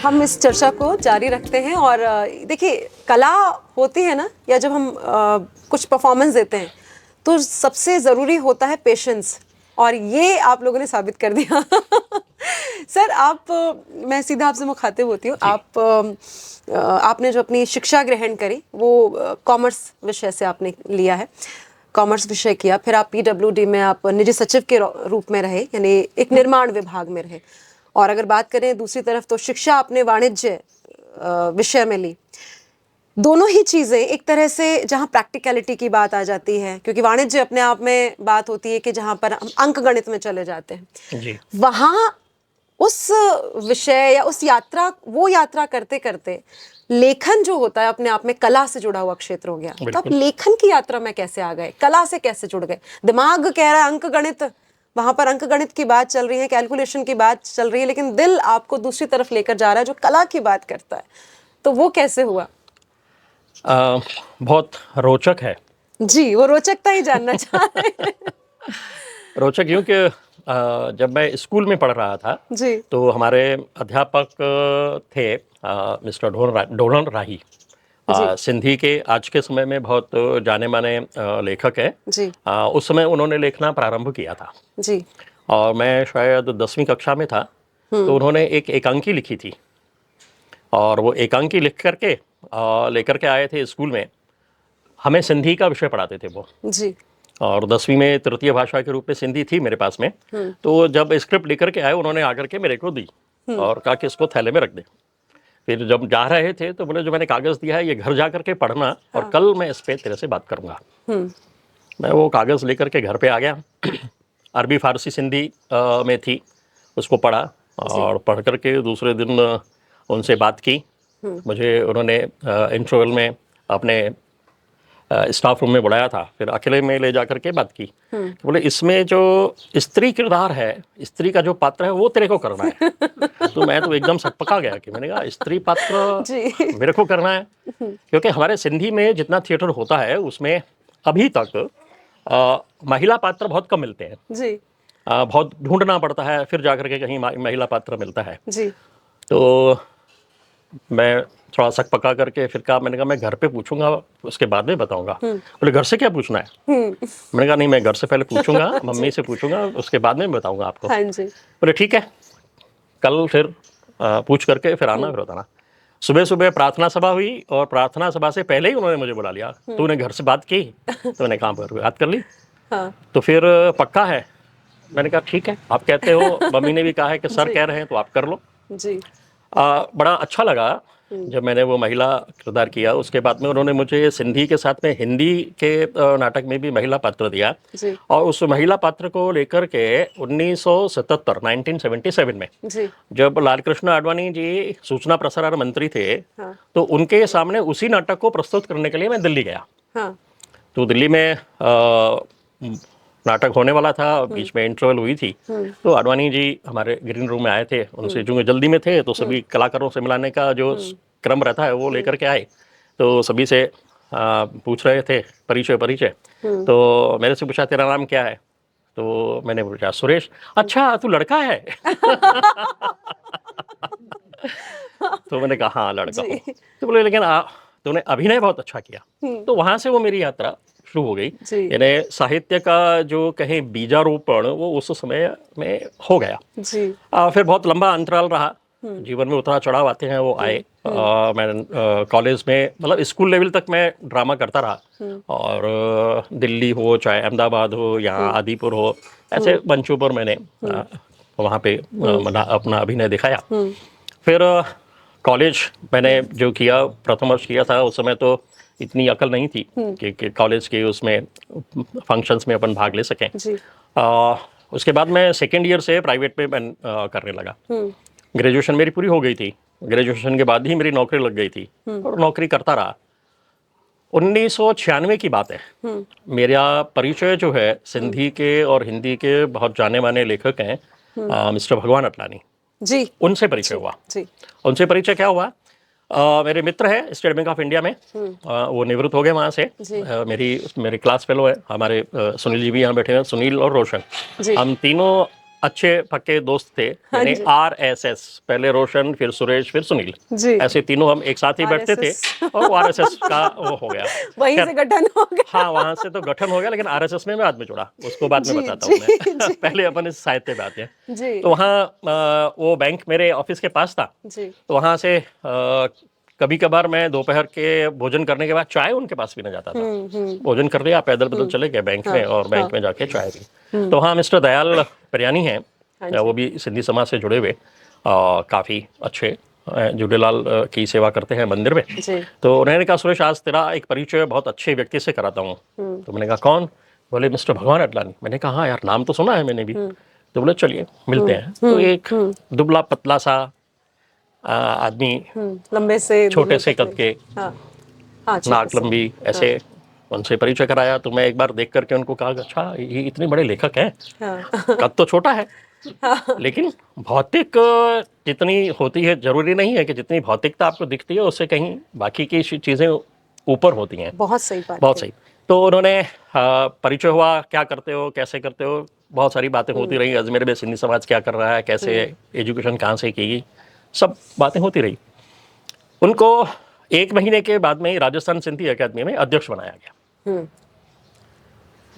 हम इस चर्चा को जारी रखते हैं और देखिए कला होती है ना, या जब हम कुछ परफॉर्मेंस देते हैं तो सबसे ज़रूरी होता है पेशेंस, और ये आप लोगों ने साबित कर दिया। सर आप, मैं सीधा आपसे मुखातिब होती हूँ। आपने जो अपनी शिक्षा ग्रहण करी वो कॉमर्स विषय से आपने लिया है, कॉमर्स विषय किया, फिर आप पीडब्ल्यूडी में आप निजी सचिव के रूप में रहे, यानी एक निर्माण विभाग में रहे। और अगर बात करें दूसरी तरफ तो शिक्षा आपने वाणिज्य विषय में ली। दोनों ही चीज़ें एक तरह से जहाँ प्रैक्टिकलिटी की बात आ जाती है, क्योंकि वाणिज्य अपने आप में बात होती है कि जहाँ पर हम अंक गणित में चले जाते हैं जी। वहाँ उस विषय या उस यात्रा, वो यात्रा करते करते लेखन जो होता है अपने आप में कला से जुड़ा हुआ क्षेत्र हो गया। तो आप लेखन की यात्रा में कैसे आ गए, कला से कैसे जुड़ गए? दिमाग कह रहा है अंक गणित, वहां पर अंक गणित की बात चल रही है, कैलकुलेशन की बात चल रही है, लेकिन दिल आपको दूसरी तरफ लेकर जा रहा है जो कला की बात करता है। तो वो कैसे हुआ? बहुत रोचक है जी, वो रोचकता ही जानना चाह रहे हैं। रोचक यूँ कि जब मैं स्कूल में पढ़ रहा था जी तो हमारे अध्यापक थे मिस्टर ढोलन राही। जी सिंधी के आज के समय में बहुत जाने माने लेखक हैं। जी उस समय उन्होंने लिखना प्रारंभ किया था जी और मैं शायद 10वीं कक्षा में था, तो उन्होंने एक एकांकी लिखी थी और वो एकांकी लिख करके लेकर के आए थे स्कूल में। हमें सिंधी का विषय पढ़ाते थे वो, जी और 10वीं में तृतीय भाषा के रूप में सिंधी थी मेरे पास में। तो जब स्क्रिप्ट लेकर के आए उन्होंने आकर के मेरे को दी और कहा कि इसको थैले में रख दे। फिर जब जा रहे थे तो बोले जो मैंने कागज़ दिया है ये घर जा करके पढ़ना और कल मैं इस पे तेरे से बात करूँगा। मैं वो कागज़ लेकर के घर पे आ गया। अरबी फारसी सिंधी में थी, उसको पढ़ा और पढ़ करके दूसरे दिन उनसे बात की। मुझे उन्होंने इंटरवल में अपने स्टाफ रूम में बुलाया था, फिर अकेले में ले जा करके बात की। तो बोले इसमें जो स्त्री किरदार है, स्त्री का जो पात्र है वो तेरे को करना है। तो मैं तो एकदम सकपका गया कि मैंने कहा स्त्री पात्र जी मेरे को करना है, क्योंकि हमारे सिंधी में जितना थिएटर होता है उसमें अभी तक महिला पात्र बहुत कम मिलते हैं। जी बहुत ढूंढना पड़ता है, फिर जा करके कहीं महिला पात्र मिलता है। जी तो मैं थोड़ा सक पका करके फिर कहा, मैंने कहा मैं घर पे पूछूंगा उसके बाद में बताऊंगा। बोले घर से क्या पूछना है? मैंने कहा नहीं, मैं घर से पहले पूछूंगा, मम्मी से पूछूंगा, उसके बाद में बताऊंगा आपको। हाँ जी बोले ठीक है, कल फिर पूछ करके फिर आना, फिर बताना। सुबह सुबह प्रार्थना सभा हुई और प्रार्थना सभा से पहले ही उन्होंने मुझे बुला लिया। तूने घर से बात की? तो मैंने कहा पर बात कर ली। हाँ तो फिर पक्का है? मैंने कहा ठीक है, आप कहते हो, मम्मी ने भी कहा है कि सर जी कह रहे हैं तो आप कर लो। जी बड़ा अच्छा लगा जब मैंने वो महिला किरदार किया। उसके बाद में उन्होंने मुझे सिंधी के साथ में हिंदी के नाटक में भी महिला पात्र दिया, जी और उस महिला पात्र को लेकर के 1977 में जी जब लालकृष्ण आडवाणी जी सूचना प्रसारण मंत्री थे, हाँ तो उनके सामने उसी नाटक को प्रस्तुत करने के लिए मैं दिल्ली गया। हाँ तो दिल्ली में नाटक होने वाला था, बीच में इंटरवल हुई थी, तो आडवाणी जी हमारे ग्रीन रूम में आए थे। उनसे चूंकि जल्दी में थे तो सभी कलाकारों से मिलाने का जो क्रम रहता है वो लेकर के आए। तो सभी से पूछ रहे थे परिचय। तो मेरे से पूछा तेरा नाम क्या है? तो मैंने पूछा सुरेश। अच्छा तू लड़का है? तो मैंने कहा हाँ लड़का हूँ। जी तो बोले लेकिन तूने अभिनय बहुत अच्छा किया। तो वहां से वो मेरी यात्रा शुरू हो गई। जी यानी साहित्य का जो कहें बीजारोपण वो उस समय में हो गया। जी फिर बहुत लंबा अंतराल रहा, जीवन में उतार चढ़ाव आते हैं, वो आए। मैं कॉलेज में मतलब स्कूल लेवल तक मैं ड्रामा करता रहा, और दिल्ली हो चाहे अहमदाबाद हो या आदिपुर हो, ऐसे मंचों पर मैंने वहाँ पे अपना अभिनय दिखाया। फिर कॉलेज मैंने जो किया, प्रथम वर्ष किया था, उस समय तो इतनी अकल नहीं थी कि कॉलेज के उसमें फंक्शंस में अपन भाग ले सकें। जी उसके बाद मैं सेकेंड ईयर से प्राइवेट में मैं करने लगा। ग्रेजुएशन मेरी पूरी हो गई थी, ग्रेजुएशन के बाद ही मेरी नौकरी लग गई थी और नौकरी करता रहा। 1996 की बात है। मेरा परिचय जो है सिंधी के और हिंदी के बहुत जाने माने लेखक हैं मिस्टर भगवान अटलानी, जी उनसे परिचय हुआ। जी उनसे परिचय क्या हुआ, मेरे मित्र हैं स्टेट बैंक ऑफ इंडिया में, वो निवृत्त हो गए वहाँ से। मेरी मेरे क्लास फेलो है हमारे सुनील जी भी यहाँ बैठे हैं, सुनील और रोशन। जी हम तीनों अच्छे पक्के दोस्त थे, यानी RSS, पहले रोशन, फिर सुरेश, फिर सुनील, जी। ऐसे तीनों हम एक साथ ही बैठते थे RSS और वो RSS का वो हो गया। वहीं खैर, से गठन हो गया। हाँ, वहाँ से तो गठन हो गया, लेकिन RSS में मैं बाद में जुड़ा, उसको बाद में जी, बताता जी, हूँ मैं। जी, पहले अपन इस साहित्य पे आते हैं। जी, तो वहाँ वो बैंक मेरे ऑफिस के पास था, जी। तो वहाँ से कभी कभार मैं दोपहर के भोजन करने के बाद चाय उनके पास पीने जाता था। भोजन कर लिया, पैदल पैदल चले गए बैंक में, और बैंक में जाके चाय पी। तो वहाँ मिस्टर दयाल परियानी हैं, हाँ वो भी सिंधी समाज से जुड़े हुए, काफ़ी अच्छे, झूलेलाल की सेवा करते हैं मंदिर में। जी। तो उन्होंने कहा, सुरेश आज तेरा एक परिचय बहुत अच्छे व्यक्ति से कराता हूँ। तो मैंने कहा कौन? बोले मिस्टर भगवान अडलानी। मैंने कहा हाँ यार, नाम तो सुना है मैंने भी। तो बोले चलिए मिलते हैं। तो एक दुबला पतला सा आदमी, लंबे से छोटे दुबले से कद पतले। के, हाँ हाँ, छोटे नाक से। लंबी, ऐसे, उनसे परिचय कराया। तो मैं एक बार देख करके उनको कहा, अच्छा ये इतने बड़े लेखक हैं, हाँ कद तो छोटा है, लेकिन भौतिक जितनी होती है, जरूरी नहीं है कि जितनी भौतिकता आपको दिखती है उससे कहीं बाकी की चीज़ें ऊपर होती हैं। बहुत सही बात बहुत है। सही। तो उन्होंने परिचय हुआ, क्या करते हो, कैसे करते हो, बहुत सारी बातें होती रही। अजमेर में सिंधी समाज क्या कर रहा है, कैसे एजुकेशन कहाँ से की, सब बातें होती रही। उनको 1 महीने के बाद में ही राजस्थान सिंधी अकादमी में अध्यक्ष बनाया गया।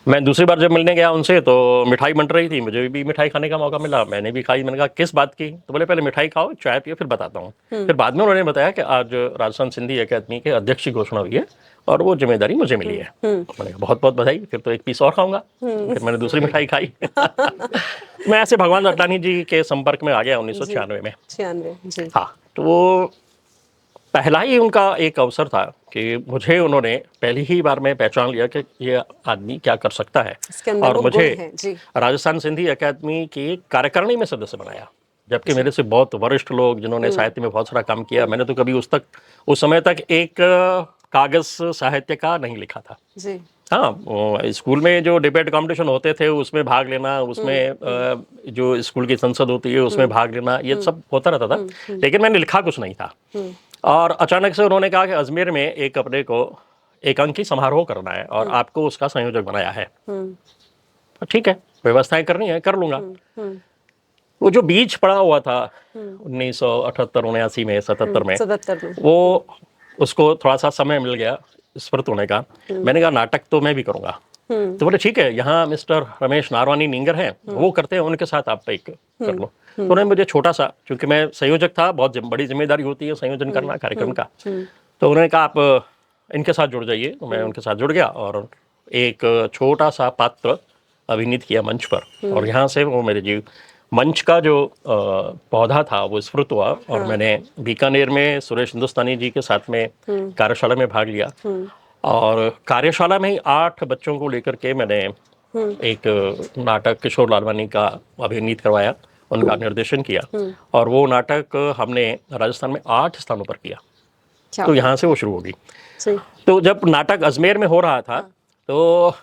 मैं दूसरी बार जब मिलने गया उनसे, तो मिठाई बंट रही थी, मुझे भी मिठाई खाने का मौका मिला, मैंने भी खाई। मैंने कहा किस बात की? तो बोले पहले मिठाई खाओ, चाय पियो, फिर बताता हूँ। फिर बाद में उन्होंने बताया कि आज राजस्थान सिंधी अकादमी के अध्यक्ष की घोषणा हुई है और वो जिम्मेदारी मुझे मिली है। मैंने कहा बहुत बहुत बधाई, फिर तो एक पीस और खाऊंगा। फिर मैंने दूसरी मिठाई खाई। मैं ऐसे भगवान अडलानी जी के संपर्क में आ गया 1996 में। 96, जी। हाँ, तो वो पहला ही उनका एक अवसर था कि मुझे उन्होंने पहली ही बार में पहचान लिया कि ये आदमी क्या कर सकता है, इसके अंदर और वो मुझे गुण है। जी। राजस्थान सिंधी अकादमी की कार्यकारिणी में सदस्य बनाया। जबकि मेरे से बहुत वरिष्ठ लोग, जिन्होंने साहित्य में बहुत सारा काम किया, मैंने तो कभी उस समय तक एक कागज साहित्य का नहीं लिखा था। जी। हाँ, स्कूल में जो डिबेट कंपटीशन होते थे उसमें भाग लेना, उसमें जो स्कूल की संसद होती है उसमें भाग लेना, ये सब होता रहता था, लेकिन मैंने लिखा कुछ नहीं था। और अचानक से उन्होंने कहा कि अजमेर में एक अपने को एकांकी समारोह करना है और आपको उसका संयोजक बनाया है। ठीक है, व्यवस्थाएं करनी है, कर लूंगा। वो जो बीज पड़ा हुआ था 1978-79 में, 77 में, 77 में। वो उसको थोड़ा सा समय मिल गया स्फुर्त होने का। मैंने कहा नाटक तो मैं भी करूंगा। तो बोले ठीक है, यहाँ मिस्टर रमेश नारवानी नींगर हैं, वो करते हैं, उनके साथ आप एक कर लो। तो उन्होंने मुझे छोटा सा, क्योंकि मैं संयोजक था, बहुत बड़ी जिम्मेदारी होती है संयोजन करना कार्यक्रम का, तो उन्होंने कहा आप इनके साथ जुड़ जाइए। तो मैं उनके साथ जुड़ गया और एक छोटा सा पात्र अभिनीत किया मंच पर, और यहाँ से वो मेरे जीव मंच का जो पौधा था वो स्फुरित हुआ। और मैंने बीकानेर में सुरेश हिंदुस्तानी जी के साथ में कार्यशाला में भाग लिया, और कार्यशाला में ही 8 बच्चों को लेकर के मैंने एक नाटक किशोर लालवानी का अभिनीत करवाया, उनका निर्देशन किया, और वो नाटक हमने राजस्थान में 8 स्थानों पर किया। तो यहाँ से वो शुरू होगी। तो जब नाटक अजमेर में हो रहा था, तो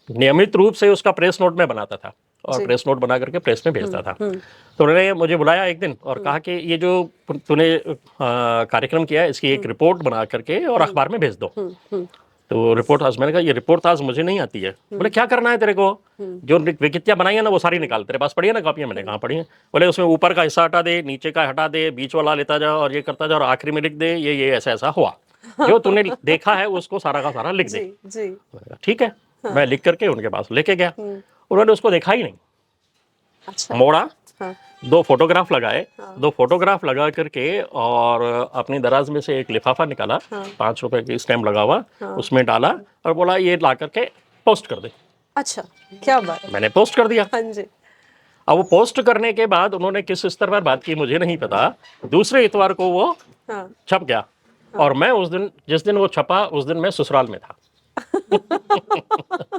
नियमित रूप से उसका प्रेस नोट में बनाता था, और प्रेस नोट बना करके प्रेस में भेजता था। तो उन्होंने मुझे बुलाया एक दिन और कहा कि ये जो तूने कार्यक्रम किया है, इसकी एक रिपोर्ट बना करके और अखबार में भेज दो। तो रिपोर्ट आज, मैंने कहा ये रिपोर्ट आज मुझे नहीं आती है। बोले क्या करना है तेरे को? जो विज्ञप्तियां बनाई है ना वो सारी निकाल, तेरे पास पड़ी है ना कॉपियां? मैंने कहा पड़ी है। बोले उसमें ऊपर का हिस्सा हटा दे, नीचे का हटा दे, बीच वाला लेता जा और ये करता जा, और आखिरी में लिख दे ये ऐसा ऐसा हुआ, जो तूने देखा है उसको सारा का सारा लिख दे। ठीक है, मैं लिख करके उनके पास लेके गया। उन्होंने उसको देखा ही नहीं। अच्छा। मोड़ा, 2 फोटोग्राफ लगाए, 2 फोटोग्राफ लगा करके, और अपनी दराज में से एक लिफाफा निकाला, 5 रुपए की स्टैम्प लगा हुआ, उसमें डाला और बोला ये ला करके पोस्ट कर दे। अच्छा, क्या बात है। मैंने पोस्ट कर दिया। हाँ जी। अब वो पोस्ट करने के बाद उन्होंने किस स्तर पर बात की मुझे नहीं पता, दूसरे इतवार को वो छप गया। और मैं उस दिन, जिस दिन वो छपा, उस दिन मैं ससुराल में था।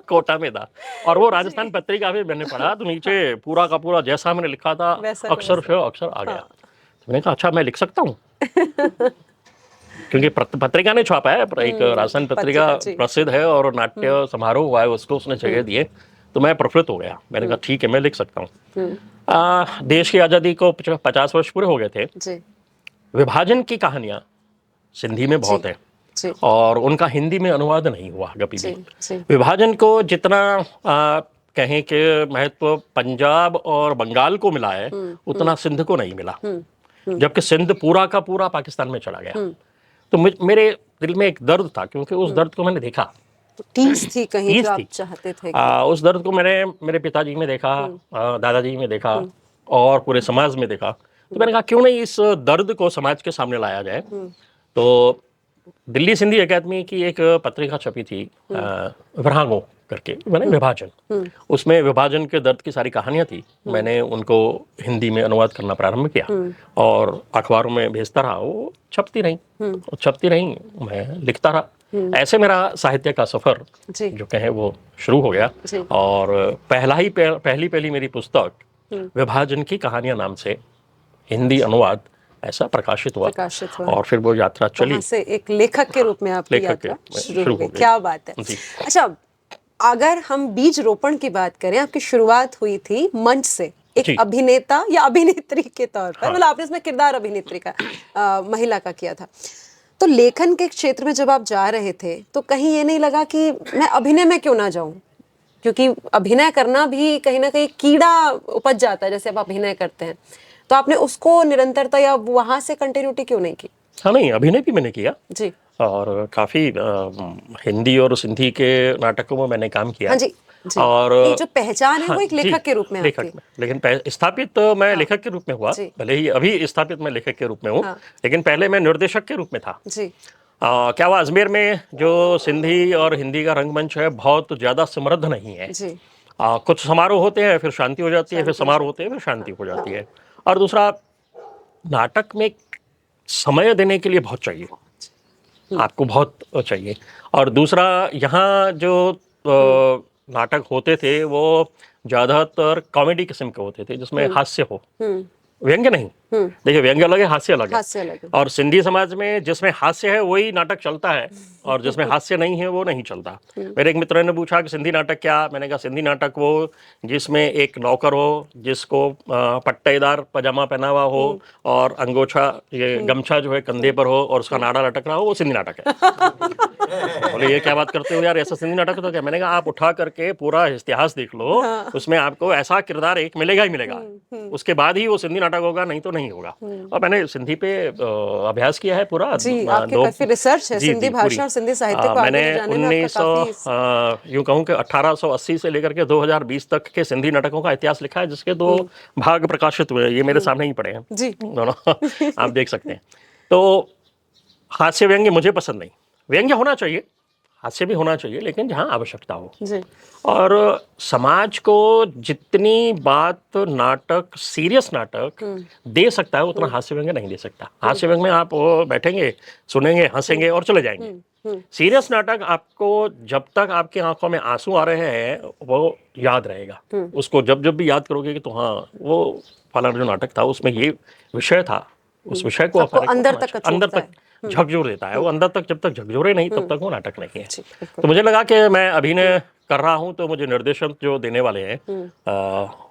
कोटा में था, और वो राजस्थान पत्रिका में मैंने पढ़ा, तो नीचे पूरा का पूरा जैसा मैंने लिखा था अक्षर से अक्षर आ गया। तो मैंने कहा अच्छा मैं लिख सकता हूँ। क्योंकि पत्रिका ने छापा है, एक राजस्थान पत्रिका प्रसिद्ध है, और नाट्य समारोह हुआ है, उसको उसने जगह दिए। तो मैं प्रफुल्लित हो गया। मैंने कहा ठीक है मैं लिख सकता हूँ। देश की आज़ादी को 50 वर्ष पूरे हो गए थे। विभाजन की कहानियां सिंधी में बहुत है, और उनका हिंदी में अनुवाद नहीं हुआ कभी भी। विभाजन को जितना कहें कि महत्व पंजाब और बंगाल को मिला है उतना सिंध को नहीं मिला, जबकि सिंध पूरा का पूरा पाकिस्तान में चला गया। तो मेरे दिल में एक दर्द था, क्योंकि उस दर्द को मैंने देखा, टीस थी कहीं टीस जो आप थी। चाहते थे उस दर्द को मैंने मेरे पिताजी में देखा, दादाजी में देखा और पूरे समाज में देखा। तो मैंने कहा क्यों नहीं इस दर्द को समाज के सामने लाया जाए। तो दिल्ली सिंधी अकादमी की एक पत्रिका छपी थी विभागों करके, मैंने विभाजन, उसमें विभाजन के दर्द की सारी कहानियां थी। मैंने उनको हिंदी में अनुवाद करना प्रारंभ किया और अखबारों में भेजता रहा, वो छपती रही, मैं लिखता रहा। ऐसे मेरा साहित्य का सफर जो कहें वो शुरू हो गया। और पहली मेरी पुस्तक विभाजन की कहानियां नाम से हिंदी अनुवाद ऐसा प्रकाशित हुआ। और फिर वो यात्रा चली। वहाँ से एक लेखक के रूप में आपकी यात्रा शुरू हो गई। क्या बात है। अच्छा, अगर हम बीज रोपण की बात करें, आपकी शुरुआत हुई थी मंच से, एक अभिनेता या अभिनेत्री के तौर पर, मतलब आपने इसमें किरदार अभिनेत्री का महिला का किया था। तो लेखन के क्षेत्र में जब आप जा रहे थे तो कहीं ये नहीं लगा कि मैं अभिनय में क्यों ना जाऊं, क्योंकि अभिनय करना भी कहीं ना कहीं कीड़ा उपज जाता है जैसे आप अभिनय करते हैं, तो आपने उसको निरंतरता या वहां से कंटिन्यूटी क्यों नहीं की? हाँ, नहीं, अभिनय भी मैंने किया जी, और काफी हिंदी और सिंधी के नाटकों में मैंने काम किया। हाँ जी, जी। और जो पहचान है वो एक लेखक के रूप में लेखक में, लेकिन स्थापित तो मैं लेखक के रूप में हुआ, भले ही अभी स्थापित मैं लेखक के रूप में हूँ, लेकिन पहले मैं निर्देशक के रूप में था। जी। क्या हुआ, अजमेर में जो सिंधी और हिंदी का रंगमंच है बहुत ज्यादा समृद्ध नहीं है। जी। कुछ समारोह होते हैं फिर शांति हो जाती है, फिर समारोह होते हैं फिर शांति हो जाती है। और दूसरा, नाटक में समय देने के लिए बहुत चाहिए, आपको बहुत चाहिए। और दूसरा, यहाँ जो नाटक होते थे वो ज़्यादातर कॉमेडी किस्म के होते थे, जिसमें हास्य हो, व्यंग्य नहीं। देखिए, व्यंग्य अलग है, हास्य अलग है। और सिंधी समाज में जिसमें हास्य है वही नाटक चलता है, और जिसमें हास्य नहीं है वो नहीं चलता। मेरे एक मित्र ने पूछा कि सिंधी नाटक क्या? मैंने कहा सिंधी नाटक वो जिसमें एक नौकर हो, जिसको पट्टेदार पजामा पहना हुआ हो और अंगोछा, ये गमछा जो है कंधे पर हो और उसका नाड़ा लटक रहा हो, वो सिंधी नाटक है। बोले ये क्या बात करते हो यार, ऐसा सिंधी नाटक तो क्या? मैंने कहा आप उठा करके पूरा इतिहास देख लो, उसमें आपको ऐसा किरदार एक मिलेगा ही मिलेगा, उसके बाद ही वो सिंधी नाटक होगा, नहीं तो नहीं होगा। और मैंने सिंधी पे अभ्यास किया है पूरा। जी, आपके काफी रिसर्च है सिंधी भाषा और सिंधी साहित्य को आगे ले जाने में आपका काफी। यूं कहूं कि 1880 से लेकर के 2020 तक के सिंधी नाटकों का इतिहास लिखा है, जिसके 2 भाग प्रकाशित हुए, ये मेरे सामने ही पड़े हैं जी, दोनों। आप देख सकते हैं। तो हास्य व्यंग्य मुझे पसंद नहीं। व्यंग्य होना चाहिए, हास्य भी होना चाहिए, लेकिन जहाँ आवश्यकता हो। जी। और समाज को जितनी बात नाटक, सीरियस नाटक दे सकता है, उतना हास्य व्यंग्य नहीं दे सकता। हास्य व्यंग्य में आप बैठेंगे, सुनेंगे, हंसेंगे और चले जाएंगे। सीरियस नाटक आपको जब तक आपकी आंखों में आंसू आ रहे हैं वो याद रहेगा। उसको जब जब भी याद करोगे कि तो हाँ, वो फलाना जो नाटक था उसमें ये विषय था, उस विषय को अंदर तक झकझोर देता है। वो अंदर तक जब तक झकझोरे नहीं तब तक वो नाटक नहीं है। तो मुझे लगा कि मैं अभिनय कर रहा हूं तो मुझे निर्देशन जो देने वाले हैं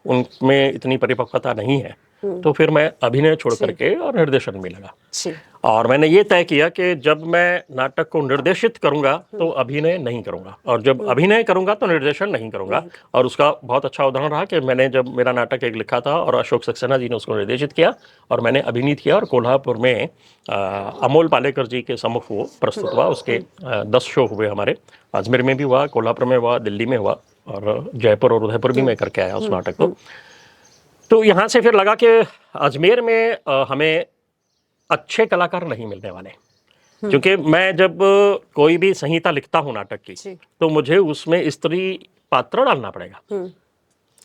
उनमें इतनी परिपक्वता नहीं है, तो फिर मैं अभिनय छोड़ करके और निर्देशन में लगा। और मैंने ये तय किया कि जब मैं नाटक को निर्देशित करूंगा तो अभिनय नहीं करूंगा, और जब अभिनय करूंगा तो निर्देशन नहीं करूंगा। और उसका बहुत अच्छा उदाहरण रहा कि मैंने जब मेरा नाटक एक लिखा था और अशोक सक्सेना जी ने उसको निर्देशित किया और मैंने अभिनीत किया, और कोल्हापुर में अमोल पालेकर जी के सम्मुख वो प्रस्तुत हुआ। उसके 10 शो हुए हमारे, अजमेर में भी हुआ, कोल्हापुर में हुआ, दिल्ली में हुआ, और जयपुर और उदयपुर भी मैं करके आया उस नाटक को। तो यहाँ से फिर लगा कि अजमेर में हमें अच्छे कलाकार नहीं मिलने वाले, क्योंकि मैं जब कोई भी संहिता लिखता हूँ नाटक की तो मुझे उसमें स्त्री पात्र डालना पड़ेगा।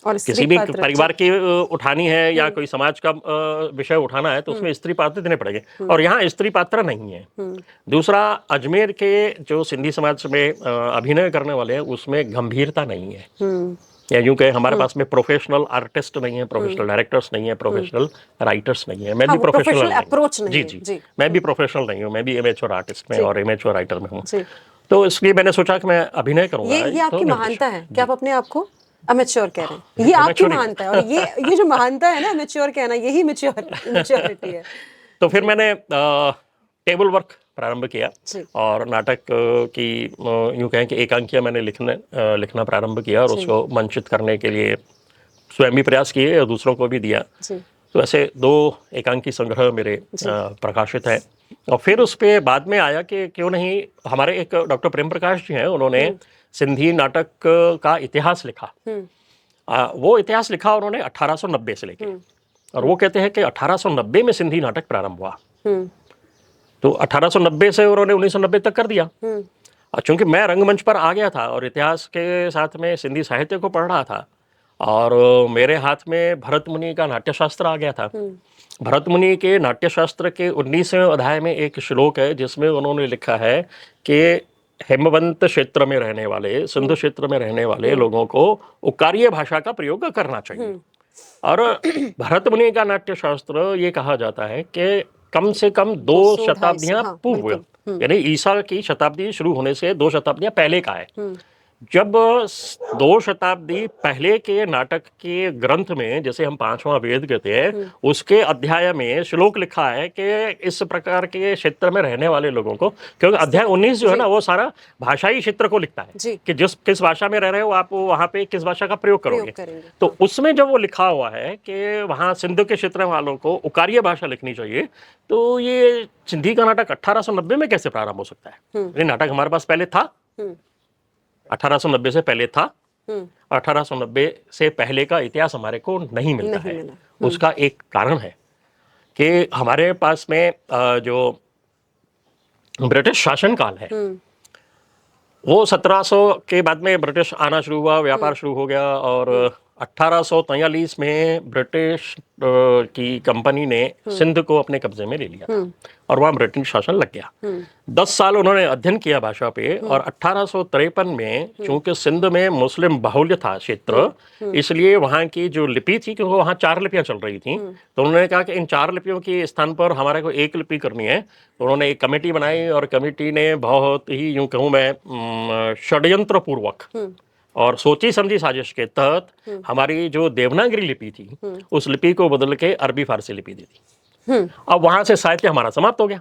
और किसी भी परिवार की उठानी है या कोई समाज का विषय उठाना है तो उसमें स्त्री पात्र देने पड़ेंगे, और यहाँ स्त्री पात्र नहीं है। दूसरा, अजमेर के जो सिंधी समाज में अभिनय करने वाले हैं उसमें गंभीरता नहीं है, या यूं कहें हमारे पास में प्रोफेशनल आर्टिस्ट नहीं है, प्रोफेशनल डायरेक्टर्स नहीं है, प्रोफेशनल राइटर्स नहीं है। मैं भी प्रोफेशनल अप्रोच नहीं, जी, मैं भी प्रोफेशनल नहीं हूँ, मैं भी एमेच्योर आर्टिस्ट में और एमेच्योर राइटर में हूँ। तो इसलिए मैंने सोचा कि मैं अभिनय करूंगा। ये आपकी महानता है कि आप अपने आप को अमेच्योर कह रहे हैं, ये आपकी महानता है। और ये जो महानता है ना, अमेच्योर कहना, यही मैच्योरिटी है। तो फिर मैंने टेबल वर्क प्रारंभ किया जी। और नाटक की यूँ कहें कि एकांकियाँ मैंने लिखना प्रारंभ किया और जी। उसको मंचित करने के लिए स्वयं भी प्रयास किए और दूसरों को भी दिया। जी। तो ऐसे 2 एकांकी संग्रह मेरे प्रकाशित हैं। और फिर उस पे बाद में आया कि क्यों नहीं, हमारे एक डॉक्टर प्रेम प्रकाश जी हैं, उन्होंने सिंधी नाटक का इतिहास लिखा। वो इतिहास लिखा उन्होंने 1890 से लेके, और वो कहते हैं कि 1890 में सिंधी नाटक प्रारंभ हुआ। तो 1890 से उन्होंने 1990 तक कर दिया। और चूंकि मैं रंगमंच पर आ गया था और इतिहास के साथ में सिंधी साहित्य को पढ़ रहा था, और मेरे हाथ में भरत मुनि का नाट्यशास्त्र आ गया था। भरत मुनि के नाट्यशास्त्र के 19वें अध्याय में एक श्लोक है जिसमें उन्होंने लिखा है कि हेमवंत क्षेत्र में रहने वाले, सिंधु क्षेत्र में रहने वाले लोगों को उकारीय भाषा का प्रयोग करना चाहिए। और भरत मुनि का नाट्यशास्त्र ये कहा जाता है कि कम से कम 2 शताब्दियां पूर्व, यानी ईसा की शताब्दी शुरू होने से 2 शताब्दियां पहले का है। जब 2 शताब्दी पहले के नाटक के ग्रंथ में, जैसे हम 5वां वेद कहते हैं, उसके अध्याय में श्लोक लिखा है कि इस प्रकार के क्षेत्र में रहने वाले लोगों को, क्योंकि अध्याय 19 जो है ना, वो सारा भाषाई क्षेत्र को लिखता है कि किस भाषा में रह रहे हो आप, वहां पे किस भाषा का प्रयोग करोगे। तो उसमें जब वो लिखा हुआ है कि वहां सिंधु के क्षेत्र वालों को उकारीय भाषा लिखनी चाहिए, तो ये सिंधी का नाटक 1890 में कैसे प्रारंभ हो सकता है? ये नाटक हमारे पास पहले था, 1890 से पहले था। 1890 से पहले का इतिहास हमारे को नहीं मिलता है। उसका एक कारण है कि हमारे पास में जो ब्रिटिश शासनकाल है, वो 1700 के बाद में ब्रिटिश आना शुरू हुआ, व्यापार शुरू हो गया, और 1843 में ब्रिटिश की कंपनी ने सिंध को अपने कब्जे में ले लिया था और वहाँ ब्रिटिश शासन लग गया। 10 साल उन्होंने अध्ययन किया भाषा पे, और 1853 में चूंकि सिंध में मुस्लिम बाहुल्य था क्षेत्र, इसलिए वहाँ की जो लिपि थी, क्योंकि वहाँ 4 लिपियाँ चल रही थी, तो उन्होंने कहा कि इन 4 लिपियों के स्थान पर हमारे को एक लिपि करनी है। तो उन्होंने एक कमेटी बनाई और कमेटी ने बहुत ही, यूँ कहूँ मैं, षड्यंत्र पूर्वक और सोची समझी साजिश के तहत हमारी जो देवनागरी लिपि थी, उस लिपि को बदल के अरबी फारसी लिपि दे दी। अब वहां से साहित्य हमारा समाप्त हो गया।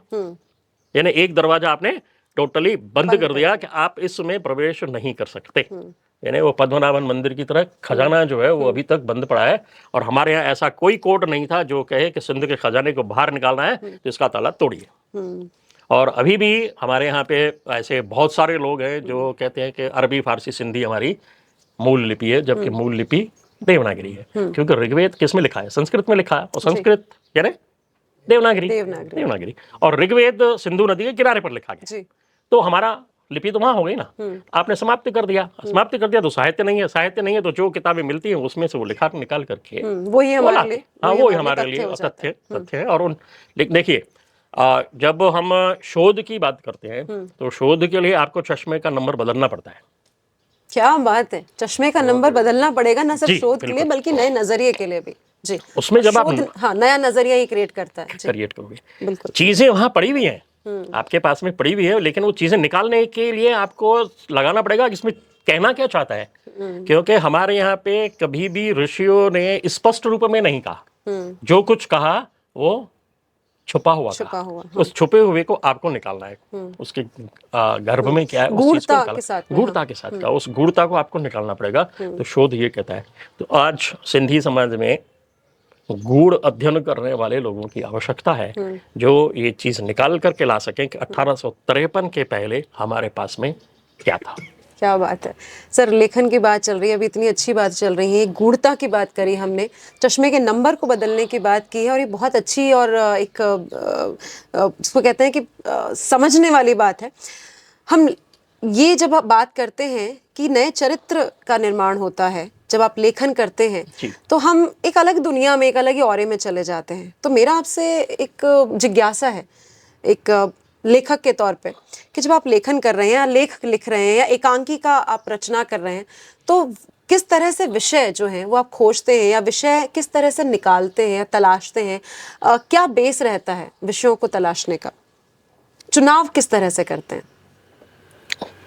यानी एक दरवाजा आपने टोटली बंद कर दिया कि आप इसमें प्रवेश नहीं कर सकते। यानी वो पद्मनाभन मंदिर की तरह खजाना जो है वो अभी तक बंद पड़ा है, और हमारे यहाँ ऐसा कोई कोड नहीं था जो कहे कि सिंध के खजाने को बाहर निकालना है तो इसका ताला तोड़िए। और अभी भी हमारे यहाँ पे ऐसे बहुत सारे लोग हैं जो कहते हैं कि अरबी फारसी सिंधी हमारी मूल लिपि है, जबकि मूल लिपि देवनागरी है। क्योंकि ऋग्वेद किस में लिखा है? संस्कृत में लिखा है, और संस्कृत यानी देवनागरी, और ऋग्वेद सिंधु नदी के किनारे पर लिखा गया। तो हमारा लिपि तो वहां हो गई ना। आपने समाप्त कर दिया तो साहित्य नहीं है, साहित्य नहीं है तो जो किताबें मिलती हैं उसमें से वो लिखा निकाल करके वही हमारे लिए, वो हमारे लिए तथ्य है। और देखिए, जब हम शोध की बात करते हैं तो शोध के लिए आपको चश्मे का नंबर बदलना पड़ता है। क्या बात है, चश्मे का नंबर बदलना पड़ेगा, ना सिर्फ शोध के लिए बल्कि नए नजरिए के लिए भी। जी, उसमें जब आप नया नजरिया ही क्रिएट करता है, क्रिएट करोगे। बिल्कुल, चीजें वहां पड़ी हुई हैं, आपके पास में पड़ी हुई है, लेकिन वो चीजें निकालने के लिए आपको लगाना पड़ेगा कि इसमें कहना क्या चाहता है। क्योंकि हमारे यहाँ पे कभी भी ऋषियों ने स्पष्ट रूप में नहीं कहा, जो कुछ कहा वो छुपा हुआ हाँ। उस छुपे हुए को आपको निकालना है। उसके गर्भ में क्या है, उस चीज को गूढ़ता के साथ का, उस गूढ़ता को आपको निकालना पड़ेगा। तो शोध ये कहता है। तो आज सिंधी समाज में गूढ़ अध्ययन करने वाले लोगों की आवश्यकता है जो ये चीज निकाल करके ला सकें कि 1853 के पहले हमारे पास में क्या था। क्या बात है सर, लेखन की बात चल रही है, अभी इतनी अच्छी बात चल रही है, गूढ़ता की बात करी हमने, चश्मे के नंबर को बदलने की बात की है, और ये बहुत अच्छी और एक उसको कहते हैं कि समझने वाली बात है। हम ये जब आप बात करते हैं कि नए चरित्र का निर्माण होता है, जब आप लेखन करते हैं तो हम एक अलग दुनिया में, एक अलग ही ऑरे में चले जाते हैं। तो मेरा आपसे एक जिज्ञासा है, एक लेखक के तौर पे, कि जब आप लेखन कर रहे हैं या लेख लिख रहे हैं या एकांकी का आप रचना कर रहे हैं, तो किस तरह से विषय जो हैं वो आप खोजते हैं, या विषय किस तरह से निकालते हैं या तलाशते हैं? क्या बेस रहता है विषयों को तलाशने का? चुनाव किस तरह से करते हैं?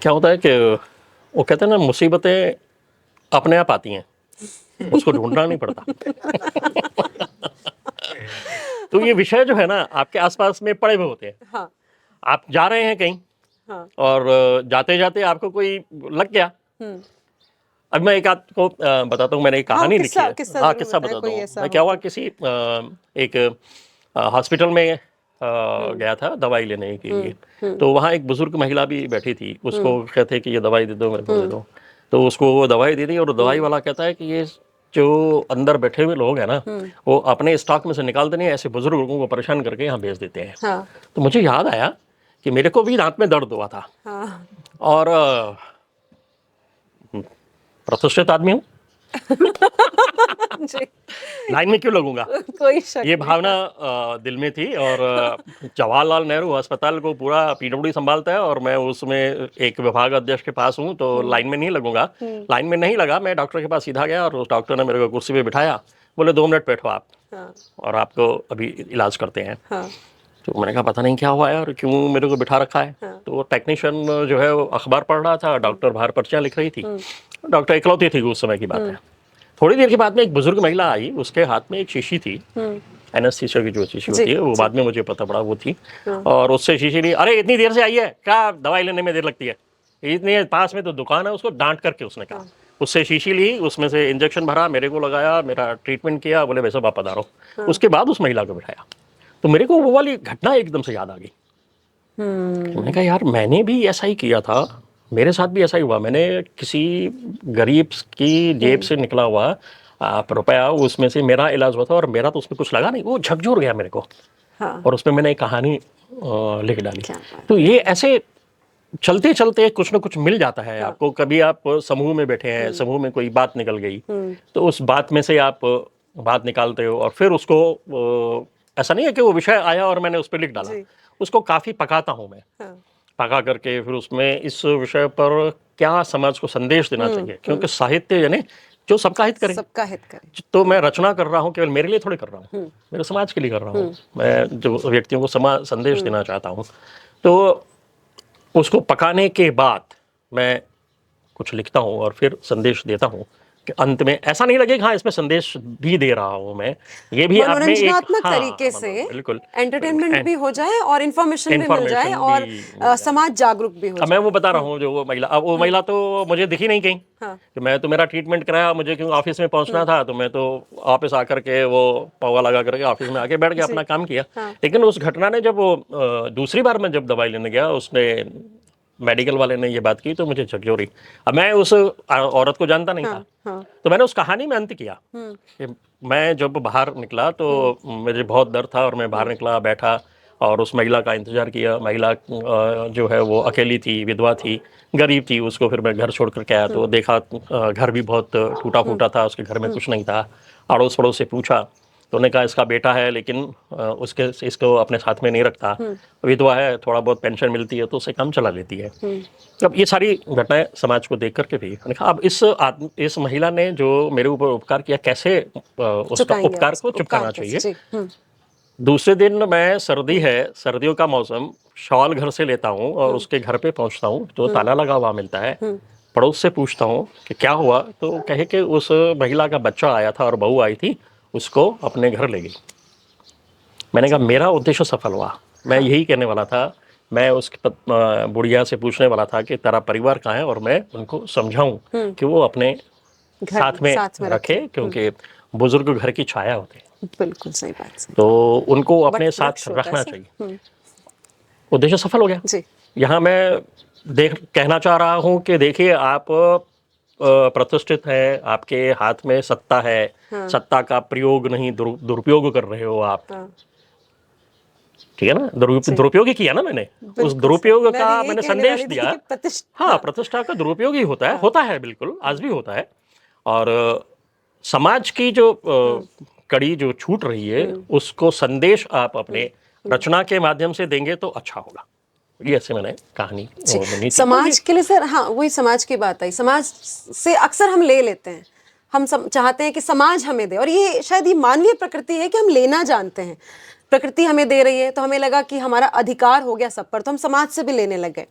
क्या होता है कि वो कहते हैं ना, मुसीबतें अपने आप आती हैं, उसको ढूंढना नहीं पड़ता। तो ये विषय जो है ना आपके आसपास में पड़े हुए होते हैं। हाँ। आप जा रहे हैं कहीं हाँ। और जाते जाते आपको कोई लग गया। अब मैं एक आपको बताता हूँ, मैंने एक कहानी लिखी है। किस्सा हाँ, जरूर किस्सा बताएं, बताता कोई हूँ ऐसा मैं। हो क्या हुआ, तो। किसी एक हॉस्पिटल में गया था दवाई लेने के लिए। तो वहाँ एक बुजुर्ग महिला भी बैठी थी। उसको कहते कि ये दवाई दे दो, मेरे को दे दो। तो उसको वो दवाई दे दी और दवाई वाला कहता है कि ये जो अंदर बैठे हुए लोग हैं ना, वो अपने स्टॉक में से निकालते नहीं, ऐसे बुजुर्ग लोगों को परेशान करके यहाँ भेज देते हैं। हाँ। तो मुझे याद आया कि मेरे को भी दांत में दर्द हुआ था हाँ। और प्रतिष्ठित आदमी हूँ, जी। लाइन में क्यों लगूंगा। कोई शक ये नहीं। भावना दिल में थी। और जवाहरलाल नेहरू अस्पताल को पूरा पीडब्ल्यूडी संभालता है और मैं उसमें एक विभाग अध्यक्ष के पास हूँ, तो लाइन में नहीं लगूंगा। लाइन में नहीं लगा, मैं डॉक्टर के पास सीधा गया और उस डॉक्टर ने मेरे को कुर्सी पे बिठाया। बोले 2 मिनट बैठो आप, हाँ। और आपको अभी इलाज करते हैं। हाँ। तो मैंने कहा पता नहीं क्या हुआ है और क्यों मेरे को बिठा रखा है। हाँ। तो वो टेक्नीशियन जो है वो अखबार पढ़ रहा था, डॉक्टर बाहर पर्चियाँ लिख रही थी। डॉक्टर इकलौती थी, उस समय की बात है। थोड़ी देर के बाद में एक बुजुर्ग महिला आई, उसके हाथ में एक शीशी थी, एनेस्थीसिया की जो शीशी होती है, वो बाद में मुझे पता पड़ा वो थी। और उससे शीशी ली, अरे इतनी देर से आई है क्या, दवाई लेने में देर लगती है, इतनी पास में तो दुकान है। उसको डांट करके उसने कहा। उससे शीशी ली, उसमें से इंजेक्शन भरा, मेरे को लगाया, मेरा ट्रीटमेंट किया। बोले वैसे आप पधारो। उसके बाद उस महिला को बिठाया। तो मेरे को वो वाली घटना एकदम से याद आ गई। मैंने कहा यार मैंने भी ऐसा ही किया था, मेरे साथ भी ऐसा ही हुआ। मैंने किसी गरीब की जेब से निकला हुआ रुपया, उसमें से मेरा इलाज हुआ था और मेरा तो उसमें कुछ लगा नहीं, वो झकझोर गया मेरे को। हाँ। और उसमें मैंने एक कहानी लिख डाली। क्या बात। तो ये ऐसे चलते चलते कुछ ना कुछ मिल जाता है आपको। कभी आप समूह में बैठे हैं, समूह में कोई बात निकल गई, तो उस बात में से आप बात निकालते हो और फिर उसको ऐसा नहीं है कि वो विषय आया और मैंने उस पर लिख डाला, उसको काफी पकाता हूँ मैं। हाँ। पका करके फिर उसमें इस विषय पर क्या समाज को संदेश देना चाहिए, क्योंकि साहित्य यानी जो सबका हित करे। सबका हित करे। तो मैं रचना कर रहा हूँ केवल मेरे लिए थोड़ी कर रहा हूँ, मेरे समाज के लिए कर रहा हूँ। मैं जो व्यक्तियों को समाज संदेश देना चाहता हूँ, तो उसको पकाने के बाद मैं कुछ लिखता हूँ और फिर संदेश देता हूँ कि अंत में ऐसा नहीं लगे कि हाँ इसमें संदेश भी दे रहा हूँ मैं। ये भी आप में एक मनोरंजनात्मक तरीके से बिल्कुल एंटरटेनमेंट भी हो जाए और इंफॉर्मेशन भी मिल जाए और समाज जागरूक भी हो अब जाए। मैं वो बता रहा हूँ जो वो महिला, अब वो महिला तो मुझे दिखी नहीं कहीं। हाँ। कि मैं तो मेरा ट्रीटमेंट कराया, मुझे क्यों ऑफिस में पहुंचना था, तो मैं तो ऑफिस आकर के वो पौवा लगा करके ऑफिस में आके बैठ के अपना काम किया। लेकिन उस घटना ने जब वो दूसरी बार मैं जब दवाई लेने गया, उसने मेडिकल वाले ने ये बात की, तो मुझे झकझोरी। अब मैं उस औरत को जानता नहीं था। तो मैंने उस कहानी में अंत किया कि मैं जब बाहर निकला तो मुझे बहुत डर था और मैं बाहर निकला, बैठा और उस महिला का इंतजार किया। महिला जो है वो अकेली थी, विधवा थी, गरीब थी। उसको फिर मैं घर छोड़ करके आया तो देखा घर भी बहुत टूटा फूटा था, उसके घर में कुछ नहीं था। अड़ोस पड़ोस से पूछा तो उन्होंने कहा इसका बेटा है, लेकिन उसके इसको अपने साथ में नहीं रखता, विधवा है, थोड़ा बहुत पेंशन मिलती है तो उससे काम चला लेती है। अब ये सारी घटनाएं समाज को देख करके भी मैंने कहा अब इस महिला ने जो मेरे ऊपर उपकार किया, कैसे उसका उपकार को चुकाना चाहिए। दूसरे दिन मैं, सर्दी है, सर्दियों का मौसम, शॉल घर से लेता हूँ और उसके घर पे पहुँचता हूँ तो ताला लगा हुआ मिलता है। पड़ोस से पूछता हूँ कि क्या हुआ, तो कहे कि उस महिला का बच्चा आया था और बहू आई थी, उसको अपने घर ले गई। मैंने कहा मेरा उद्देश्य सफल हुआ। मैं यही कहने वाला था, मैं उस बुढ़िया से पूछने वाला था कि तेरा परिवार कहाँ है, और मैं उनको समझाऊं कि वो अपने साथ में रखे, क्योंकि बुजुर्ग घर की छाया होते हैं। बिल्कुल सही बात है। तो उनको अपने साथ रखना चाहिए। उद्देश्य सफल हो गया। यहाँ मैं कहना चाह रहा हूँ कि देखिए आप प्रतिष्ठित है, आपके हाथ में सत्ता है, सत्ता का प्रयोग नहीं, दुरुपयोग कर रहे हो आप। ठीक है ना, दुरुपयोग ही किया ना मैंने, उस दुरुपयोग का मैंने संदेश दिया। हाँ, प्रतिष्ठा का दुरुपयोग ही होता है बिल्कुल, आज भी होता है। और समाज की जो कड़ी जो छूट रही है, उसको संदेश आप अपने रचना के माध्यम से देंगे तो अच्छा होगा। ये ऐसे मैंने कहानी बनी थी। समाज के लिए सर, हाँ वही समाज की बात आई। समाज से अक्सर हम ले लेते हैं, हम चाहते हैं कि समाज हमें दे, और ये शायद ये मानवीय प्रकृति है कि हम लेना जानते हैं। प्रकृति हमें दे रही है तो हमें लगा कि हमारा अधिकार हो गया सब पर, तो हम समाज से भी लेने लग गए।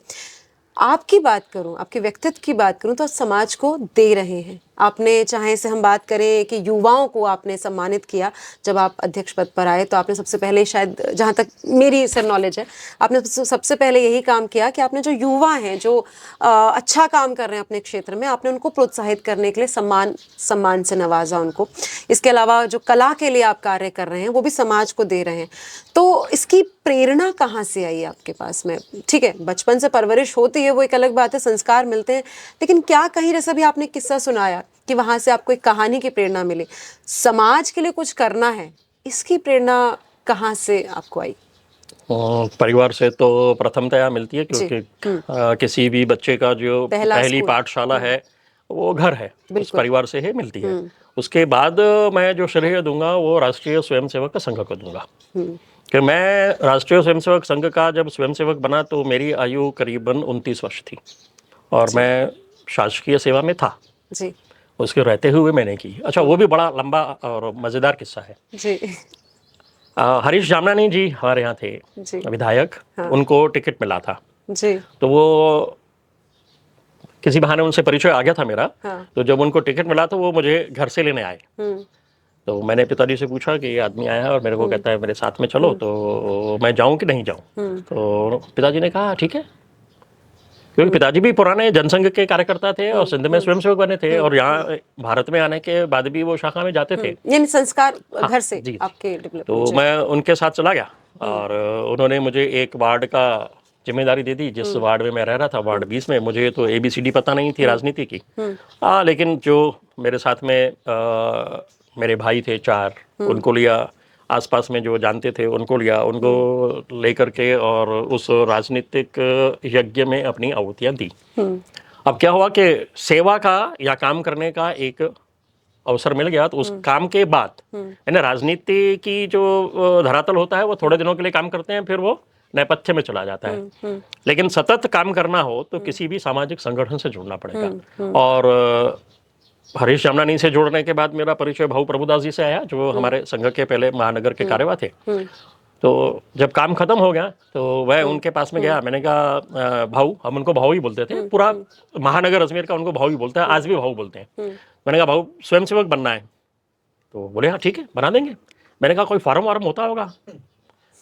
आपकी बात करूं, आपके व्यक्तित्व की बात करूं, तो समाज को दे रहे हैं, आपने, चाहे से हम बात करें कि युवाओं को आपने सम्मानित किया जब आप अध्यक्ष पद पर आए, तो आपने सबसे पहले, शायद जहाँ तक मेरी सिर्फ नॉलेज है, आपने सबसे पहले यही काम किया कि आपने जो युवा हैं, जो अच्छा काम कर रहे हैं अपने क्षेत्र में, आपने उनको प्रोत्साहित करने के लिए सम्मान से नवाजा उनको। इसके अलावा जो कला के लिए आप कार्य कर रहे हैं वो भी समाज को दे रहे हैं। तो इसकी प्रेरणा कहाँ से आई आपके पास में? ठीक है, बचपन से परवरिश होती है, वो एक अलग बात है, संस्कार मिलते हैं, लेकिन क्या कहीं, जैसा भी आपने किस्सा सुनाया कि वहाँ से आपको एक कहानी की प्रेरणा मिली, समाज के लिए कुछ करना है, इसकी प्रेरणा कहाँ से आपको आई? परिवार से तो प्रथमतया मिलती है, क्योंकि किसी भी बच्चे का जो पहली पाठशाला है वो घर है, उस परिवार से ही मिलती है। उसके बाद मैं जो श्रेय दूंगा वो राष्ट्रीय स्वयंसेवक संघ को दूंगा, कि मैं राष्ट्रीय स्वयंसेवक संघ का जब स्वयंसेवक बना तो मेरी आयु करीबन 29 वर्ष थी और मैं शासकीय सेवा में था जी। उसके रहते हुए मैंने की। अच्छा, वो भी बड़ा लंबा और मज़ेदार किस्सा है जी। हरीश जामनानी जी हमारे यहाँ थे विधायक, उनको टिकट मिला था जी। तो वो किसी बहाने उनसे परिचय आ गया था मेरा। तो जब उनको टिकट मिला तो वो मुझे घर से लेने आए। तो मैंने पिताजी से पूछा कि ये आदमी आया है और मेरे को कहता है मेरे साथ में चलो, तो मैं जाऊं कि नहीं जाऊं? तो पिताजी ने कहा ठीक है, क्योंकि पिताजी भी पुराने जनसंघ के कार्यकर्ता थे और सिंध में स्वयंसेवक बने थे और यहाँ भारत में आने के बाद भी वो शाखा में जाते थे, यानी संस्कार घर से आपके डेवलप। तो मैं उनके साथ चला गया और उन्होंने मुझे एक वार्ड का जिम्मेदारी दे दी, जिस वार्ड में मैं रह रहा था, वार्ड 20 में। मुझे तो ABCD पता नहीं थी राजनीति की, लेकिन जो मेरे साथ में मेरे भाई थे 4, उनको लिया, आसपास में जो जानते थे उनको लिया, उनको लेकर के और उस राजनीतिक यज्ञ में अपनी आहुतियाँ दी। अब क्या हुआ कि सेवा का या काम करने का एक अवसर मिल गया, तो उस काम के बाद यानी राजनीति की जो धरातल होता है वो थोड़े दिनों के लिए काम करते हैं, फिर वो नेपथ्य में चला जाता है। लेकिन सतत काम करना हो तो किसी भी सामाजिक संगठन से जुड़ना पड़ेगा। और हरीश जामनानी से जुड़ने के बाद मेरा परिचय भाऊ प्रभुदास जी से आया, जो हमारे संघ के पहले महानगर के कार्यवाह थे। तो जब काम खत्म हो गया तो वह उनके पास में गया, मैंने कहा भाऊ, हम उनको भाऊ ही बोलते थे, पूरा महानगर अजमेर का उनको भाऊ ही बोलते हैं, आज भी भाऊ बोलते हैं। मैंने कहा भाऊ स्वयंसेवक बनना है, तो बोले हाँ ठीक है बना देंगे। मैंने कहा कोई फार्म वार्म होता होगा,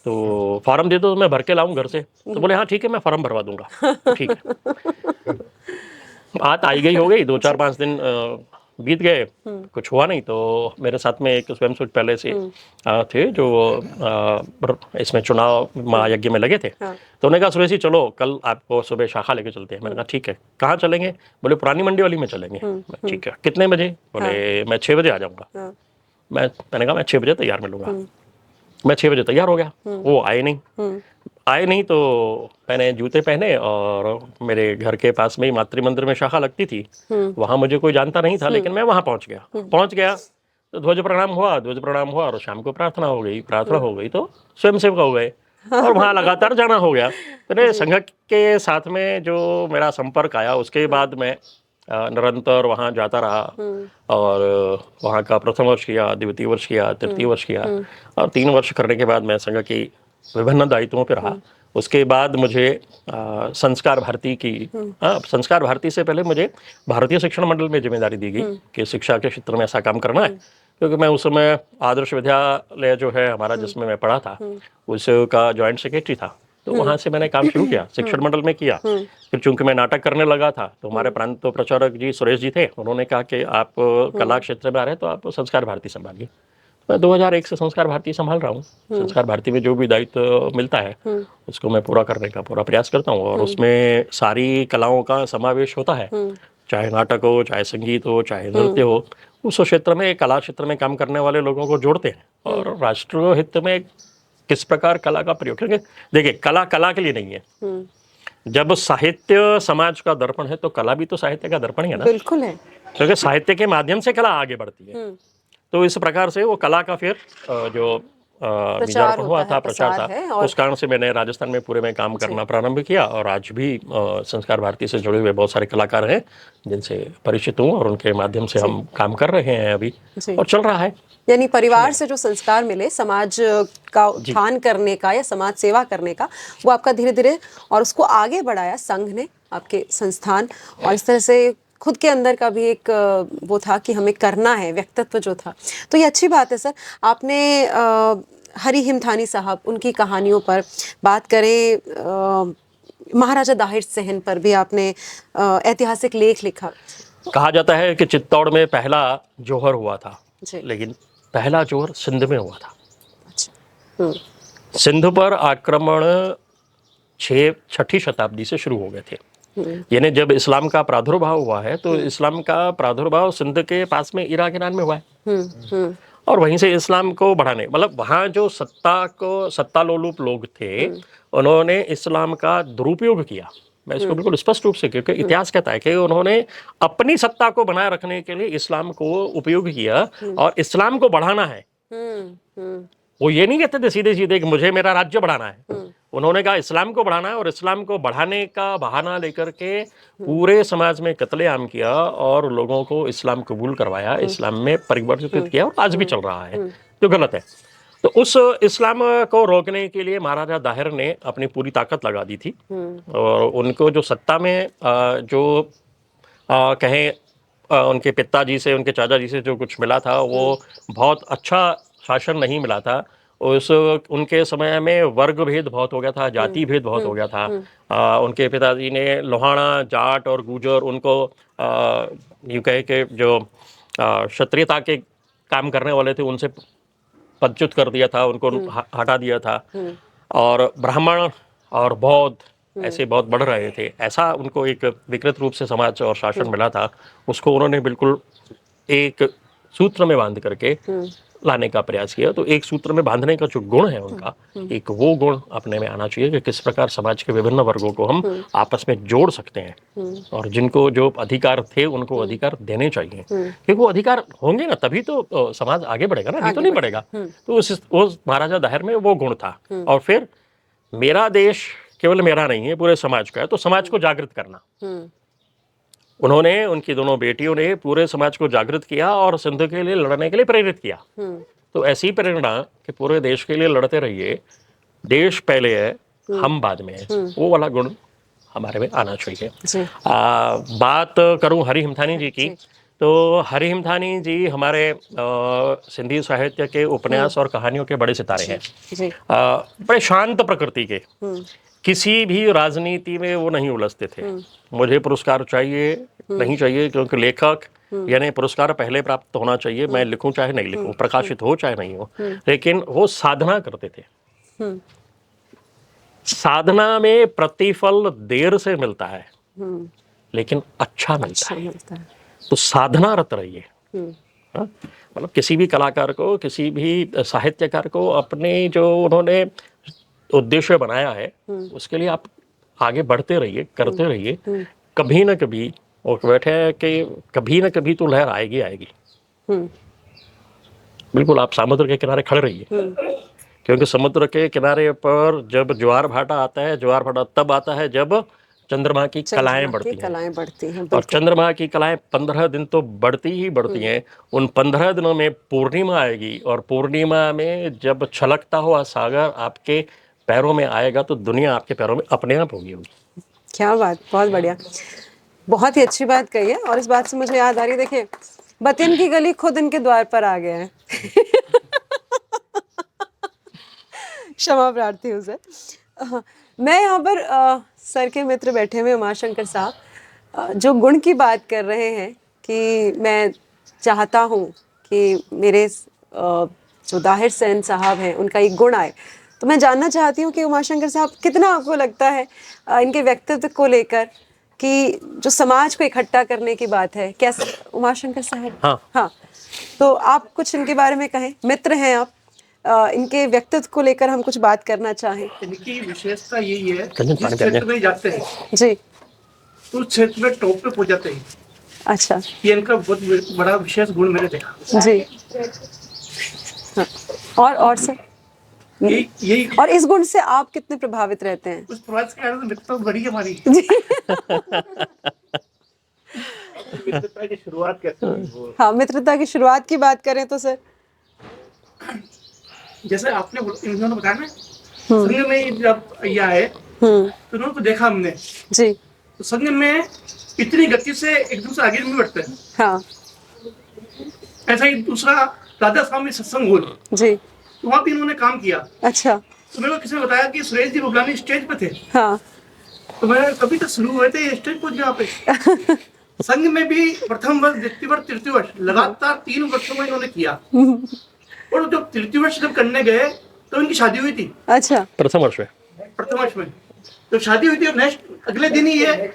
तो फार्म दे दो मैं भर के लाऊं घर से। तो बोले हाँ ठीक है मैं फार्म भरवा दूंगा। ठीक है, बात आई गई हो गई, 2-4-5 दिन बीत गए, कुछ हुआ नहीं। तो मेरे साथ में एक स्वयंसेवक पहले से थे जो इसमें चुनाव महायज्ञ में लगे थे। तो उन्होंने कहा सुरेश जी चलो कल आपको सुबह शाखा लेके चलते हैं। मैंने कहा ठीक है, कहाँ चलेंगे? बोले पुरानी मंडी वाली में चलेंगे। ठीक है, कितने बजे? बोले मैं 6 बजे आ जाऊँगा। मैंने कहा मैं 6 बजे तैयार मिलूंगा। मैं 6 बजे तैयार हो गया, वो आए नहीं। तो मैंने जूते पहने और मेरे घर के पास में ही मातृ मंदिर में शाखा लगती थी, वहां मुझे कोई जानता नहीं था, लेकिन मैं वहां पहुंच गया। तो ध्वज प्रणाम हुआ और शाम को प्रार्थना हो गई तो स्वयंसेवक हो गए और वहां लगातार जाना हो गया। तो संघ के साथ में जो मेरा संपर्क आया, उसके बाद मैं निरंतर वहाँ जाता रहा और वहाँ का प्रथम वर्ष किया, द्वितीय वर्ष किया, तृतीय वर्ष किया और 3 वर्ष करने के बाद मैं संघ की विभिन्न दायित्वों पर रहा। उसके बाद मुझे संस्कार भारती की संस्कार भारती से पहले मुझे भारतीय शिक्षण मंडल में जिम्मेदारी दी गई कि शिक्षा के क्षेत्र में ऐसा काम करना है, क्योंकि मैं उस समय आदर्श विद्यालय जो है हमारा जिसमें मैं पढ़ा था उसका जॉइंट सेक्रेटरी था। तो वहाँ से मैंने काम शुरू किया, शिक्षण मंडल में किया। फिर चूंकि मैं नाटक करने लगा था तो हमारे प्रांत प्रचारक जी सुरेश जी थे, उन्होंने कहा कि आप कला क्षेत्र में आ रहे हैं तो आप संस्कार भारती संभालिए। मैं 2001 से संस्कार भारती संभाल रहा हूँ। संस्कार भारती में जो भी दायित्व मिलता है उसको मैं पूरा करने का पूरा प्रयास करता हूँ और उसमें सारी कलाओं का समावेश होता है, चाहे नाटक हो, चाहे संगीत हो, चाहे नृत्य हो। उस क्षेत्र में, कला क्षेत्र में काम करने वाले लोगों को जोड़ते हैं और राष्ट्र हित में किस प्रकार कला का प्रयोग करेंगे। देखिए कला कला के लिए नहीं है, जब साहित्य समाज का दर्पण है तो कला भी तो साहित्य का दर्पण ही है ना। बिल्कुल है, क्योंकि साहित्य के माध्यम से कला आगे बढ़ती है। तो इस प्रकार से वो कला का फिर जो बीजारोपण हुआ था, प्रचार था, उस कारण से मैंने राजस्थान में पूरे में काम करना प्रारंभ किया और आज भी संस्कार भारती से जुड़े हुए बहुत सारे कलाकार हैं जिनसे परिचित हूँ और उनके माध्यम से हम काम कर रहे हैं अभी और चल रहा है। यानी परिवार से जो संस्कार मिले समाज का उत्थान करने का या समाज सेवा करने का, वो आपका धीरे धीरे और उसको आगे बढ़ाया संघ ने, आपके संस्थान, और इस तरह से खुद के अंदर का भी एक वो था कि हमें करना है, व्यक्तित्व जो था। तो ये अच्छी बात है सर। आपने हरी हिमथानी साहब, उनकी कहानियों पर बात करें, महाराजा दाहिर सेन पर भी आपने ऐतिहासिक लेख लिखा। कहा जाता है कि चित्तौड़ में पहला जौहर हुआ था, जी। लेकिन पहला जौहर सिंध में हुआ था। अच्छा। सिंध पर आक्रमण 6ठी शताब्दी से शुरू हो गए थे। यानी जब इस्लाम का प्रादुर्भाव हुआ है तो इस्लाम का प्रादुर्भाव सिंध के पास में इराक ईरान में हुआ है। और वहीं से इस्लाम को बढ़ाने, मतलब वहाँ जो सत्तालोलुप लोग थे, उन्होंने इस्लाम का दुरुपयोग किया। मैं इसको बिल्कुल स्पष्ट रूप से, क्योंकि इतिहास कहता है कि उन्होंने अपनी सत्ता को बनाए रखने के लिए इस्लाम को उपयोग किया और इस्लाम को बढ़ाना है। वो ये नहीं कहते थे सीधे सीधे कि मुझे मेरा राज्य बढ़ाना है। उन्होंने कहा इस्लाम को बढ़ाना है, और इस्लाम को बढ़ाने का बहाना लेकर के पूरे समाज में कत्लेआम किया और लोगों को इस्लाम कबूल करवाया, इस्लाम में परिवर्तित किया, और आज भी चल रहा है, जो गलत है। तो उस इस्लाम को रोकने के लिए महाराजा दाहिर ने अपनी पूरी ताकत लगा दी थी। और उनको जो सत्ता में जो कहें उनके पिताजी से, उनके चाचा जी से जो कुछ मिला था, वो बहुत अच्छा शासन नहीं मिला था। उनके समय में वर्ग भेद बहुत हो गया था, जाति भेद बहुत हो गया था। उनके पिताजी ने लोहाना, जाट और गुजर, उनको यूँ कहे कि जो क्षत्रियता के काम करने वाले थे उनसे पदच्युत कर दिया था, उनको हटा दिया था। और ब्राह्मण और बौद्ध ऐसे बहुत बढ़ रहे थे। ऐसा उनको एक विकृत रूप से समाज और शासन मिला था। उसको उन्होंने बिल्कुल एक सूत्र में बांध करके लाने का प्रयास किया। तो एक सूत्र में बांधने का जो गुण है उनका, एक वो गुण अपने में आना चाहिए कि किस प्रकार समाज के विभिन्न वर्गों को हम आपस में जोड़ सकते हैं, और जिनको जो अधिकार थे उनको अधिकार देने चाहिए, क्योंकि वो अधिकार होंगे ना तभी तो समाज आगे बढ़ेगा ना, नहीं तो नहीं बढ़ेगा। तो उस महाराजा दाहिर में वो गुण था। और फिर मेरा देश केवल मेरा नहीं है, पूरे समाज का है, तो समाज को जागृत करना। उन्होंने, उनकी दोनों बेटियों ने पूरे समाज को जागृत किया और सिंध के लिए लड़ने के लिए प्रेरित किया। तो ऐसी प्रेरणा कि पूरे देश के लिए लड़ते रहिए, देश पहले है, हम बाद में है, वो वाला गुण हमारे में आना चाहिए। बात करूं हरी हिमथानी जी की, तो हरी हिमथानी जी हमारे सिंधी साहित्य के उपन्यास और कहानियों के बड़े सितारे हैं। बड़े शांत प्रकृति के, किसी भी राजनीति में वो नहीं उलझते थे। मुझे पुरस्कार चाहिए नहीं चाहिए, क्योंकि लेखक यानी पुरस्कार पहले प्राप्त होना चाहिए, मैं लिखूं चाहे नहीं लिखूं, प्रकाशित हो चाहे नहीं हो, लेकिन वो साधना करते थे। साधना में प्रतिफल देर से मिलता है, लेकिन अच्छा मिलता है। तो साधनारत रहिए। मतलब किसी भी कलाकार को, किसी भी साहित्यकार को अपने जो उन्होंने उद्देश्य बनाया है उसके लिए आप आगे बढ़ते रहिए, करते रहिए। कभी ना कभी वो बैठे हैं कि कभी ना कभी तो लहर आएगी आएगी। बिल्कुल आप समुद्र के किनारे खड़े रहिए, क्योंकि समुद्र के किनारे पर जब ज्वार भाटा आता है, ज्वार भाटा तब आता है जब चंद्रमा की कलाएं बढ़ती हैं। और चंद्रमा की कलाएं 15 दिन तो बढ़ती ही बढ़ती हैं। उन 15 दिनों में पूर्णिमा आएगी, और पूर्णिमा में जब छलकता हुआ सागर आपके पैरों में आएगा तो दुनिया आपके पैरों में अपने आप होगी। क्या बात, बहुत बढ़िया, बहुत ही अच्छी बात कही है। और इस बात से मुझे याद आ रही है, देखिए बतियन की गली खुद इनके द्वार पर आ गया है। क्षमा प्रार्थी हूँ सर। मैं यहाँ पर सर के मित्र बैठे हुए उमाशंकर साहब जो गुण की बात कर रहे हैं कि मैं चाहता हूँ कि मेरे जो दाहिर सेन साहब हैं उनका एक गुण आए, तो मैं जानना चाहती हूँ कि उमाशंकर साहब कितना आपको लगता है इनके व्यक्तित्व को लेकर कि जो समाज को इकट्ठा करने की बात है, कैसे उमाशंकर साहब? हाँ, तो आप कुछ इनके बारे में कहें, मित्र हैं आप, इनके व्यक्तित्व को लेकर हम कुछ बात करना चाहें। इनकी विशेषता यही है, जिस क्षेत्र में जाते हैं जी तो उस क्षेत्र में टॉप पे पहुंच जाते हैं। अच्छा, ये इनका बहुत बड़ा विशेष गुण मैंने देखा जी। हाँ। और सर यही और इस गुण से आप कितने प्रभावित रहते हैं? उस प्रवास के कारण मित्रता बड़ी है हमारी। मित्रता की शुरुआत कैसे हुई? हाँ, मित्रता की शुरुआत की बात करें तो सर जैसे आपने इन्होंने बताया ना, संघ में जब ये आए तो उन्होंने देखा हमने जी, तो संघ में इतनी गति से एक दूसरे आगे नहीं बढ़ते हैं। हाँ ऐसा ही दूसरा राधा स्वामी सत्संग हॉल, जी, तो वहाँ भी इन्होंने काम किया। अच्छा, तो मेरे को किसी ने बताया कि सुरेश जी बुगलानी स्टेज पे थे, हाँ तो मैं कभी तो शुरू हुए थे, ये स्टेज पहुंच गया यहाँ पे। संघ में भी प्रथम वर्ष, द्वितीय वर्ष, तृतीय वर्ष लगातार 3 वर्षों में इन्होंने किया। और जब तृतीय वर्ष जब करने गए तो इनकी शादी हुई थी, अच्छा, प्रथम वर्ष में। प्रथम वर्ष में तो शादी हुई थी, और नेक्स्ट अगले दिन ही ये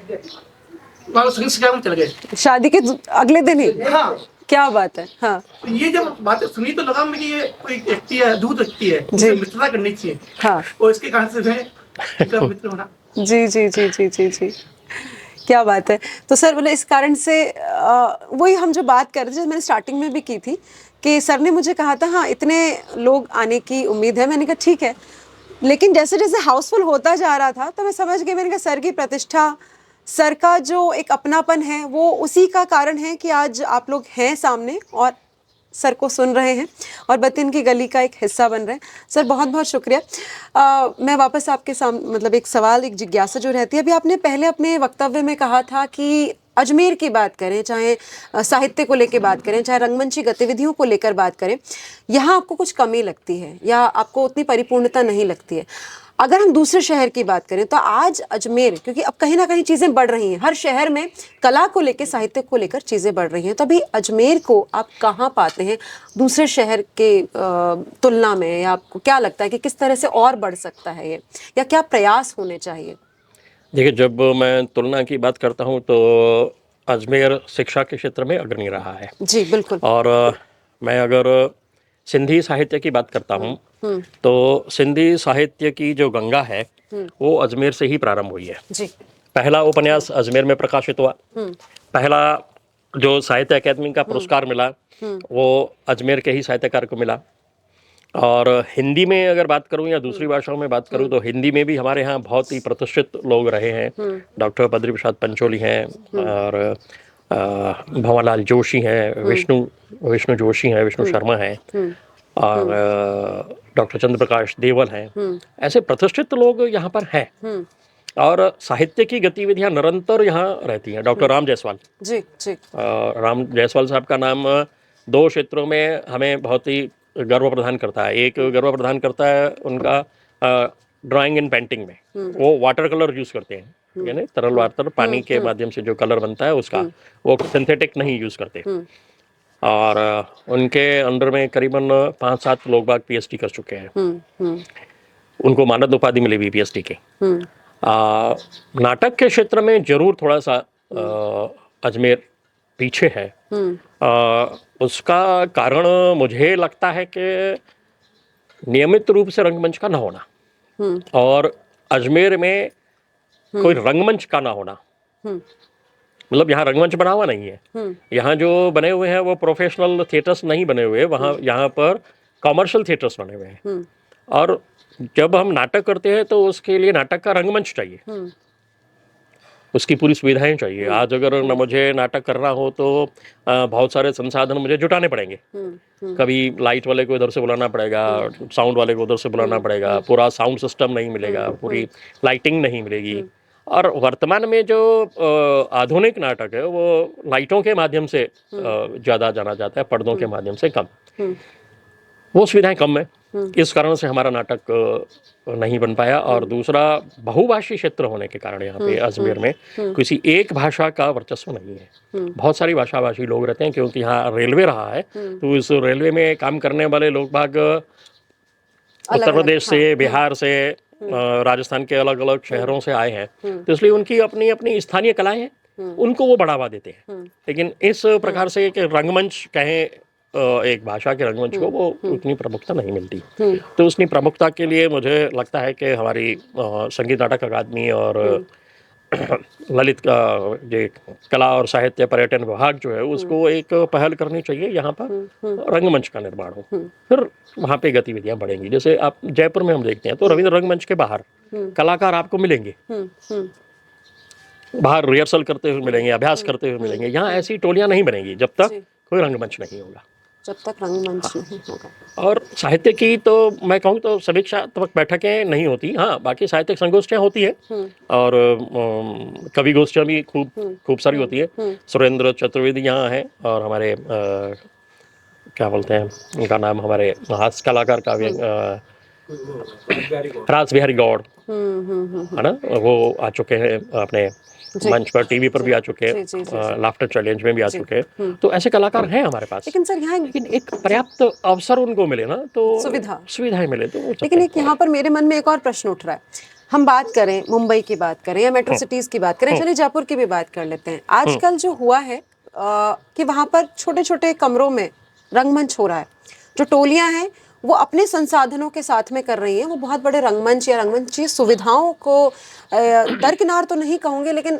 वहाँ संघ से में चले गए। शादी के अगले दिन ही? हाँ, क्या बात है। हाँ तो ये जब बातें सुनी तो लगा मुझे ये कोई व्यक्ति है, दूध व्यक्ति है, जी। जिसे मित्रता करनी चाहिए। हाँ और इसके कारण से मैं इसका मित्र बना। जी जी जी जी जी जी, क्या बात है। तो सर बोले इस कारण से वही हम जो बात कर रहे थे, मैंने स्टार्टिंग में भी की थी कि सर ने मुझे कहा था हाँ इतने लोग आने की उम्मीद है। मैंने कहा ठीक है, लेकिन जैसे जैसे हाउसफुल होता जा रहा था तो मैं समझ गई, मैंने कहा सर की प्रतिष्ठा, सर का जो एक अपनापन है वो उसी का कारण है कि आज आप लोग हैं सामने और सर को सुन रहे हैं और बतिन की गली का एक हिस्सा बन रहे हैं। सर बहुत बहुत शुक्रिया। मैं वापस आपके सामने मतलब एक सवाल, एक जिज्ञासा जो रहती है, अभी आपने पहले अपने वक्तव्य में कहा था कि अजमेर की बात करें, चाहे साहित्य को लेकर बात करें, चाहे रंगमंची गतिविधियों को लेकर बात करें, यहाँ आपको कुछ कमी लगती है या आपको उतनी परिपूर्णता नहीं लगती है। अगर हम दूसरे शहर की बात करें तो आज अजमेर, क्योंकि अब कहीं ना कहीं चीज़ें बढ़ रही हैं, हर शहर में कला को लेकर, साहित्य को लेकर चीज़ें बढ़ रही हैं, तो अभी अजमेर को आप कहाँ पाते हैं दूसरे शहर के तुलना में, या आपको क्या लगता है कि किस तरह से और बढ़ सकता है ये, या क्या प्रयास होने चाहिए? देखिए, जब मैं तुलना की बात करता हूँ तो अजमेर शिक्षा के क्षेत्र में अग्रणी रहा है। जी बिल्कुल। और मैं अगर सिंधी साहित्य की बात करता हूँ तो सिंधी साहित्य की जो गंगा है वो अजमेर से ही प्रारंभ हुई है। जी। पहला उपन्यास अजमेर में प्रकाशित हुआ, पहला जो साहित्य अकादमी का पुरस्कार मिला वो अजमेर के ही साहित्यकार को मिला। और हिंदी में अगर बात करूं या दूसरी भाषाओं में बात करूं तो हिंदी में भी हमारे यहाँ बहुत ही प्रतिष्ठित लोग रहे हैं। डॉक्टर बद्री प्रसाद पंचोली हैं, और भंवरलाल जोशी हैं, विष्णु जोशी हैं, विष्णु शर्मा हैं, और डॉक्टर चंद्र प्रकाश देवल हैं। ऐसे प्रतिष्ठित लोग यहाँ पर हैं और साहित्य की गतिविधियां निरंतर यहाँ रहती हैं। डॉक्टर राम जायसवाल जी जी। राम जायसवाल साहब का नाम 2 क्षेत्रों में हमें बहुत ही गर्व प्रदान करता है। एक गर्व प्रदान करता है उनका ड्राइंग एंड पेंटिंग में, वो वाटर कलर यूज़ करते हैं, यानी तरल वाटर पानी के माध्यम से जो कलर बनता है उसका, वो सिंथेटिक नहीं यूज़ करते। और उनके अंडर में करीबन 5-7 लोग बाग PhD कर चुके हैं। उनको मानद उपाधि मिली भी PhD की। नाटक के क्षेत्र में जरूर थोड़ा सा अजमेर पीछे है। उसका कारण मुझे लगता है कि नियमित रूप से रंगमंच का ना होना, और अजमेर में कोई रंगमंच का ना होना। मतलब यहाँ रंगमंच बना हुआ नहीं है, यहाँ जो बने हुए हैं वो प्रोफेशनल थिएटर्स नहीं बने हुए, वहाँ यहाँ पर कॉमर्शियल थिएटर्स बने हुए हैं। और जब हम नाटक करते हैं तो उसके लिए नाटक का रंगमंच चाहिए, उसकी पूरी सुविधाएं चाहिए। आज अगर न मुझे नाटक करना हो तो बहुत सारे संसाधन मुझे जुटाने पड़ेंगे। कभी लाइट वाले को इधर से बुलाना पड़ेगा, साउंड वाले को उधर से बुलाना पड़ेगा, पूरा साउंड सिस्टम नहीं मिलेगा, पूरी लाइटिंग नहीं मिलेगी। और वर्तमान में जो आधुनिक नाटक है वो लाइटों के माध्यम से ज़्यादा जाना जाता है, पर्दों के माध्यम से कम। वो सुविधाएं कम है, इस कारण से हमारा नाटक नहीं बन पाया। और दूसरा, बहुभाषी क्षेत्र होने के कारण यहाँ पे अजमेर में किसी एक भाषा का वर्चस्व नहीं है। बहुत सारी भाषाभाषी लोग रहते हैं, क्योंकि यहाँ रेलवे रहा है तो इस रेलवे में काम करने वाले लोग बाग उत्तर प्रदेश से, बिहार से, राजस्थान के अलग अलग शहरों से आए हैं, तो इसलिए उनकी अपनी अपनी स्थानीय कलाएं हैं, उनको वो बढ़ावा देते हैं। लेकिन इस प्रकार से कि रंगमंच कहें एक भाषा के रंगमंच को, वो उतनी प्रमुखता नहीं मिलती। तो उसकी प्रमुखता के लिए मुझे लगता है कि हमारी संगीत नाटक अकादमी और ललित जो कला और साहित्य पर्यटन विभाग जो है उसको एक पहल करनी चाहिए, यहाँ पर रंगमंच का निर्माण हो, फिर वहाँ पे गतिविधियाँ बढ़ेंगी। जैसे आप जयपुर में हम देखते हैं तो रविंद्र रंगमंच के बाहर कलाकार आपको मिलेंगे, बाहर रिहर्सल करते हुए मिलेंगे, अभ्यास करते हुए मिलेंगे। यहाँ ऐसी टोलियाँ नहीं बनेंगी जब तक कोई रंगमंच नहीं होगा। जब तक रंगमंच नहीं होगा। और साहित्य की तो मैं कहूँ तो समीक्षात्मक बैठकें नहीं होती, हाँ बाकी साहित्यिक संगोष्ठियाँ होती हैं और कवि गोष्ठियाँ भी खूब सारी होती है। सुरेंद्र चतुर्वेदी यहाँ हैं और हमारे क्या बोलते हैं उनका नाम, हमारे हास्य कलाकार काव्य रास बिहारी गौड़ है ना, वो आ चुके हैं अपने मंच पर, टीवी पर भी आ चुके हैं, लाफ्टर चैलेंज में भी आ चुके हैं। तो ऐसे कलाकार हैं हमारे पास, लेकिन सर यहाँ लेकिन एक पर्याप्त अवसर उनको मिले ना, तो सुविधाएं मिले तो लेकिन एक यहाँ पर मेरे मन में एक और प्रश्न उठ रहा है। हम बात करें मुंबई की बात करें या मेट्रो सिटीज की बात करें, चलिए जयपुर की भी बात कर लेते हैं। आजकल जो हुआ है कि वहां पर छोटे छोटे कमरों में रंगमंच हो रहा है। जो टोलियां हैं वो अपने संसाधनों के साथ में कर रही हैं, वो बहुत बड़े रंगमंच या रंगमंची सुविधाओं को दरकिनार तो नहीं कहूँगे, लेकिन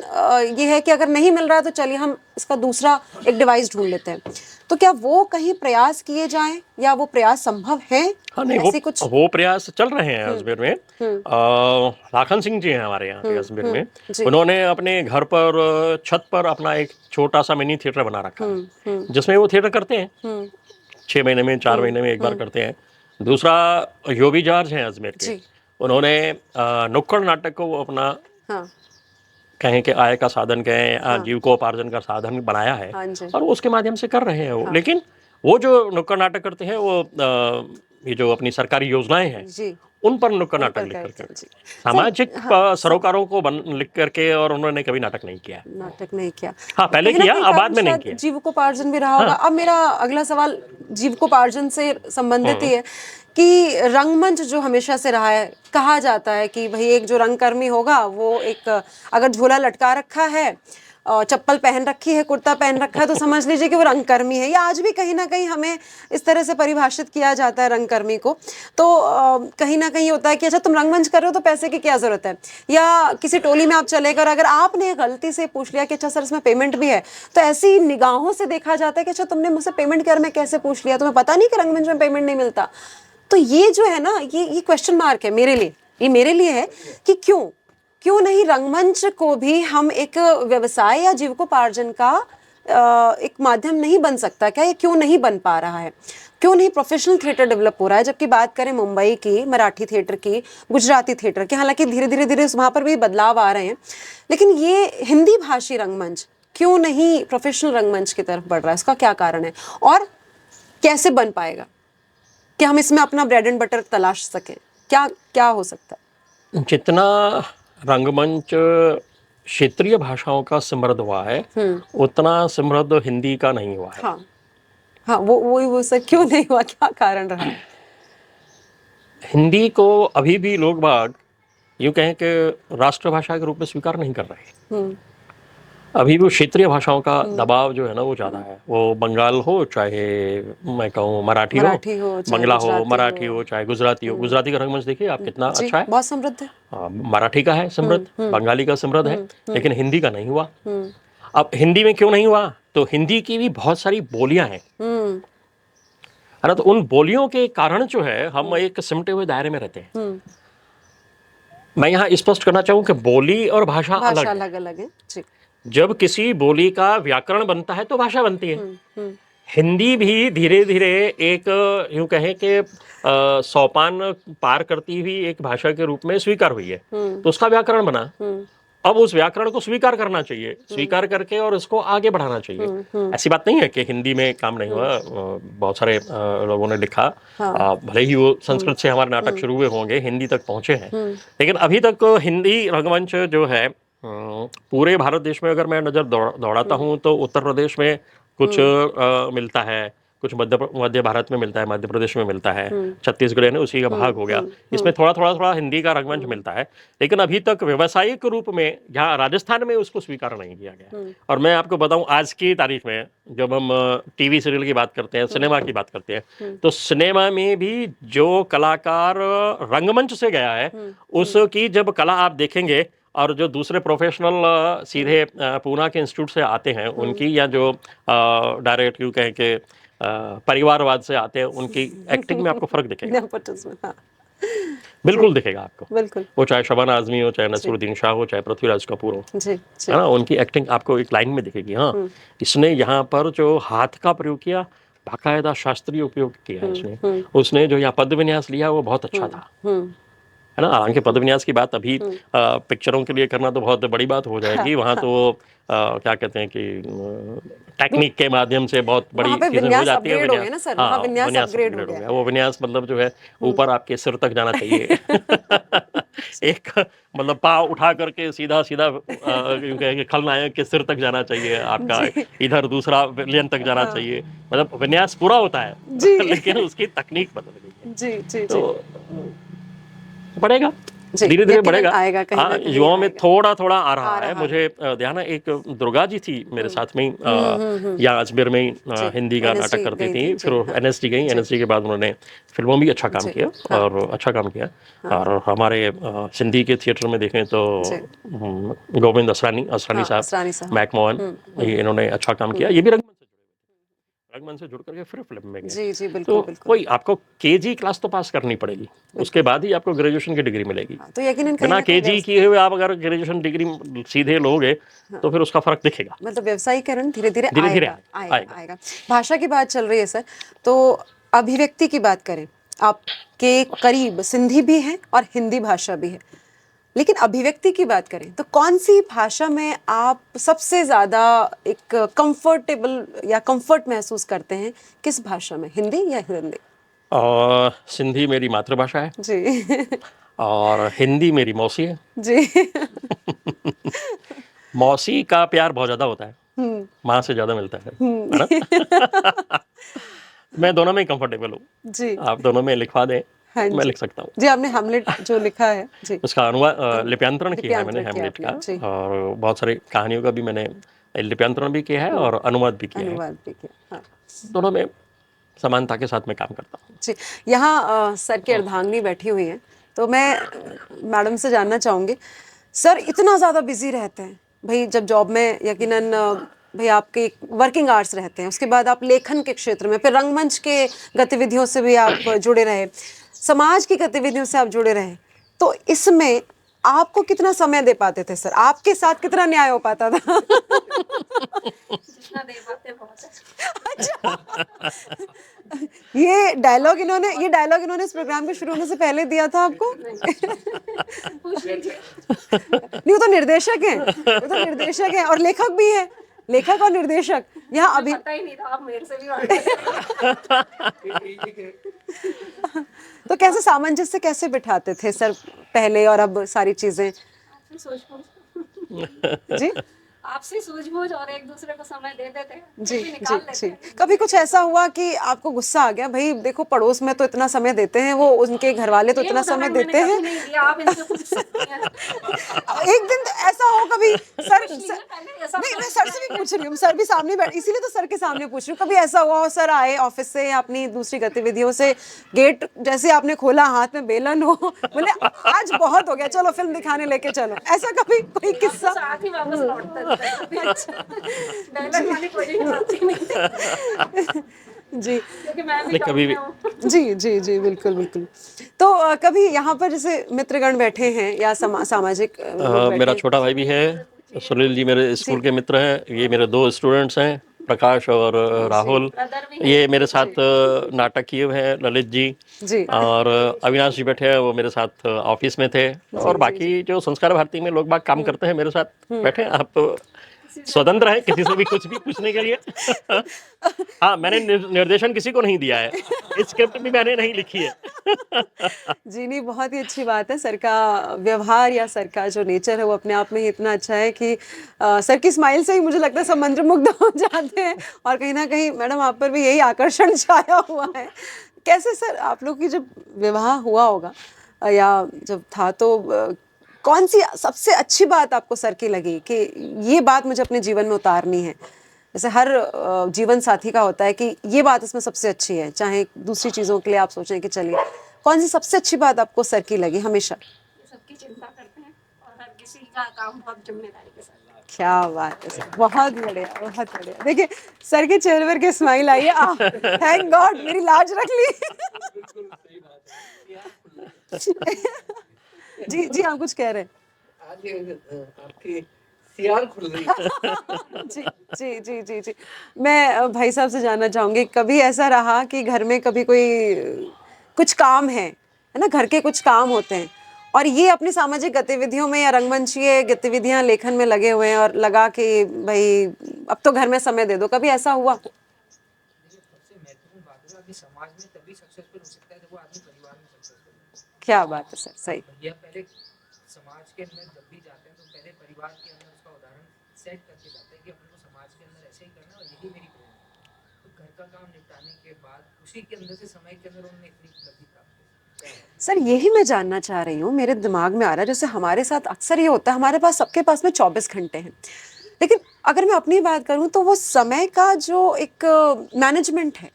ये है कि अगर नहीं मिल रहा है तो चलिए हम इसका दूसरा एक डिवाइस ढूंढ लेते हैं। तो क्या वो कहीं प्रयास किए जाएं या वो प्रयास संभव है? हाँ नहीं, वो प्रयास चल रहे हैं अजमेर में। लाखन सिंह जी हैं हमारे यहाँ के अजमेर में, उन्होंने अपने घर पर छत पर अपना एक छोटा सा मिनी थिएटर बना रखा है, जिसमें वो थिएटर करते हैं 6 महीने में 4 महीने में एक बार करते हैं। दूसरा योबी जॉर्ज हैं अजमेर के, उन्होंने नुक्कड़ नाटक को वो अपना कहें कि आय का साधन कहें, जीविकोपार्जन का साधन बनाया है और उसके माध्यम से कर रहे हैं वो। लेकिन वो जो नुक्कड़ नाटक करते हैं वो ये जो अपनी सरकारी योजनाएं हैं उन पर नुक्कड़ नाटक लिख करके, सामाजिक सरोकारों को लिख करके, और उन्होंने कभी नाटक नहीं किया। हाँ पहले किया, अब बाद में नहीं किया। जीविकोपार्जन भी रहा होगा। अब मेरा अगला सवाल जीविकोपार्जन से संबंधित ही है कि रंगमंच जो हमेशा से रहा है, कहा जाता है कि भाई एक जो रंगकर्मी होगा वो एक अगर झोला लटका रखा है, चप्पल पहन रखी है, कुर्ता पहन रखा है, तो समझ लीजिए कि वो रंगकर्मी है। या आज भी कहीं ना कहीं हमें इस तरह से परिभाषित किया जाता है रंगकर्मी को। तो कहीं ना कहीं होता है कि अच्छा तुम रंगमंच कर रहे हो तो पैसे की क्या जरूरत है। या किसी टोली में आप चले गए, अगर आपने गलती से पूछ लिया कि अच्छा सर इसमें पेमेंट भी है, तो ऐसी निगाहों से देखा जाता है कि अच्छा तुमने मुझसे पेमेंट कर, मैं कैसे पूछ लिया, तुम्हें पता नहीं कि रंगमंच में पेमेंट नहीं मिलता। तो ये जो है ना, ये क्वेश्चन मार्क है मेरे लिए। ये मेरे लिए है कि क्यों नहीं रंगमंच को भी हम एक व्यवसाय या जीविकोपार्जन का एक माध्यम नहीं बन सकता क्या? ये क्यों नहीं बन पा रहा है? क्यों नहीं प्रोफेशनल थिएटर डेवलप हो रहा है? जबकि बात करें मुंबई की, मराठी थिएटर की, गुजराती थिएटर की, हालांकि धीरे धीरे वहाँ पर भी बदलाव आ रहे हैं, लेकिन ये हिंदी भाषी रंगमंच क्यों नहीं प्रोफेशनल रंगमंच की तरफ बढ़ रहा है? इसका क्या कारण है और कैसे बन पाएगा कि हम इसमें अपना ब्रेड एंड बटर तलाश सकें? क्या हो सकता है? जितना रंगमंच क्षेत्रीय भाषाओं का समृद्ध हुआ है, उतना समृद्ध हिंदी का नहीं हुआ है। हाँ वो सर क्यों नहीं हुआ? क्या कारण रहा? हिंदी को अभी भी लोग बाग यूं कहें कि राष्ट्रभाषा के रूप में स्वीकार नहीं कर रहे। अभी भी क्षेत्रीय भाषाओं का दबाव जो है ना वो ज़्यादा है। वो बंगाल हो, चाहे मैं कहूँ मराठी हो, बंगला हो, मराठी हो, चाहे गुजराती हो। गुजराती का रंगमंच देखिए आप कितना अच्छा है, बहुत समृद्ध है। मराठी का है समृद्ध, बंगाली का समृद्ध है, लेकिन हिंदी का नहीं हुआ। अब हिंदी में क्यों नहीं हुआ? तो हिंदी की भी बहुत सारी बोलियां हैं, है ना, तो उन बोलियों के कारण जो है हम एक सिमटे हुए दायरे में रहते हैं। मैं यहाँ स्पष्ट करना चाहूँ कि बोली और भाषा अलग है। जब किसी बोली का व्याकरण बनता है तो भाषा बनती है। हिंदी भी धीरे धीरे एक यूं कहें कि सोपान पार करती हुई एक भाषा के रूप में स्वीकार हुई है, तो उसका व्याकरण बना। अब उस व्याकरण को स्वीकार करना चाहिए, स्वीकार करके और उसको आगे बढ़ाना चाहिए। ऐसी बात नहीं है कि हिंदी में काम नहीं हुआ, बहुत सारे लोगों ने लिखा, भले ही वो संस्कृत से हमारे नाटक शुरू हुए होंगे, हिंदी तक पहुंचे हैं, लेकिन अभी तक हिंदी रंगमंच जो है पूरे भारत देश में अगर मैं नज़र दौड़ाता हूँ तो उत्तर प्रदेश में कुछ मिलता है, कुछ मध्य भारत में मिलता है, मध्य प्रदेश में मिलता है, छत्तीसगढ़ ने उसी का भाग हो गया, इसमें थोड़ा हिंदी का रंगमंच मिलता है, लेकिन अभी तक व्यावसायिक रूप में यहाँ राजस्थान में उसको स्वीकार नहीं किया गया। और मैं आपको बताऊं आज की तारीख में जब हम टीवी सीरियल की बात करते हैं, सिनेमा की बात करते हैं, तो सिनेमा में भी जो कलाकार रंगमंच से गया है उसकी जब कला आप देखेंगे, और जो दूसरे प्रोफेशनल सीधे पूना के इंस्टीट्यूट से आते हैं उनकी, या जो डायरेक्ट यूँ कहें कि परिवारवाद से आते हैं, उनकी एक्टिंग में आपको फर्क दिखेगा। बिल्कुल दिखेगा आपको, बिल्कुल। वो चाहे शबाना आजमी हो, चाहे नसरुद्दीन शाह हो, चाहे पृथ्वीराज कपूर हो, है ना, उनकी एक्टिंग आपको एक लाइन में दिखेगी। हाँ, इसने यहाँ पर जो हाथ का प्रयोग किया बाकायदा शास्त्रीय उपयोग किया है उसने। उसने जो यहाँ पद विन्यास लिया वो बहुत अच्छा था, है ना। हालांकि पद विन्यास की बात अभी पिक्चरों के लिए करना तो बहुत बड़ी बात हो जाएगी, वहाँ तो क्या कहते हैं कि टेक्निक के माध्यम से बहुत बड़ी वहाँ पे चीजें हो विन्यास जाती है। अपग्रेड हो गए ना सर, वहाँ विन्यास विन्यास अपग्रेड हो अपग्रेड हो गया। गया। वो विन्यास मतलब जो है ऊपर आपके सिर तक जाना चाहिए। एक मतलब पाँव उठा करके सीधा सीधा यूं कहें कि खलनायक के सिर तक जाना चाहिए आपका, जी इधर दूसरा विलेन तक जाना चाहिए, मतलब विन्यास पूरा होता है। जी लेकिन उसकी तकनीक बदल गई है। जी जी तो जी बढ़ेगा, जी, धीरे धीरे यकीनन बढ़ेगा। आएगा, कहीं ना हाँ, कहीं युवाओं में आएगा। थोड़ा थोड़ा आ रहा आ है। रहा है। मुझे ध्यान है, एक दुर्गा जी थी मेरे साथ में ही, या अजमेर में ही जी, हिंदी का नाटक एनएसडी करती गई थी। थी फिर जी, हाँ एनएसडी गई, जी एनएसडी के बाद उन्होंने फिल्मों में भी अच्छा काम जी किया, हाँ और अच्छा काम किया। और हमारे सिंधी के थिएटर में देखें तो जी गोविंद असरानी असरानी हाँ, साहब, असरानी साहब। मैकमोहन, ये इन्होंने अच्छा काम किया। ये भी रंगमंच से जुड़ करके फिर फिल्म में गए। जी जी तो बिल्कुल बिल्कुल। कोई आपको केजी क्लास तो पास करनी पड़ेगी, उसके बाद ही आपको ग्रेजुएशन की डिग्री मिलेगी। हाँ, तो यकीनन कहीं बिना ना कहीं केजी किए हुए आप अगर ग्रेजुएशन डिग्री सीधे लोगे तो फिर उसका फर्क दिखेगा। मतलब व्यवसायीकरण धीरे धीरे धीरे धीरे आएगा आएगा आएगा। भाषा की बात चल रही है सर, तो अभिव्यक्ति की बात करें, आपके करीब सिंधी भी है और हिंदी भाषा भी है, लेकिन अभिव्यक्ति की बात करें तो कौन सी भाषा में आप सबसे ज्यादा एक कंफर्टेबल या कंफर्ट महसूस करते हैं? किस भाषा में, हिंदी या हिंदी? और सिंधी मेरी मातृभाषा है, जी और हिंदी मेरी मौसी है। जी मौसी का प्यार बहुत ज्यादा होता है, माँ से ज्यादा मिलता है ना। मैं दोनों में ही कंफर्टेबल हूँ। जी आप दोनों में लिखवा दें हाँ तो मैं जी लिख सकता हूँ। जी, आपने हैमलेट जो लिखा है जी, उसका अनुवाद लिप्यांतरण किया है मैंने लिप्यांतरण किया हैमलेट आपने का, जी, और बहुत सारी कहानियों का भी मैंने लिप्यांतरण भी किया है और अनुवाद भी किया है। अनुवाद भी किया। हाँ दोनों में समानता के साथ में काम करता हूँ। जी, यहाँ सर की अर्धांगिनी बैठी हुई है, तो मैं मैडम से जानना चाहूँगी, सर इतना ज़्यादा बिजी रहते हैं भाई, जब जॉब में यकीनन भाई आपके वर्किंग आवर्स रहते हैं, उसके बाद आप लेखन के क्षेत्र में, फिर रंगमंच के गतिविधियों से भी आप जुड़े रहे, समाज की गतिविधियों से आप जुड़े रहे, तो इसमें आपको कितना समय दे पाते थे सर? आपके साथ कितना न्याय हो पाता था? जितना दे पाते बहुत है। ये डायलॉग इन्होंने इस प्रोग्राम के शुरू होने से पहले दिया था आपको? पूछ लीजिए। नहीं, वो तो निर्देशक हैं और लेखक भी है, लेखक और निर्देशक। यहाँ अभी पता ही नहीं था, आप मेरे से भी तो कैसे सामंजस्य कैसे बिठाते थे सर पहले और अब सारी चीजें? आपसे सूझबूझ जी आपसे सूझबूझ और एक दूसरे को समय दे देते हैं, जी भी निकाल जी लेते जी। हैं। कभी कुछ ऐसा हुआ कि आपको गुस्सा आ गया, भाई देखो पड़ोस में तो इतना समय देते हैं, वो उनके घर वाले तो ये इतना समय उदाहरण मैंने देते कभी हैं, नहीं दिया, आप इनसे पूछ सकती हैं। एक दिन तो ऐसा हो कभी सर, लीजिए, पहले ऐसा नहीं मैं सर से भी पूछ रही हूँ, सर भी सामने बैठ, इसीलिए तो सर के सामने पूछ रही हूँ, कभी ऐसा हुआ हो सर आए ऑफिस से या अपनी दूसरी गतिविधियों से, गेट जैसे आपने खोला, हाथ में बेलन हो, बोले आज बहुत हो गया, चलो फिल्म दिखाने लेके चलो, ऐसा कभी कोई किस्सा? साथ ही वापस लौटते थे। डायलॉग वाली कोई बात ही नहीं थी, जी क्योंकि मैं भी नहीं, कभी भी हूँ। जी जी जी बिल्कुल बिल्कुल। तो कभी यहाँ पर जैसे मित्रगण बैठे हैं या सामाजिक लोग बैठे मेरा हैं? छोटा भाई भी है, सुनील जी मेरे स्कूल के मित्र हैं। ये मेरे 2 स्टूडेंट्स हैं, प्रकाश और राहुल। ब्रदर भी ये मेरे साथ नाटक किए हुए हैं, ललित जी। जी और अविनाश जी बैठे हैं, वो मेरे साथ ऑफिस में थे। और बाकी जो संस्कार भारती में लोग बाग काम करते हैं मेरे साथ बैठे हैं। आप स्वतंत्र हैं किसी से भी कुछ भी पूछने के लिए। हाँ, मैंने निर्देशन किसी को नहीं दिया है, स्क्रिप्ट भी मैंने नहीं लिखी है। जी नहीं, बहुत ही अच्छी बात है। सर का व्यवहार या सर का जो नेचर है वो अपने आप में ही इतना अच्छा है कि सर की स्माइल से ही मुझे लगता है सब मंत्रमुग्ध हो जाते हैं, और कहीं ना कहीं मैडम आप पर भी यही आकर्षण छाया हुआ है। कैसे सर आप लोग की जब विवाह हुआ होगा या जब था, तो कौन सी सबसे अच्छी बात आपको सर की लगी कि ये बात मुझे अपने जीवन में उतारनी है? जैसे हर जीवन साथी का होता है कि ये बात इसमें सबसे अच्छी है, चाहे दूसरी चीज़ों के लिए आप सोचें कि चलिए, कौन सी सबसे अच्छी बात आपको सर की लगी हमेशा? सबकी चिंता करते हैं और हर किसी का काम बहुत जिम्मेदारी के साथ। क्या बात है सर, बहुत बढ़िया बहुत बढ़िया। देखिए सर के चेहरे पर के स्माइल आई है, थैंक गॉड मेरी लाज रख ली। जी जी, आप कुछ कह रहे हैं? आज आपकी सियार खुल रही है। जी जी जी जी जी। मैं भाई साहब से जानना चाहूंगी, कभी ऐसा रहा कि घर में कभी कोई कुछ काम है ना, घर के कुछ काम होते हैं और ये अपनी सामाजिक गतिविधियों में या रंगमंचीय गतिविधियां लेखन में लगे हुए हैं और लगा कि भाई अब तो घर में समय दे दो, कभी ऐसा हुआ? सबसे महत्वपूर्ण बात है कि समाज में तभी सक्सेसफुल हो सकता है जब वो आदमी परिवार में सक्सेसफुल हो। क्या बात है सर, सही। भैया पहले समाज के अंदर जब भी जाते हैं तो पहले परिवार के अंदर उसका उदाहरण सेट करके जाते हैं कि अपन को समाज के अंदर ऐसे ही करना है और यही मेरी प्रेरणा है। तो घर का काम निपटाने के बाद उसी के अंदर से समय के अंदर उन्होंने इतनी उपलब्धि प्राप्त की। सर यही मैं जानना चाह रही हूँ, मेरे दिमाग में आ रहा है, जैसे हमारे साथ अक्सर ये होता है, हमारे पास सबके पास में 24 घंटे हैं, लेकिन अगर मैं अपनी बात करूँ तो वो समय का जो एक मैनेजमेंट है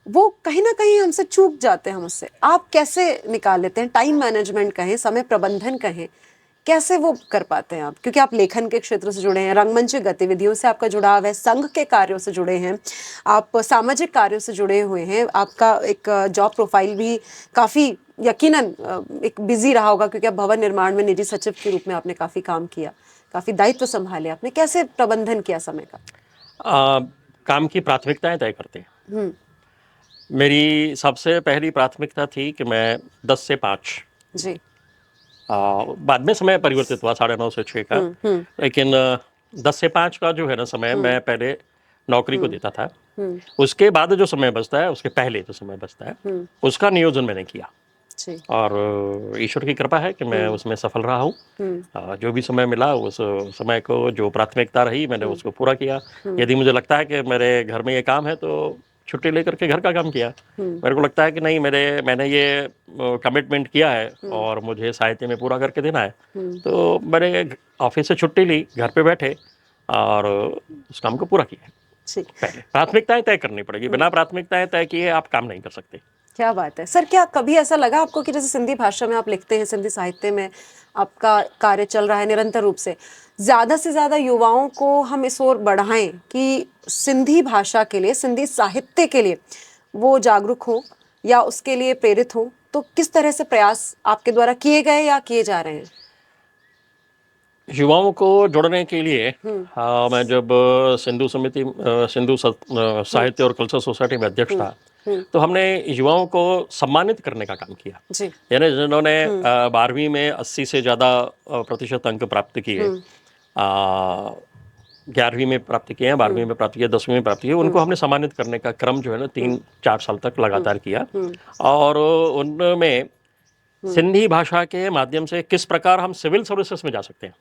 वो कहीं ना कहीं हमसे चूक जाते हैं हम उससे। आप कैसे निकाल लेते हैं? टाइम मैनेजमेंट कहें, समय प्रबंधन कहें, कैसे वो कर पाते हैं आप? क्योंकि आप लेखन के क्षेत्र से जुड़े हैं, रंगमंच गतिविधियों से आपका जुड़ाव है, संघ के कार्यों से जुड़े हैं, आप सामाजिक कार्यों से जुड़े हुए हैं, आपका एक जॉब प्रोफाइल भी काफ़ी यकीनन एक बिजी रहा होगा क्योंकि आप भवन निर्माण में निजी सचिव के रूप में आपने काफ़ी काम किया, काफ़ी दायित्व संभाले आपने। कैसे प्रबंधन किया समय का? काम की प्राथमिकताएं तय करते हैं। मेरी सबसे पहली प्राथमिकता थी कि मैं 10 से 5, जी। बाद में समय परिवर्तित हुआ 9:30 से 6 का, लेकिन 10 से 5 का जो है ना समय मैं पहले नौकरी को देता था। उसके बाद जो समय बचता है, उसके पहले जो समय बचता है, उसका नियोजन मैंने किया जी। और ईश्वर की कृपा है कि मैं उसमें सफल रहा हूँ। जो भी समय मिला उस समय को, जो प्राथमिकता रही, मैंने उसको पूरा किया। यदि मुझे लगता है कि मेरे घर में ये काम है तो छुट्टी लेकर के घर का काम किया। मेरे को लगता है कि नहीं, मैंने ये कमिटमेंट किया है और मुझे साहित्य में पूरा करके देना है, तो मैंने ऑफिस से छुट्टी ली, घर पे बैठे और उस काम को पूरा किया। ठीक। पहले प्राथमिकताएं तय करनी पड़ेगी, बिना प्राथमिकताएं तय किए आप काम नहीं कर सकते। क्या बात है सर। क्या कभी ऐसा लगा आपको कि जैसे सिंधी भाषा में आप लिखते हैं, सिंधी साहित्य में आपका कार्य चल रहा है निरंतर रूप से, ज़्यादा से ज़्यादा युवाओं को हम इस ओर बढ़ाएं कि सिंधी भाषा के लिए, सिंधी साहित्य के लिए वो जागरूक हो या उसके लिए प्रेरित हो, तो किस तरह से प्रयास आपके द्वारा किए गए या किए जा रहे हैं? युवाओं को जोड़ने के लिए मैं जब सिंधु साहित्य और कल्चर सोसाइटी में अध्यक्ष था, तो हमने युवाओं को सम्मानित करने का काम किया। जी। यानी जिन्होंने 12वीं में 80 से ज़्यादा प्रतिशत अंक प्राप्त किए, 11वीं में प्राप्त किए हैं, 12वीं में प्राप्त किए, 10वीं में प्राप्त किए, उनको हमने सम्मानित करने का क्रम जो है ना 3-4 साल तक लगातार किया। और उनमें सिंधी भाषा के माध्यम से किस प्रकार हम सिविल सर्विसेज में जा सकते हैं।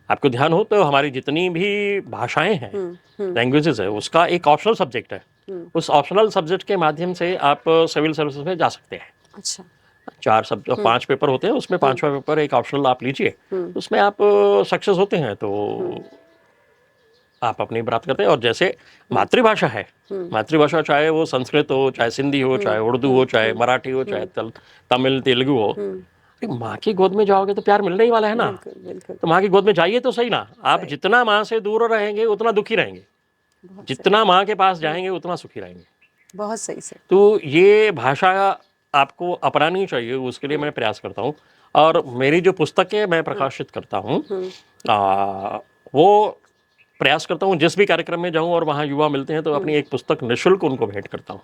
आपको ध्यान हो तो हमारी जितनी भी भाषाएं हैं, लैंग्वेजेस है, उसका एक ऑप्शनल सब्जेक्ट है। उस ऑप्शनल सब्जेक्ट के माध्यम से आप सिविल सर्विसेज में जा सकते हैं। अच्छा। 5 पेपर होते हैं, उसमें 5वां पेपर एक ऑप्शनल आप लीजिए, उसमें आप सक्सेस होते हैं तो आप अपनी बात करते हैं। और जैसे मातृभाषा है, मातृभाषा चाहे वो संस्कृत हो, चाहे सिंधी हो, चाहे उर्दू हो, चाहे मराठी हो, चाहे तमिल तेलुगु हो, माँ की गोद में जाओगे तो प्यार मिलने ही वाला है ना। बिल्कुल। तो माँ की गोद में जाइए तो सही ना। आप जितना माँ से दूर रहेंगे उतना दुखी रहेंगे, जितना माँ के पास जाएंगे उतना सुखी रहेंगे। बहुत सही सर। तो ये भाषा आपको अपनानी चाहिए, उसके लिए मैं प्रयास करता हूँ। और मेरी जो पुस्तकें मैं प्रकाशित करता हूँ, वो प्रयास करता हूँ जिस भी कार्यक्रम में जाऊँ और वहाँ युवा मिलते हैं तो अपनी एक पुस्तक निःशुल्क उनको भेंट करता हूँ,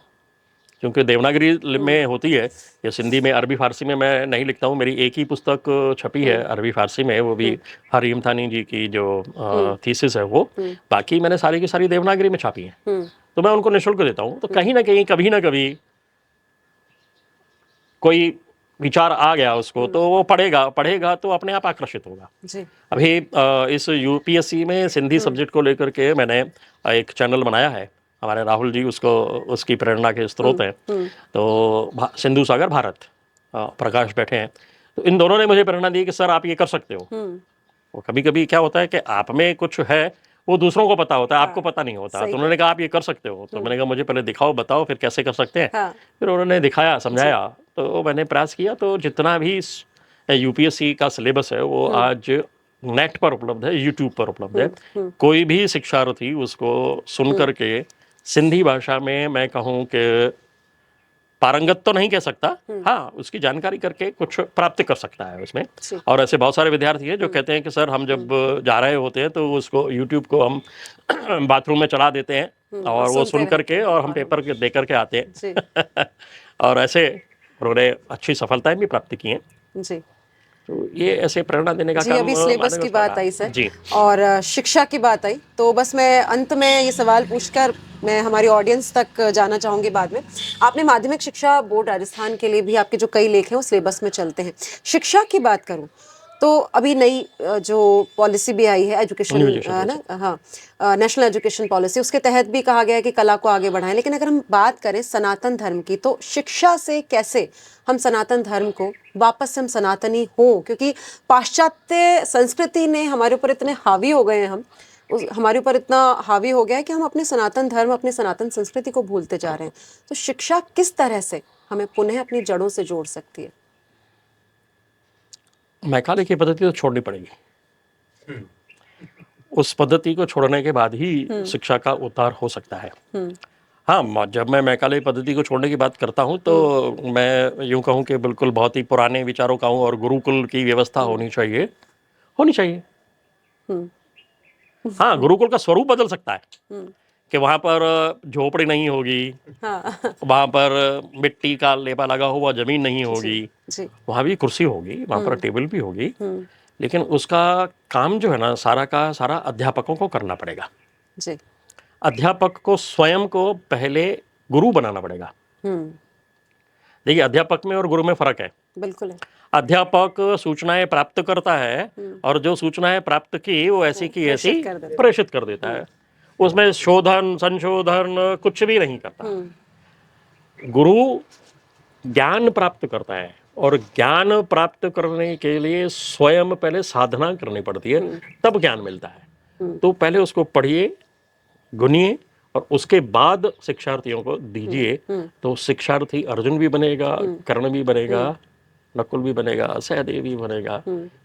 क्योंकि देवनागरी में होती है या सिंधी में, अरबी फारसी में मैं नहीं लिखता हूँ। मेरी एक ही पुस्तक छपी है अरबी फारसी में, वो भी हरीम थानी जी की जो थीसिस है वो। बाकी मैंने सारी की सारी देवनागरी में छापी है, तो मैं उनको निःशुल्क देता हूँ। तो कहीं ना कहीं, कभी ना कभी कोई विचार आ गया उसको, तो वो पढ़ेगा तो अपने आप आकर्षित होगा। जी। अभी इस यूपीएससी में सिंधी सब्जेक्ट को लेकर के मैंने एक चैनल बनाया है। हमारे राहुल जी उसकी प्रेरणा के स्रोत हैं। तो सिंधु सागर भारत, प्रकाश बैठे हैं, तो इन दोनों ने मुझे प्रेरणा दी कि सर आप ये कर सकते हो। वो कभी कभी क्या होता है कि आप में कुछ है, वो दूसरों को पता होता है, आपको पता नहीं होता। तो उन्होंने कहा आप ये कर सकते हो, तो मैंने कहा मुझे पहले दिखाओ, बताओ फिर कैसे कर सकते हैं। फिर उन्होंने दिखाया, समझाया, तो मैंने प्रयास किया। तो जितना भी यूपीएससी का सिलेबस है वो आज नेट पर उपलब्ध है, यूट्यूब पर उपलब्ध है। कोई भी शिक्षार्थी उसको सुन करके सिंधी भाषा में, मैं कहूँ कि पारंगत तो नहीं कह सकता, हाँ उसकी जानकारी करके कुछ प्राप्त कर सकता है उसमें। जी। और ऐसे बहुत सारे विद्यार्थी हैं जो कहते हैं कि सर हम जब जा रहे होते हैं तो उसको यूट्यूब को हम बाथरूम में चला देते हैं और वो सुनते सुन रहते करके हैं और हम पेपर के दे करके आते जी। हैं और ऐसे उन्होंने अच्छी सफलताएं भी प्राप्त की हैं। जी तो ये ऐसे प्रेरणा देने का जी, काम अभी सिलेबस मानव की संस्था बात का। आई सर, जी और शिक्षा की बात आई, तो बस मैं अंत में ये सवाल पूछकर मैं हमारी ऑडियंस तक जाना चाहूंगी बाद में। आपने माध्यमिक शिक्षा बोर्ड राजस्थान के लिए भी आपके जो कई लेख हैं वो सिलेबस में चलते हैं। शिक्षा की बात करूं तो अभी नई जो पॉलिसी भी आई है एजुकेशन, New education ना, हाँ, नेशनल एजुकेशन पॉलिसी, उसके तहत भी कहा गया है कि कला को आगे बढ़ाएं। लेकिन अगर हम बात करें सनातन धर्म की, तो शिक्षा से कैसे हम सनातन धर्म को वापस से हम सनातनी हो, क्योंकि पाश्चात्य संस्कृति ने हमारे ऊपर इतने हावी हो गए हैं, हमारे ऊपर इतना हावी हो गया है कि हम अपने सनातन धर्म, अपने सनातन संस्कृति को भूलते जा रहे हैं। तो शिक्षा किस तरह से हमें पुनः अपनी जड़ों से जोड़ सकती है? मैकाले की पद्धति तो छोड़नी पड़ेगी। उस पद्धति को छोड़ने के बाद ही शिक्षा का उद्धार हो सकता है। हाँ, जब मैं मैकाले पद्धति को छोड़ने की बात करता हूँ तो मैं यूं कहूँ कि बिल्कुल बहुत ही पुराने विचारों का हूँ और गुरुकुल की व्यवस्था होनी चाहिए, होनी चाहिए। हाँ, गुरुकुल का स्वरूप बदल सकता है कि वहाँ पर झोपड़ी नहीं होगी, हाँ वहाँ पर मिट्टी का लेपा लगा हुआ जमीन नहीं होगी, जी वहाँ भी कुर्सी होगी, वहाँ पर टेबल भी होगी, लेकिन उसका काम जो है ना सारा का सारा अध्यापकों को करना पड़ेगा। जी। अध्यापक को स्वयं को पहले गुरु बनाना पड़ेगा। देखिए, अध्यापक में और गुरु में फर्क है। बिल्कुल है। अध्यापक सूचनाएं प्राप्त करता है और जो सूचनाएं प्राप्त की वो ऐसी की ऐसी प्रेषित कर देता है, उसमें शोधन संशोधन कुछ भी नहीं करता। गुरु ज्ञान प्राप्त करता है और ज्ञान प्राप्त करने के लिए स्वयं पहले साधना करनी पड़ती है, तब ज्ञान मिलता है। तो पहले उसको पढ़िए, गुनिए और उसके बाद शिक्षार्थियों को दीजिए, तो शिक्षार्थी अर्जुन भी बनेगा, कर्ण भी बनेगा, नकुल भी बनेगा, सहदेव भी बनेगा,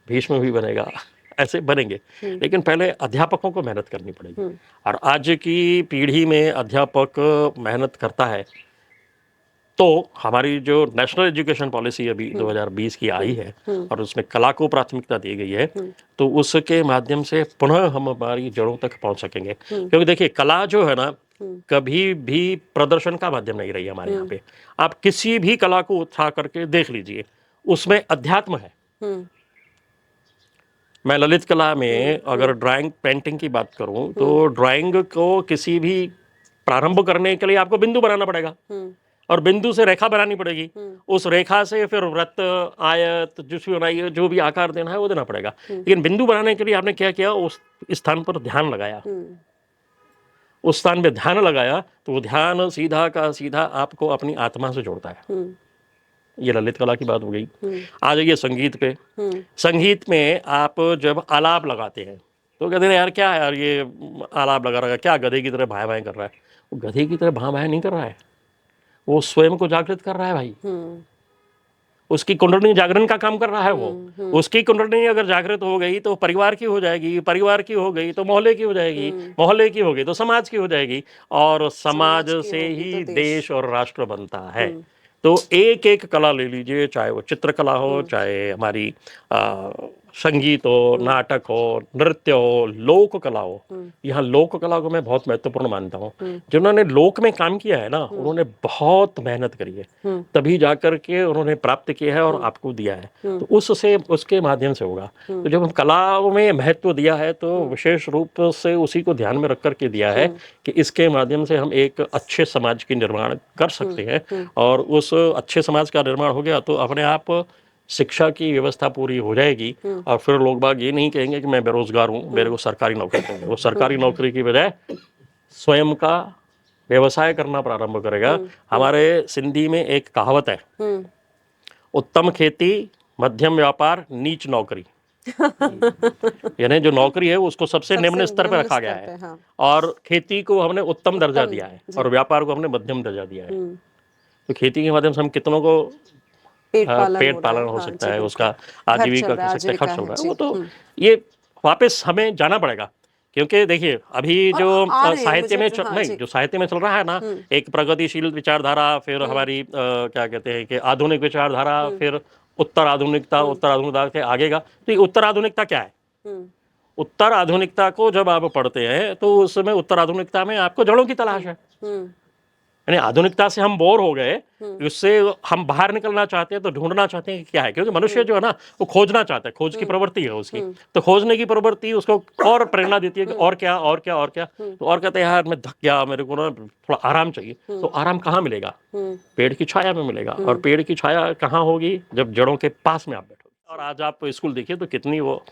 भीष्म भी बनेगा, ऐसे बनेंगे। लेकिन पहले अध्यापकों को मेहनत करनी पड़ेगी और आज की पीढ़ी में अध्यापक मेहनत करता है तो हमारी जो नेशनल एजुकेशन पॉलिसी अभी 2020 की आई है और उसमें कला को प्राथमिकता दी गई है, तो उसके माध्यम से पुनः हम हमारी जड़ों तक पहुंच सकेंगे। क्योंकि देखिए, कला जो है ना कभी भी प्रदर्शन का माध्यम नहीं रही हमारे यहाँ पे। आप किसी भी कला को उठा करके देख लीजिए, उसमें अध्यात्म है। मैं ललित कला में अगर ड्राइंग पेंटिंग की बात करूं तो ड्राइंग को किसी भी प्रारंभ करने के लिए आपको बिंदु बनाना पड़ेगा और बिंदु से रेखा बनानी पड़ेगी, उस रेखा से फिर वृत्त, आयत, जो भी आकार देना है वो देना पड़ेगा। लेकिन बिंदु बनाने के लिए आपने क्या किया, उस स्थान पर ध्यान लगाया, उस स्थान पे ध्यान लगाया, तो वो ध्यान सीधा का सीधा आपको अपनी आत्मा से जोड़ता है। ये ललित कला की बात हो गई। आ जाइए संगीत पे। संगीत में आप जब आलाप लगाते हैं तो कहते हैं यार क्या है यार ये आलाप लगा रहा है, क्या गधे की तरह भाई भाई कर रहा है। वो गधे की तरह भाई भाई नहीं कर रहा है, वो स्वयं को जागृत कर रहा है भाई। उसकी कुंडलिनी जागरण का काम कर रहा है वो। उसकी कुंडलिनी अगर जागृत हो गई तो परिवार की हो जाएगी, परिवार की हो गई तो मोहल्ले की हो जाएगी, मोहल्ले की हो गई तो समाज की हो जाएगी और समाज से ही देश और राष्ट्र बनता है। तो एक एक कला ले लीजिए, चाहे वो चित्रकला हो, चाहे हमारी संगीत हो, नाटक हो, नृत्य हो, लोक कला हो। यहाँ लोक कला को मैं बहुत महत्वपूर्ण मानता हूँ। जिन्होंने लोक में काम किया है ना, उन्होंने बहुत मेहनत करी है, तभी जाकर के उन्होंने प्राप्त किया है और आपको दिया है। तो उससे उसके माध्यम से होगा। तो जब हम कलाओं में महत्व दिया है तो विशेष रूप से उसी को ध्यान में रख करके दिया है कि इसके माध्यम से हम एक अच्छे समाज की निर्माण कर सकते हैं और उस अच्छे समाज का निर्माण हो गया तो अपने आप शिक्षा की व्यवस्था पूरी हो जाएगी और फिर लोग बाग ये नहीं कहेंगे कि मैं बेरोजगार हूँ, मेरे को सरकारी नौकरी चाहिए। वो सरकारी नौकरी की बजाय स्वयं का व्यवसाय करना प्रारंभ करेगा। हमारे सिंधी में एक कहावत है, उत्तम खेती, मध्यम व्यापार, नीच नौकरी। यानी जो नौकरी है उसको सबसे निम्न स्तर पर रखा गया है और खेती को हमने उत्तम दर्जा दिया है और व्यापार को हमने मध्यम दर्जा दिया है। तो खेती के माध्यम से हम कितनों को पेट पालन हो सकता है, उसका आजीविका खर्च चल रहा है। वो तो ये वापस हमें जाना पड़ेगा क्योंकि देखिए अभी और जो आ रहे हैं साहित्य में मुझे हाँ नहीं जी जो साहित्य में चल रहा है ना, एक प्रगतिशील विचारधारा, फिर हमारी क्या कहते हैं कि आधुनिक विचारधारा, फिर उत्तर आधुनिकता के आगे का। तो ये उत्तर आधुनिकता क्या है? हम्म उत्तर आधुनिकता को जब आप पढ़ते हैं तो उसमें उत्तर आधुनिकता में आपको जड़ों की तलाश है। हम्म यानी आधुनिकता से हम बोर हो गए, उससे हम बाहर निकलना चाहते हैं, तो ढूंढना चाहते हैं कि क्या है, क्योंकि मनुष्य जो है ना वो खोजना चाहता है, खोज की प्रवृत्ति है उसकी। तो खोजने की प्रवृत्ति उसको और प्रेरणा देती है कि और क्या और क्या और क्या। तो और कहते हैं यार मैं थक गया, मेरे को ना थोड़ा आराम चाहिए। तो आराम कहाँ मिलेगा? पेड़ की छाया में मिलेगा। और पेड़ की छाया कहाँ होगी? जब जड़ों के पास में आप बैठोगे। और आज आप स्कूल देखिए तो कितनी वो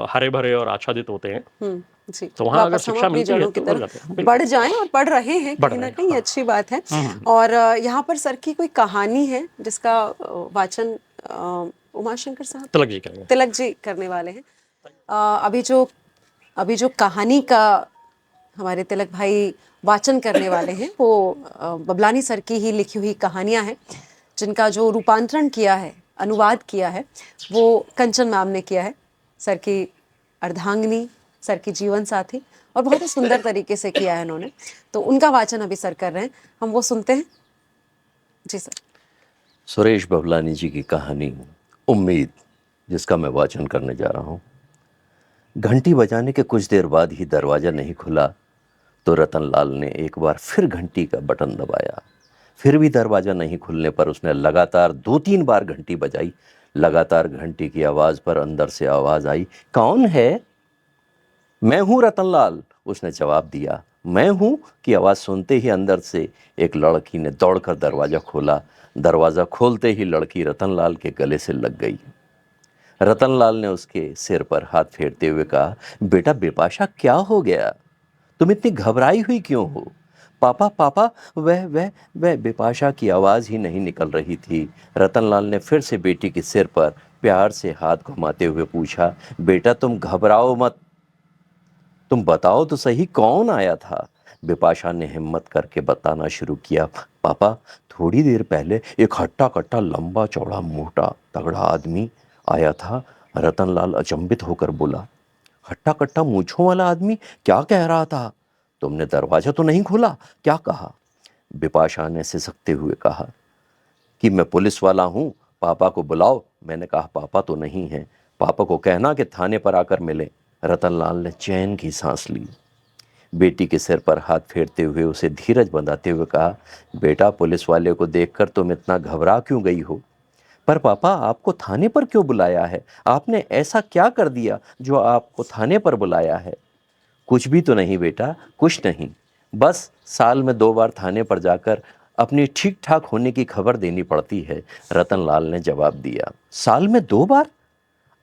हरे भरे और आच्छादित होते हैं। जी तो वहाँ अगर वापस हम शिक्षा अपनी मिलती है जड़ों की तो बढ़ तरफ जाते हैं। बिल्कुल। बढ़ जाएं और बढ़ रहे हैं बढ़ कहीं ना रहे हैं, कहीं, ये हाँ। अच्छी बात है। और यहाँ पर सर की कोई कहानी है जिसका वाचन उमाशंकर साहब तिलक जी करेंगे। तिलक जी करने वाले हैं। अभी जो कहानी का हमारे तिलक भाई वाचन करने वाले हैं वो बबलानी सर की ही लिखी हुई कहानियां हैं, जिनका जो रूपांतरण किया है, अनुवाद किया है, वो कंचन मैम ने किया है। सर की अर्धांगिनी, सर की जीवन साथी, और बहुत ही सुंदर तरीके से किया है उन्होंने। तो उनका वाचन अभी सर कर रहे हैं, हम वो सुनते हैं। जी सर। सुरेश बबलानी जी की कहानी उम्मीद, जिसका मैं वाचन करने जा रहा हूँ। घंटी बजाने के कुछ देर बाद ही दरवाज़ा नहीं खुला तो रतनलाल ने एक बार फिर घंटी का बटन दबाया। फिर भी दरवाज़ा नहीं खुलने पर उसने लगातार 2-3 बार घंटी बजाई। लगातार घंटी की आवाज़ पर अंदर से आवाज़ आई, कौन है? मैं हूँ रतनलाल, उसने जवाब दिया। मैं हूँ की आवाज़ सुनते ही अंदर से एक लड़की ने दौड़कर दरवाज़ा खोला। दरवाज़ा खोलते ही लड़की रतनलाल के गले से लग गई। रतनलाल ने उसके सिर पर हाथ फेरते हुए कहा, बेटा बिपाशा क्या हो गया? तुम इतनी घबराई हुई क्यों हो? पापा पापा, वह बिपाशा की आवाज़ ही नहीं निकल रही थी। रतनलाल ने फिर से बेटी के सिर पर प्यार से हाथ घुमाते हुए पूछा, बेटा तुम घबराओ मत, तुम बताओ तो सही कौन आया था? बिपाशा ने हिम्मत करके बताना शुरू किया, पापा थोड़ी देर पहले एक हट्टा कट्टा लंबा चौड़ा मोटा तगड़ा आदमी आया था। रतनलाल अचंभित होकर बोला, हट्टा कट्टा मूंछों वाला आदमी क्या कह रहा था? तुमने दरवाजा तो नहीं खोला? क्या कहा? बिपाशा ने सिसकते हुए कहा कि मैं पुलिस वाला हूँ, पापा को बुलाओ। मैंने कहा पापा तो नहीं है, पापा को कहना कि थाने पर आकर मिले। रतनलाल ने चैन की सांस ली। बेटी के सिर पर हाथ फेरते हुए उसे धीरज बंधाते हुए कहा, बेटा पुलिस वाले को देखकर तुम इतना घबरा क्यों गई हो? पर पापा आपको थाने पर क्यों बुलाया है? आपने ऐसा क्या कर दिया जो आपको थाने पर बुलाया है? कुछ भी तो नहीं बेटा, कुछ नहीं, बस साल में 2 बार थाने पर जाकर अपनी ठीक ठाक होने की खबर देनी पड़ती है। रतनलाल ने जवाब दिया, साल में 2 बार?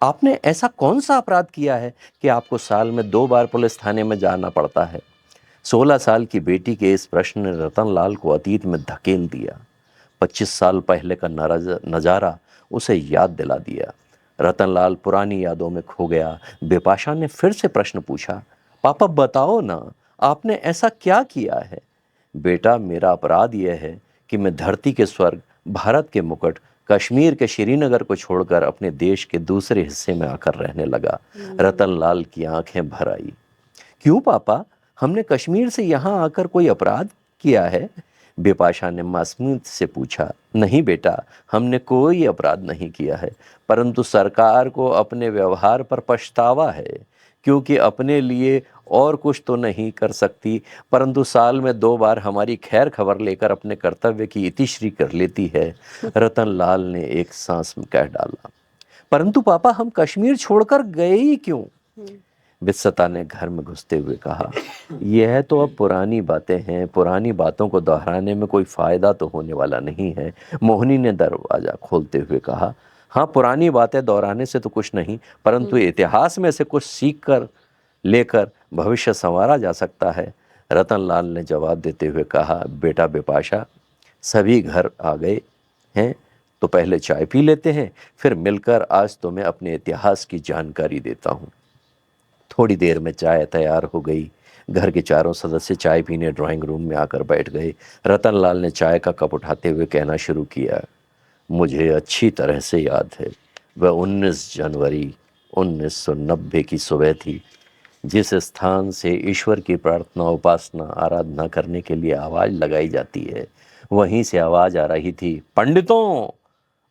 आपने ऐसा कौन सा अपराध किया है कि आपको साल में 2 बार पुलिस थाने में जाना पड़ता है? 16 साल की बेटी के इस प्रश्न ने रतनलाल को अतीत में धकेल दिया। 25 साल पहले का नज़ारा उसे याद दिला दिया। रतनलाल पुरानी यादों में खो गया। बिपाशा ने फिर से प्रश्न पूछा, पापा बताओ ना, आपने ऐसा क्या किया है? बेटा मेरा अपराध यह है कि मैं धरती के स्वर्ग, भारत के मुकुट, कश्मीर के श्रीनगर को छोड़कर अपने देश के दूसरे हिस्से में आकर रहने लगा। रतनलाल की आंखें भर आई। क्यों पापा, हमने कश्मीर से यहाँ आकर कोई अपराध किया है? बिपाशा ने मासूमियत से पूछा, नहीं बेटा, हमने कोई अपराध नहीं किया है, परंतु सरकार को अपने व्यवहार पर पछतावा है, क्योंकि अपने लिए और कुछ तो नहीं कर सकती, परंतु साल में 2 बार हमारी खैर खबर लेकर अपने कर्तव्य की इतिश्री कर लेती है। रतनलाल ने एक सांस में कह डाला, परंतु पापा हम कश्मीर छोड़कर गए ही क्यों? वित्सता ने घर में घुसते हुए कहा, यह तो अब पुरानी बातें हैं, पुरानी बातों को दोहराने में कोई फायदा तो होने वाला नहीं है। मोहिनी ने दरवाजा खोलते हुए कहा, हाँ पुरानी बातें दोहराने से तो कुछ नहीं, परंतु इतिहास में से कुछ सीख कर लेकर भविष्य संवारा जा सकता है। रतनलाल ने जवाब देते हुए कहा, बेटा बिपाशा, सभी घर आ गए हैं तो पहले चाय पी लेते हैं, फिर मिलकर आज तुम्हें अपने इतिहास की जानकारी देता हूँ। थोड़ी देर में चाय तैयार हो गई। घर के चारों सदस्य चाय पीने ड्राइंग रूम में आकर बैठ गए। रतनलाल ने चाय का कप उठाते हुए कहना शुरू किया, मुझे अच्छी तरह से याद है, वह 19 जनवरी 1990 की सुबह थी जिस स्थान से ईश्वर की प्रार्थना, उपासना, आराधना करने के लिए आवाज लगाई जाती है, वहीं से आवाज आ रही थी, पंडितों,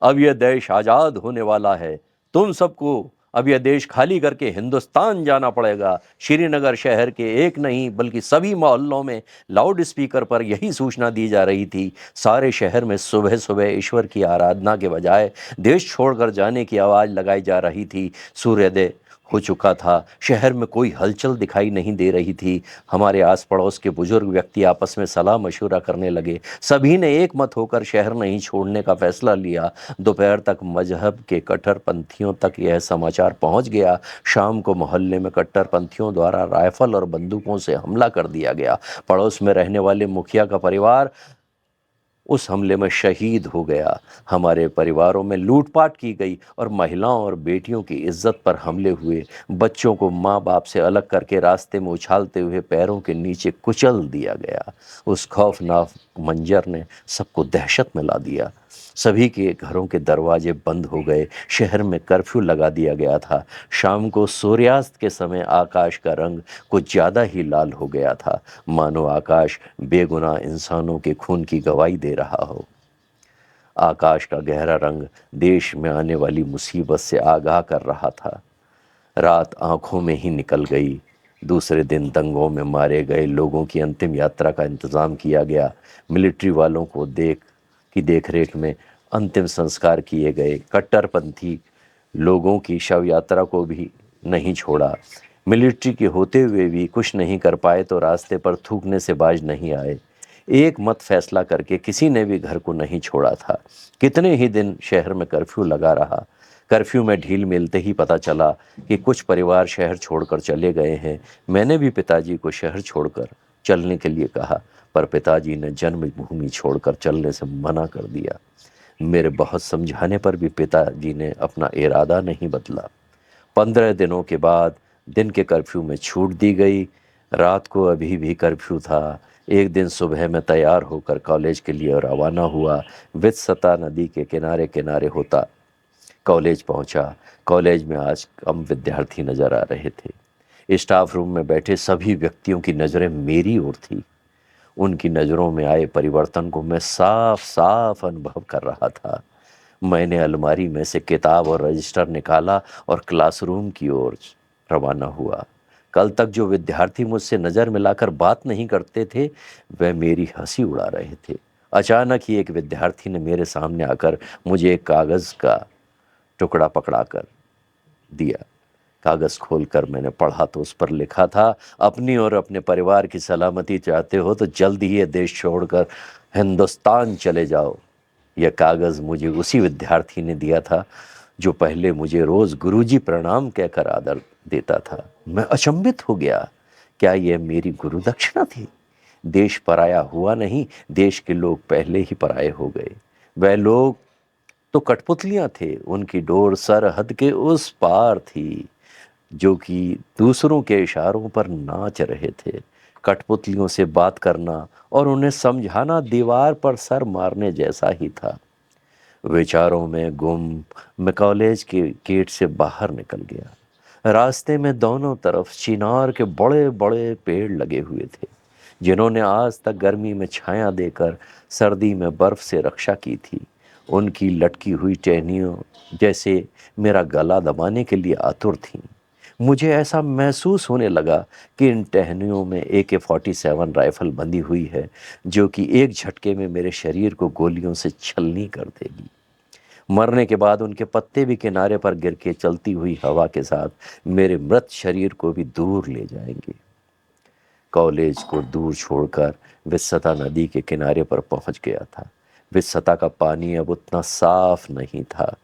अब यह देश आजाद होने वाला है, तुम सबको अब यह देश खाली करके हिंदुस्तान जाना पड़ेगा। श्रीनगर शहर के एक नहीं बल्कि सभी मोहल्लों में लाउड स्पीकर पर यही सूचना दी जा रही थी। सारे शहर में सुबह सुबह ईश्वर की आराधना के बजाय देश छोड़कर जाने की आवाज़ लगाई जा रही थी। सूर्योदय हो चुका था, शहर में कोई हलचल दिखाई नहीं दे रही थी। हमारे आस पड़ोस के बुजुर्ग व्यक्ति आपस में सलाह मशूरा करने लगे। सभी ने एक मत होकर शहर नहीं छोड़ने का फैसला लिया। दोपहर तक मजहब के कट्टरपंथियों तक यह समाचार पहुंच गया। शाम को मोहल्ले में कट्टरपंथियों द्वारा राइफल और बंदूकों से हमला कर दिया गया। पड़ोस में रहने वाले मुखिया का परिवार उस हमले में शहीद हो गया। हमारे परिवारों में लूटपाट की गई और महिलाओं और बेटियों की इज्जत पर हमले हुए। बच्चों को माँ बाप से अलग करके रास्ते में उछालते हुए पैरों के नीचे कुचल दिया गया। उस खौफनाक मंजर ने सबको दहशत में ला दिया। सभी के घरों के दरवाजे बंद हो गए। शहर में कर्फ्यू लगा दिया गया था। शाम को सूर्यास्त के समय आकाश का रंग कुछ ज़्यादा ही लाल हो गया था, मानो आकाश बेगुनाह इंसानों के खून की गवाही दे रहा हो। आकाश का गहरा रंग देश में आने वाली मुसीबत से आगाह कर रहा था। रात आंखों में ही निकल गई। दूसरे दिन दंगों में मारे गए लोगों की अंतिम यात्रा का इंतज़ाम किया गया। मिलिट्री वालों को देखरेख में अंतिम संस्कार किए गए। कट्टरपंथी लोगों की शव यात्रा को भी नहीं छोड़ा। मिलिट्री के होते हुए भी कुछ नहीं कर पाए तो रास्ते पर थूकने से बाज नहीं आए। एक मत फैसला करके किसी ने भी घर को नहीं छोड़ा था। कितने ही दिन शहर में कर्फ्यू लगा रहा। कर्फ्यू में ढील मिलते ही पता चला कि कुछ परिवार शहर छोड़कर चले गए हैं। मैंने भी पिताजी को शहर छोड़कर चलने के लिए कहा, पर पिताजी ने जन्मभूमि छोड़कर चलने से मना कर दिया। मेरे बहुत समझाने पर भी पिताजी ने अपना इरादा नहीं बदला। 15 दिनों के बाद दिन के कर्फ्यू में छूट दी गई। रात को अभी भी कर्फ्यू था। एक दिन सुबह में तैयार होकर कॉलेज के लिए रवाना हुआ। वित्सता नदी के किनारे किनारे होता कॉलेज पहुंचा। कॉलेज में आज कम विद्यार्थी नजर आ रहे थे। स्टाफ रूम में बैठे सभी व्यक्तियों की नज़रें मेरी ओर थी। उनकी नज़रों में आए परिवर्तन को मैं साफ साफ अनुभव कर रहा था। मैंने अलमारी में से किताब और रजिस्टर निकाला और क्लासरूम की ओर रवाना हुआ। कल तक जो विद्यार्थी मुझसे नज़र मिलाकर बात नहीं करते थे, वह मेरी हंसी उड़ा रहे थे। अचानक ही एक विद्यार्थी ने मेरे सामने आकर मुझे एक कागज़ का टुकड़ा पकड़ा कर दिया। कागज़ खोलकर मैंने पढ़ा तो उस पर लिखा था, अपनी और अपने परिवार की सलामती चाहते हो तो जल्द ही ये देश छोड़कर हिंदुस्तान चले जाओ। यह कागज़ मुझे उसी विद्यार्थी ने दिया था जो पहले मुझे रोज़ गुरुजी प्रणाम कहकर आदर देता था। मैं अचंभित हो गया। क्या यह मेरी गुरु दक्षिणा थी? देश पराया हुआ नहीं, देश के लोग पहले ही पराये हो गए। वह लोग तो कठपुतलियाँ थे, उनकी डोर सरहद के उस पार थी, जो कि दूसरों के इशारों पर नाच रहे थे। कठपुतलियों से बात करना और उन्हें समझाना दीवार पर सर मारने जैसा ही था। विचारों में गुम मैं कॉलेज के गेट से बाहर निकल गया। रास्ते में दोनों तरफ चिनार के बड़े बड़े पेड़ लगे हुए थे, जिन्होंने आज तक गर्मी में छाया देकर सर्दी में बर्फ से रक्षा की थी। उनकी लटकी हुई टहनियों जैसे मेरा गला दबाने के लिए आतुर थीं। मुझे ऐसा महसूस होने लगा कि इन टहनियों में AK-47 राइफल बंधी हुई है, जो कि एक झटके में मेरे शरीर को गोलियों से छलनी कर देगी। मरने के बाद उनके पत्ते भी किनारे पर गिर के चलती हुई हवा के साथ मेरे मृत शरीर को भी दूर ले जाएंगे। कॉलेज को दूर छोड़कर वित्सता नदी के किनारे पर पहुंच गया था। वित्सता का पानी अब उतना साफ नहीं था।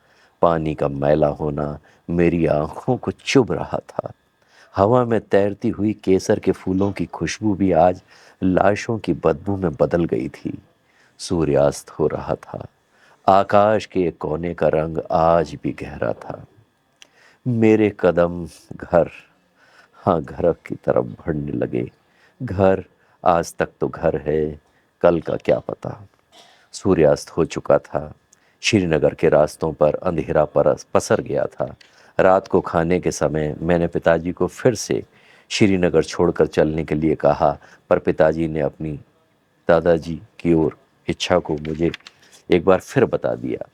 पानी का मैला होना मेरी आंखों को चुभ रहा था। हवा में तैरती हुई केसर के फूलों की खुशबू भी आज लाशों की बदबू में बदल गई थी। सूर्यास्त हो रहा था। आकाश के एक कोने का रंग आज भी गहरा था। मेरे कदम घर की तरफ बढ़ने लगे। घर, आज तक तो घर है, कल का क्या पता। सूर्यास्त हो चुका था। श्रीनगर के रास्तों पर अंधेरा पसर गया था। रात को खाने के समय मैंने पिताजी को फिर से श्रीनगर छोड़कर चलने के लिए कहा, पर पिताजी ने अपनी दादाजी की ओर इच्छा को मुझे एक बार फिर बता दिया।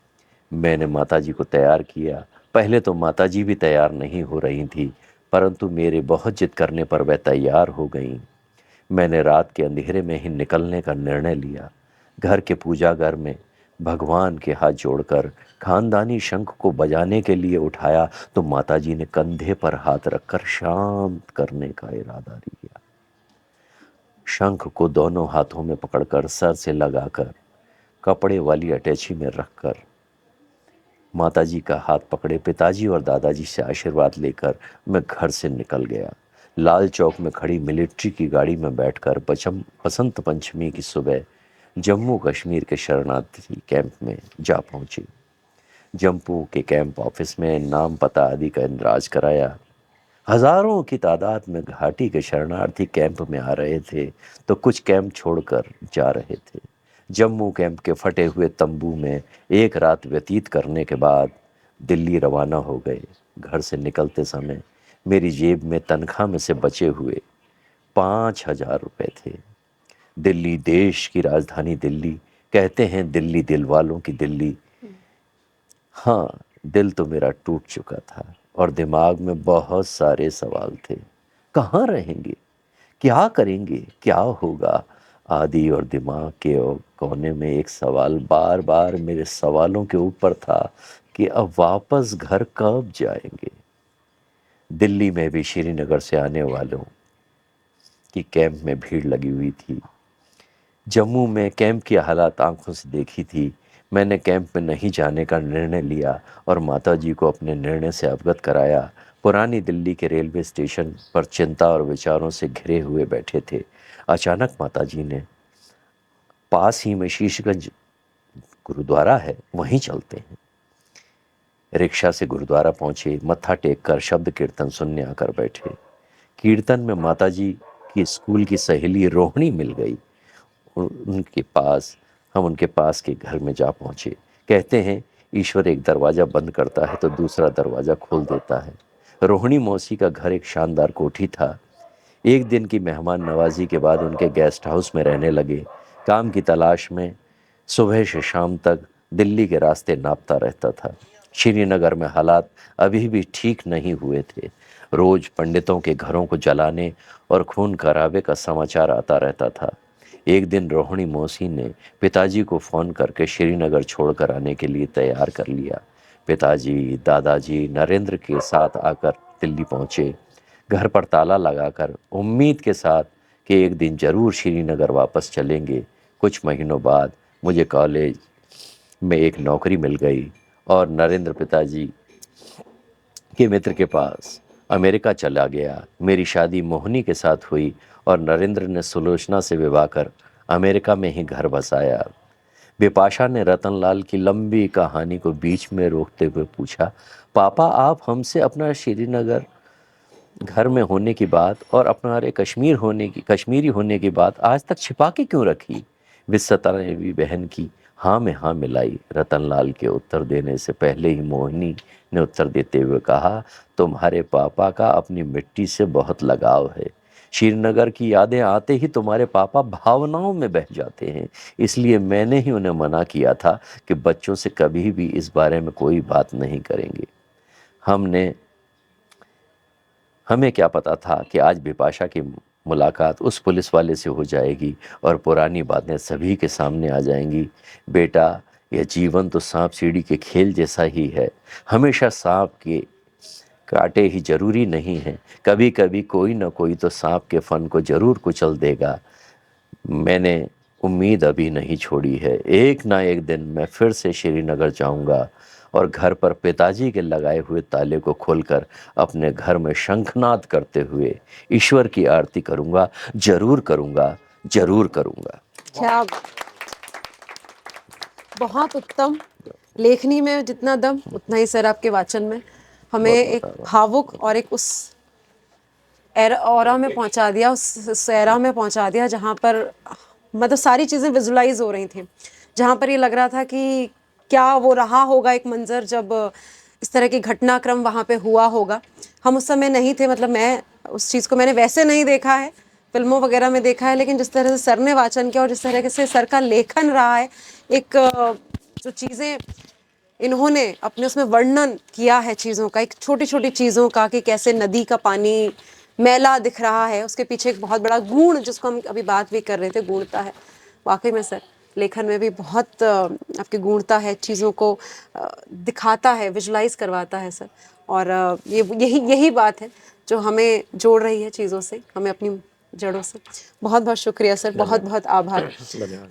मैंने माताजी को तैयार किया। पहले तो माताजी भी तैयार नहीं हो रही थी, परंतु मेरे बहुत जिद करने पर वह तैयार हो गईं। मैंने रात के अंधेरे में ही निकलने का निर्णय लिया। घर के पूजाघर में भगवान के हाथ जोड़कर खानदानी शंख को बजाने के लिए उठाया तो माताजी ने कंधे पर हाथ रखकर शांत करने का इरादा किया। शंख को दोनों हाथों में पकड़कर सर से लगाकर कपड़े वाली अटैची में रखकर माताजी का हाथ पकड़े पिताजी और दादाजी से आशीर्वाद लेकर मैं घर से निकल गया। लाल चौक में खड़ी मिलिट्री की गाड़ी में बैठकर बसंत पंचमी की सुबह जम्मू कश्मीर के शरणार्थी कैंप में जा पहुंचे। जम्मू के कैंप ऑफिस में नाम पता आदि का इंदराज कराया। हजारों की तादाद में घाटी के शरणार्थी कैंप में आ रहे थे तो कुछ कैंप छोड़कर जा रहे थे। जम्मू कैंप के फटे हुए तंबू में एक रात व्यतीत करने के बाद दिल्ली रवाना हो गए। घर से निकलते समय मेरी जेब में तनख्वाह में से बचे हुए 5,000 रुपये थे। दिल्ली देश की राजधानी दिल्ली, कहते हैं दिल्ली दिल वालों की दिल्ली। हाँ, दिल तो मेरा टूट चुका था और दिमाग में बहुत सारे सवाल थे। कहाँ रहेंगे, क्या करेंगे, क्या होगा आदि, और दिमाग के कोने में एक सवाल बार बार मेरे सवालों के ऊपर था कि अब वापस घर कब जाएंगे। दिल्ली में भी श्रीनगर से आने वालों की कैंप में भीड़ लगी हुई थी। जम्मू में कैंप की हालात आंखों से देखी थी। मैंने कैंप में नहीं जाने का निर्णय लिया और माताजी को अपने निर्णय से अवगत कराया। पुरानी दिल्ली के रेलवे स्टेशन पर चिंता और विचारों से घिरे हुए बैठे थे। अचानक माताजी ने, पास ही में शीशगंज गुरुद्वारा है, वहीं चलते हैं। रिक्शा से गुरुद्वारा पहुंचे, मत्था टेक कर शब्द कीर्तन सुनने आकर बैठे। कीर्तन में माताजी की स्कूल की सहेली रोहिणी मिल गई। हम उनके पास के घर में जा पहुंचे। कहते हैं ईश्वर एक दरवाज़ा बंद करता है तो दूसरा दरवाज़ा खोल देता है। रोहिणी मौसी का घर एक शानदार कोठी था। एक दिन की मेहमान नवाजी के बाद उनके गेस्ट हाउस में रहने लगे। काम की तलाश में सुबह से शाम तक दिल्ली के रास्ते नापता रहता था। श्रीनगर में हालात अभी भी ठीक नहीं हुए थे। रोज पंडितों के घरों को जलाने और खून खराबे का समाचार आता रहता था। एक दिन रोहिणी मौसी ने पिताजी को फ़ोन करके श्रीनगर छोड़कर आने के लिए तैयार कर लिया। पिताजी, दादाजी नरेंद्र के साथ आकर दिल्ली पहुँचे। घर पर ताला लगाकर उम्मीद के साथ कि एक दिन ज़रूर श्रीनगर वापस चलेंगे। कुछ महीनों बाद मुझे कॉलेज में एक नौकरी मिल गई और नरेंद्र पिताजी के मित्र के पास अमेरिका चला गया। मेरी शादी मोहिनी के साथ हुई और नरेंद्र ने सुलोचना से विवाह कर अमेरिका में ही घर बसाया। बिपाशा ने रतनलाल की लंबी कहानी को बीच में रोकते हुए पूछा, पापा आप हमसे अपना श्रीनगर घर में होने की बात और अपना कश्मीरी होने की बात आज तक छिपा के क्यों रखी? विस्सता ने भी बहन की हाँ में हाँ मिलाई। रतनलाल के उत्तर देने से पहले ही मोहिनी ने उत्तर देते हुए कहा, तुम्हारे पापा का अपनी मिट्टी से बहुत लगाव है। श्रीनगर की यादें आते ही तुम्हारे पापा भावनाओं में बह जाते हैं। इसलिए मैंने ही उन्हें मना किया था कि बच्चों से कभी भी इस बारे में कोई बात नहीं करेंगे। हमें क्या पता था कि आज बिपाशा की मुलाकात उस पुलिस वाले से हो जाएगी और पुरानी बातें सभी के सामने आ जाएंगी। बेटा, यह जीवन तो सांप सीढ़ी के खेल जैसा ही है। हमेशा सांप के काटे ही जरूरी नहीं है, कभी कभी कोई ना कोई तो सांप के फन को जरूर कुचल देगा। मैंने उम्मीद अभी नहीं छोड़ी है। एक ना एक दिन मैं फिर से श्रीनगर जाऊंगा और घर पर पिताजी के लगाए हुए ताले को खोलकर अपने घर में शंखनाद करते हुए ईश्वर की आरती करूंगा। जरूर करूंगा, जरूर करूंगा। क्या बहुत उत्तम। लेखनी में जितना दम उतना ही सर आपके वाचन में हमें एक भावुक और एक उस एरा में पहुंचा दिया, उस एरा में पहुंचा दिया जहां पर मतलब सारी चीज़ें विजुलाइज हो रही थी, जहां पर ये लग रहा था कि क्या वो रहा होगा एक मंजर जब इस तरह की घटनाक्रम वहाँ पे हुआ होगा। हम उस समय नहीं थे, मतलब मैं उस चीज़ को मैंने वैसे नहीं देखा है, फिल्मों वगैरह में देखा है, लेकिन जिस तरह से सर ने वाचन किया और जिस तरह से सर का लेखन रहा है, एक जो चीज़ें इन्होंने अपने उसमें वर्णन किया है चीज़ों का, एक छोटी छोटी चीज़ों का, कि कैसे नदी का पानी मैला दिख रहा है, उसके पीछे एक बहुत बड़ा गुण, जिसको हम अभी बात भी कर रहे थे, गुणता है। वाकई में सर लेखन में भी बहुत आपकी गुणता है, चीज़ों को दिखाता है, विजुलाइज करवाता है सर। और ये यही बात है जो हमें जोड़ रही है चीज़ों से, हमें अपनी जड़ों से। बहुत बहुत शुक्रिया सर, बहुत बहुत आभार।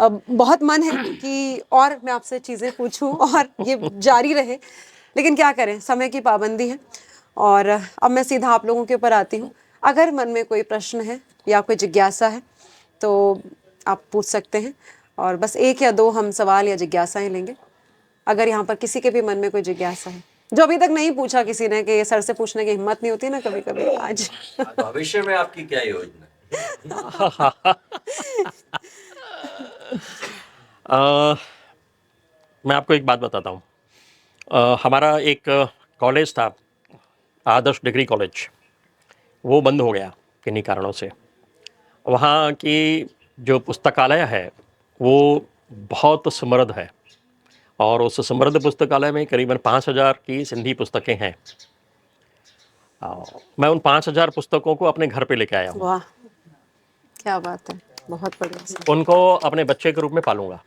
अब बहुत मन है कि और मैं आपसे चीज़ें पूछूं और ये जारी रहे, लेकिन क्या करें, समय की पाबंदी है। और अब मैं सीधा आप लोगों के ऊपर आती हूँ। अगर मन में कोई प्रश्न है या कोई जिज्ञासा है तो आप पूछ सकते हैं, और बस 1 या 2 हम सवाल या जिज्ञासाएं लेंगे। अगर यहाँ पर किसी के भी मन में कोई जिज्ञासा है, जो अभी तक नहीं पूछा किसी ने, कि सर से पूछने की हिम्मत नहीं होती ना कभी कभी, आज भविष्य में आपकी क्या योजना है? मैं आपको एक बात बताता हूँ। हमारा एक कॉलेज था, आदर्श डिग्री कॉलेज, वो बंद हो गया किन्हीं कारणों से। वहाँ की जो पुस्तकालय है वो बहुत समृद्ध है, और उस समृद्ध पुस्तकालय में करीबन 5000 की सिंधी पुस्तकें हैं। मैं उन 5000 पुस्तकों को अपने घर पे लेके आया हूँ। वाह, क्या बात है, बहुत बढ़िया सर। उनको अपने बच्चे के रूप में पालूंगा।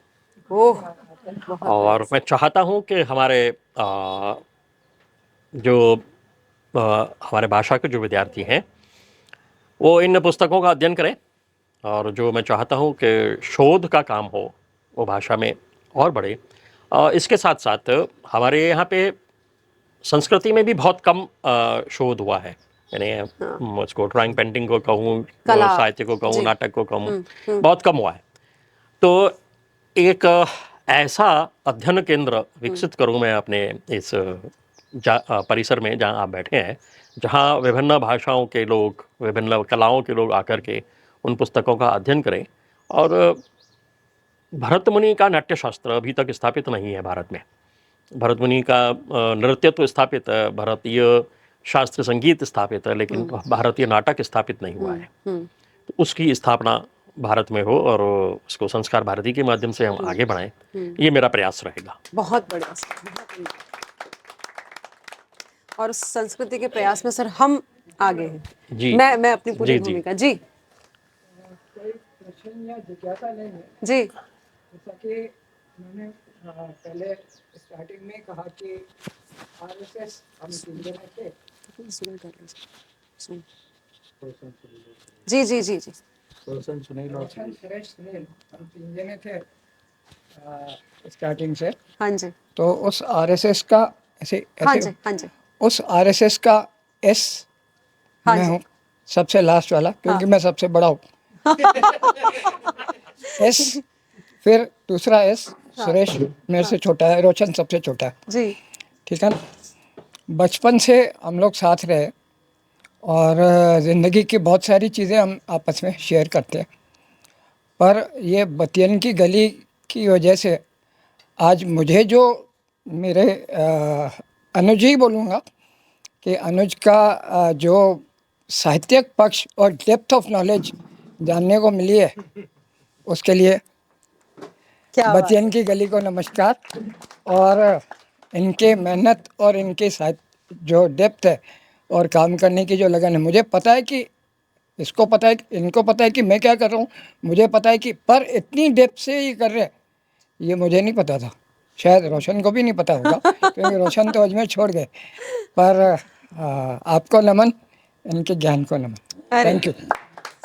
ओह, और मैं चाहता हूँ कि हमारे हमारे भाषा के जो विद्यार्थी हैं वो इन पुस्तकों का अध्ययन करें, और जो मैं चाहता हूँ कि शोध का काम हो वो भाषा में और बढ़े। इसके साथ साथ हमारे यहाँ पे संस्कृति में भी बहुत कम शोध हुआ है। यानी उसको ड्राइंग पेंटिंग को कहूँ, साहित्य को कहूँ, नाटक को कहूँ, बहुत कम हुआ है। तो एक ऐसा अध्ययन केंद्र विकसित करूँ मैं अपने इस परिसर में जहाँ आप बैठे हैं, जहाँ विभिन्न भाषाओं के लोग, विभिन्न कलाओं के लोग आकर के उन पुस्तकों का अध्ययन करें। और भरत मुनि का नाट्यशास्त्र अभी तक स्थापित नहीं है भारत में। भरत मुनि का नृत्य तो स्थापित है, भारतीय शास्त्र संगीत स्थापित है, लेकिन भारतीय नाटक स्थापित नहीं हुआ है। तो उसकी स्थापना भारत में हो और उसको संस्कार भारती के माध्यम से हम आगे बढ़ाएं, ये मेरा प्रयास रहेगा। बहुत बढ़िया सर, बहुत बढ़िया। और उस संस्कृति के प्रयास में सर हम आगे हैं। जी। मैं अपनी पूरी जी, जी। भूमिका जी कोई प्रश्न या जिज्ञासा नहीं है, जी जैसा कि मैंने पहले स्टार्टिंग में कहा कि आरएसएस हम चिंतन थे। जी जी जी जी सुनील हम चिंतन थे स्टार्टिंग से। हाँ जी तो उस आरएसएस का ऐसे हाँ जी हाँ जी उस आरएसएस का एस हाँ मैं जी। हूँ, सबसे लास्ट वाला, क्योंकि मैं सबसे बड़ा हूँ। एस, फिर दूसरा एस सुरेश मेरे से छोटा है, रोशन सबसे छोटा है। जी ठीक है ना। बचपन से हम लोग साथ रहे और ज़िंदगी की बहुत सारी चीज़ें हम आपस में शेयर करते हैं, पर ये बतियन की गली की वजह से आज मुझे जो मेरे अनुज ही बोलूँगा कि अनुज का जो साहित्यिक पक्ष और डेप्थ ऑफ नॉलेज जानने को मिली है, उसके लिए क्या बात बतियन की गली को नमस्कार। और इनके मेहनत और इनके साहित्य जो डेप्थ है और काम करने की जो लगन है, मुझे पता है कि इसको पता है, इनको पता है कि मैं क्या कर रहा हूँ, मुझे पता है कि पर इतनी डेप्थ से ये कर रहे हैं, ये मुझे नहीं पता था। शायद रोशन को भी नहीं पता होगा क्योंकि रोशन तो अजमेर छोड़ गए। पर आपको नमन, इनके ज्ञान को नमन। थैंक यू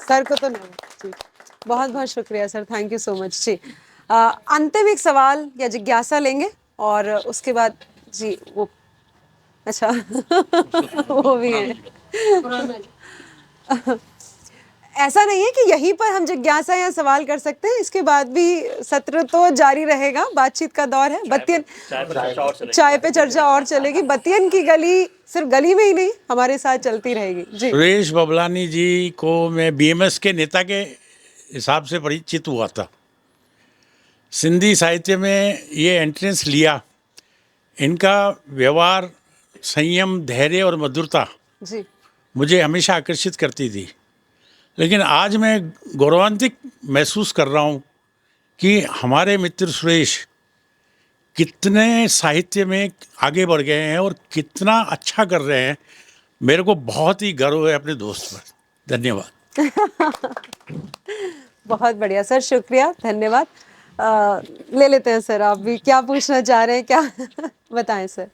सर को तो नहीं जी, बहुत बहुत शुक्रिया sir, thank you so much जी। अंतिम एक सवाल या जिज्ञासा लेंगे और उसके बाद जी वो अच्छा वो भी है। ऐसा नहीं है कि यहीं पर हम जिज्ञासा या सवाल कर सकते हैं, इसके बाद भी सत्र तो जारी रहेगा, बातचीत का दौर है। बतियन चाय पे चर्चा और चलेगी। बतियन की गली सिर्फ गली में ही नहीं, हमारे साथ चलती रहेगी जी। सुरेश बबलानी जी को मैं बीएमएस के नेता के हिसाब से परिचित हुआ था। सिंधी साहित्य में ये एंट्रेंस लिया, इनका व्यवहार, संयम, धैर्य और मधुरता जी मुझे हमेशा आकर्षित करती थी। लेकिन आज मैं गौरवान्वित महसूस कर रहा हूँ कि हमारे मित्र सुरेश कितने साहित्य में आगे बढ़ गए हैं और कितना अच्छा कर रहे हैं। मेरे को बहुत ही गर्व है अपने दोस्त पर। धन्यवाद। बहुत बढ़िया सर, शुक्रिया, धन्यवाद। ले लेते हैं सर, आप भी क्या पूछना चाह रहे हैं, क्या बताएं सर।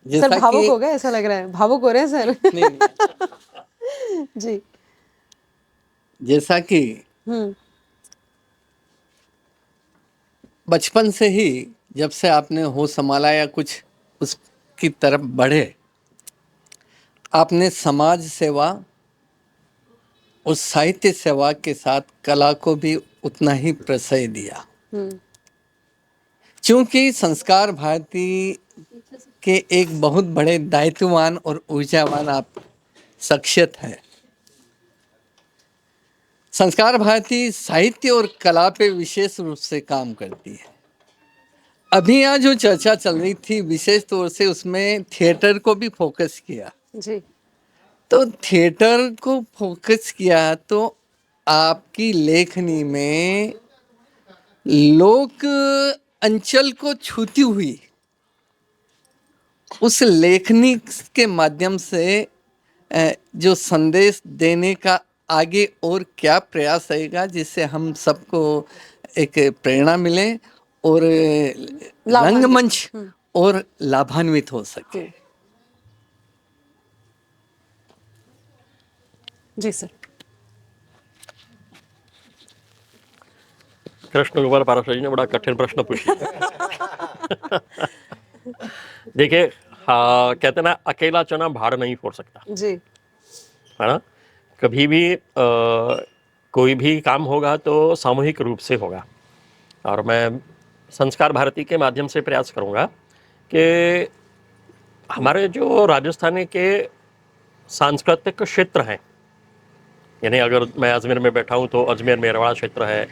सर भावुक हो गए ऐसा लग रहा है, भावुक हो रहे हैं सर। नहीं। जी। जैसा कि बचपन से ही जब से आपने होश संभाला या कुछ उसकी तरफ बढ़े, आपने समाज सेवा और साहित्य सेवा के साथ कला को भी उतना ही प्रश्रय दिया। क्योंकि संस्कार भारती के एक बहुत बड़े दायित्ववान और ऊर्जावान आप शख्सियत है। संस्कार भारती साहित्य और कला पे विशेष रूप से काम करती है। अभी यहाँ जो चर्चा चल रही थी विशेष तौर से उसमें थिएटर को भी फोकस किया। जी। तो थिएटर को फोकस किया तो आपकी लेखनी में लोक अंचल को छूती हुई उस लेखनी के माध्यम से जो संदेश देने का आगे और क्या प्रयास रहेगा जिससे हम सबको एक प्रेरणा मिले और रंगमंच और लाभान्वित हो सके। जी सर। कृष्ण कुमार पाराशर जी ने बड़ा कठिन प्रश्न पूछा। देखिए, कहते ना अकेला चना भाड़ नहीं फोड़ सकता, जी। है ना। कभी भी कोई भी काम होगा तो सामूहिक रूप से होगा। और मैं संस्कार भारती के माध्यम से प्रयास करूंगा कि हमारे जो राजस्थानी के सांस्कृतिक क्षेत्र हैं, यानी अगर मैं अजमेर में बैठा हूँ तो अजमेर मेरवाड़ा क्षेत्र है,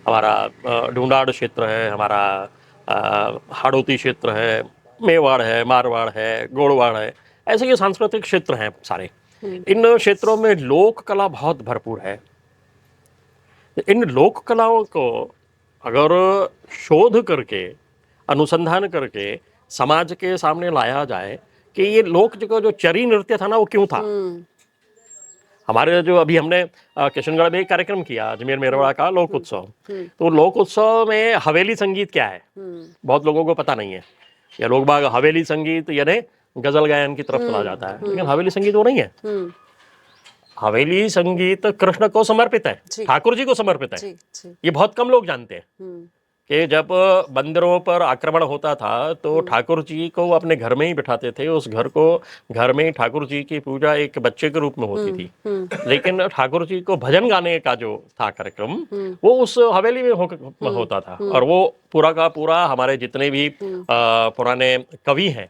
हमारा ढूंढाड़ क्षेत्र है, हमारा हाड़ौती क्षेत्र है, मेवाड़ है, मारवाड़ है, गोड़वाड़ है, ऐसे ये सांस्कृतिक क्षेत्र हैं सारे। इन क्षेत्रों में लोक कला बहुत भरपूर है। इन लोक कलाओं को अगर शोध करके, अनुसंधान करके समाज के सामने लाया जाए कि ये लोक जो चरी नृत्य था ना वो क्यों था। हमारे जो अभी हमने किशनगढ़ में एक कार्यक्रम किया अजमेर मेरवाड़ा का लोक उत्सव, तो लोक उत्सव में हवेली संगीत क्या है बहुत लोगों को पता नहीं है। या लोग बाग हवेली संगीत यानी गजल गायन की तरफ चला जाता है, लेकिन हवेली संगीत वो नहीं है। हवेली संगीत कृष्ण को समर्पित है, ठाकुर जी को समर्पित है। ये बहुत कम लोग जानते हैं कि जब बंदरों पर आक्रमण होता था तो ठाकुर जी को अपने घर में ही बिठाते थे। उस घर में ही ठाकुर जी की पूजा एक बच्चे के रूप में होती थी, लेकिन ठाकुर जी को भजन गाने का जो था कार्यक्रम वो उस हवेली में होता था। और वो पूरा का पूरा हमारे जितने भी पुराने कवि हैं,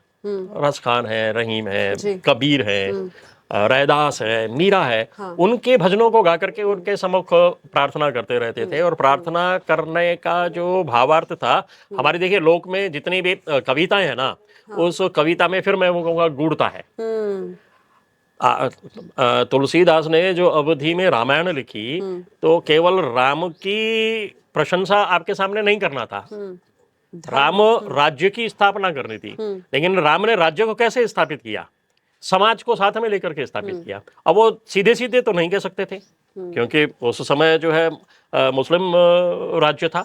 रस खान है, रहीम है, कबीर है, रैदास है, मीरा है, उनके भजनों को गा करके उनके सम्मुख प्रार्थना करते रहते थे। और प्रार्थना करने का जो भावार्थ था, हमारी देखिए लोक में जितनी भी कविताएं हैं ना, उस कविता में फिर मैं वो कहूँगा गूढ़ता है। तुलसीदास ने जो अवधि में रामायण लिखी तो केवल राम की प्रशंसा आपके सामने नहीं करना था, राम राज्य की स्थापना करनी थी। लेकिन राम ने राज्य को कैसे स्थापित किया, समाज को साथ में लेकर के स्थापित किया। अब वो सीधे सीधे तो नहीं कह सकते थे क्योंकि उस समय जो है मुस्लिम राज्य था,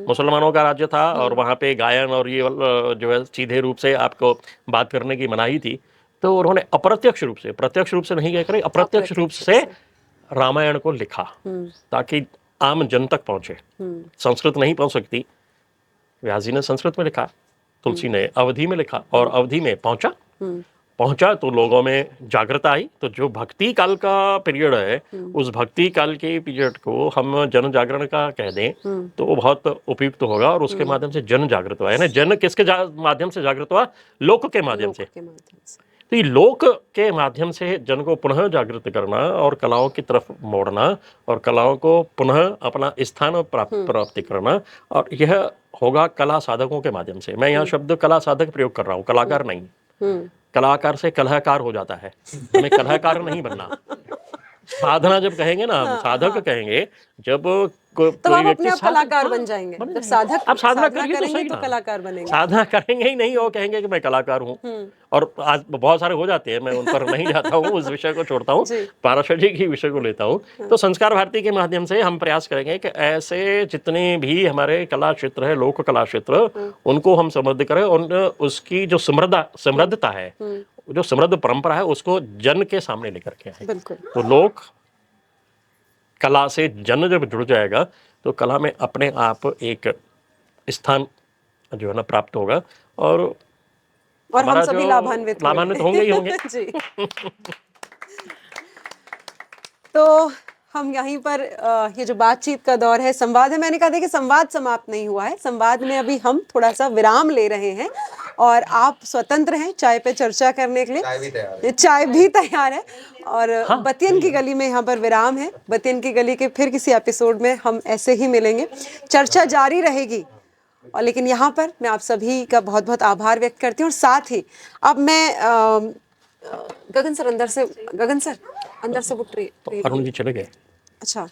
मुसलमानों का राज्य था, और वहाँ पे गायन और ये जो है सीधे रूप से आपको बात करने की मनाही थी। तो उन्होंने अप्रत्यक्ष रूप से, प्रत्यक्ष रूप से नहीं कह कर अप्रत्यक्ष रूप से रामायण को लिखा ताकि आम जन तक पहुंचे। संस्कृत नहीं पहुंच सकती, व्यास जी ने संस्कृत में लिखा, तुलसी ने अवधि में लिखा, और अवधि में पहुंचा तो लोगों में जागृता आई। तो जो भक्ति काल का पीरियड है, उस भक्ति काल के पीरियड को हम जन जागरण का कह दें तो वो बहुत उपयुक्त होगा। और उसके माध्यम से जन जागृत हुआ, यानी जन किसके माध्यम से जागृत हुआ, लोक के माध्यम से। तो ये लोक के माध्यम से जन को पुनः जागृत करना और कलाओं की तरफ मोड़ना और कलाओं को पुनः अपना स्थान प्राप्ति करना, और यह होगा कला साधकों के माध्यम से। मैं यहाँ शब्द कला साधक प्रयोग कर रहा हूँ, कलाकार नहीं। कलाकार से कलाकार हो जाता है, हमें कलाकार नहीं बनना। साधना जब कहेंगे ना, हम साधक कहेंगे, जब तो आप अपने आप कलाकार बन जाएंगे। जब साधक आप साधना करिए तो करेंगे सही तो ना। कलाकार बनेंगे। साधना करेंगे ही नहीं, वो कहेंगे कि मैं कलाकार हूँ। और आज बहुत सारे हो जाते हैं, मैं उन पर नहीं जाता हूँ, उस विषय को छोड़ता हूँ, पाराशर जी के विषय को लेता हूँ। तो संस्कार भारती के माध्यम से हम प्रयास करेंगे कि ऐसे जितने भी हमारे कला क्षेत्र है, लोक कला क्षेत्र, उनको हम समृद्ध करें, और उसकी जो समृद्धता है, जो समृद्ध परंपरा है, उसको जन के सामने लेकर के आए। बिल्कुल। तो लोक कला से जन जब जुड़ जाएगा तो कला में अपने आप एक स्थान जो है ना प्राप्त होगा, और हम हमारा सभी जो लाभान्वित होंगे ही होंगे। जी। तो हम यहीं पर ये जो बातचीत का दौर है, संवाद है, मैंने कहा था कि संवाद समाप्त नहीं हुआ है। संवाद में अभी हम थोड़ा सा विराम ले रहे हैं, और आप स्वतंत्र हैं चाय पे चर्चा करने के लिए। चाय भी तैयार है। और बतियन की गली में यहाँ पर विराम है। बतियन की गली के फिर किसी एपिसोड में हम ऐसे ही मिलेंगे, चर्चा जारी रहेगी। और लेकिन यहाँ पर मैं आप सभी का बहुत बहुत आभार व्यक्त करती हूँ। और साथ ही अब मैं गगन सर अंदर से वो ट्रे अरुण जी चले गए। अच्छा,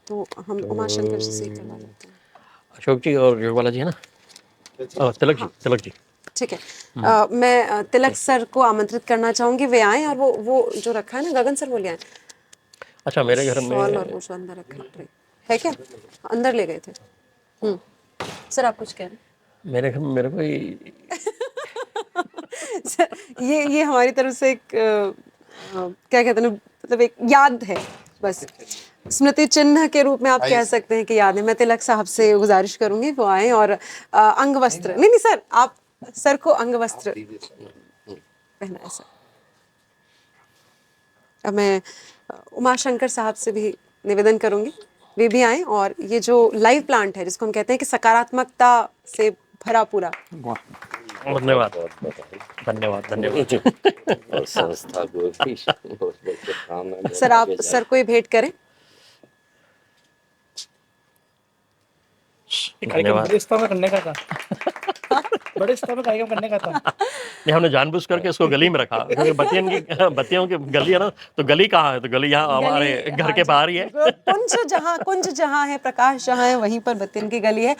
तो हम उमाशंकर जी से करवा लेते हैं। अशोक जी और योगवाला जी है ना, तिलक जी। ठीक है। मैं तिलक सर को आमंत्रित करना चाहूंगी, वे आए, और वो जो रखा है ना गगन सर, वो ले आए। अच्छा, मेरे घर में शॉल और वो जो अंदर रखा है क्या, अंदर ले गए थे। सर आप कुछ कह रहे हैं? मेरे घर में मेरे को ये हमारी तरफ से एक क्या कहते हैं, मतलब एक याद है, बस स्मृति चिन्ह के रूप में आप कह सकते हैं कि याद है। मैं तिलक साहब से गुजारिश करूंगी वो आए और अंग वस्त्र, नहीं सर, आप सर को अंग वस्त्र पहना है सर। अब मैं उमाशंकर साहब से भी निवेदन करूंगी, वे भी आए, और ये जो लाइव प्लांट है जिसको हम कहते हैं कि सकारात्मकता से भरा पूरा। धन्यवाद। और संस्था को भी शुभकामनाएं। सर आप सर को ही भेंट करें। बड़े स्तर में करने का था। बड़े स्तर में कार्यक्रम करने का था। नहीं, हमने जानबूझ करके इसको गली में रखा, क्योंकि बत्तियों की गली है ना, तो गली कहाँ है, तो गली यहाँ हमारे घर के बाहर ही है। कुंज जहाँ है, प्रकाश जहाँ है, वहीं पर बत्तियन की गली है।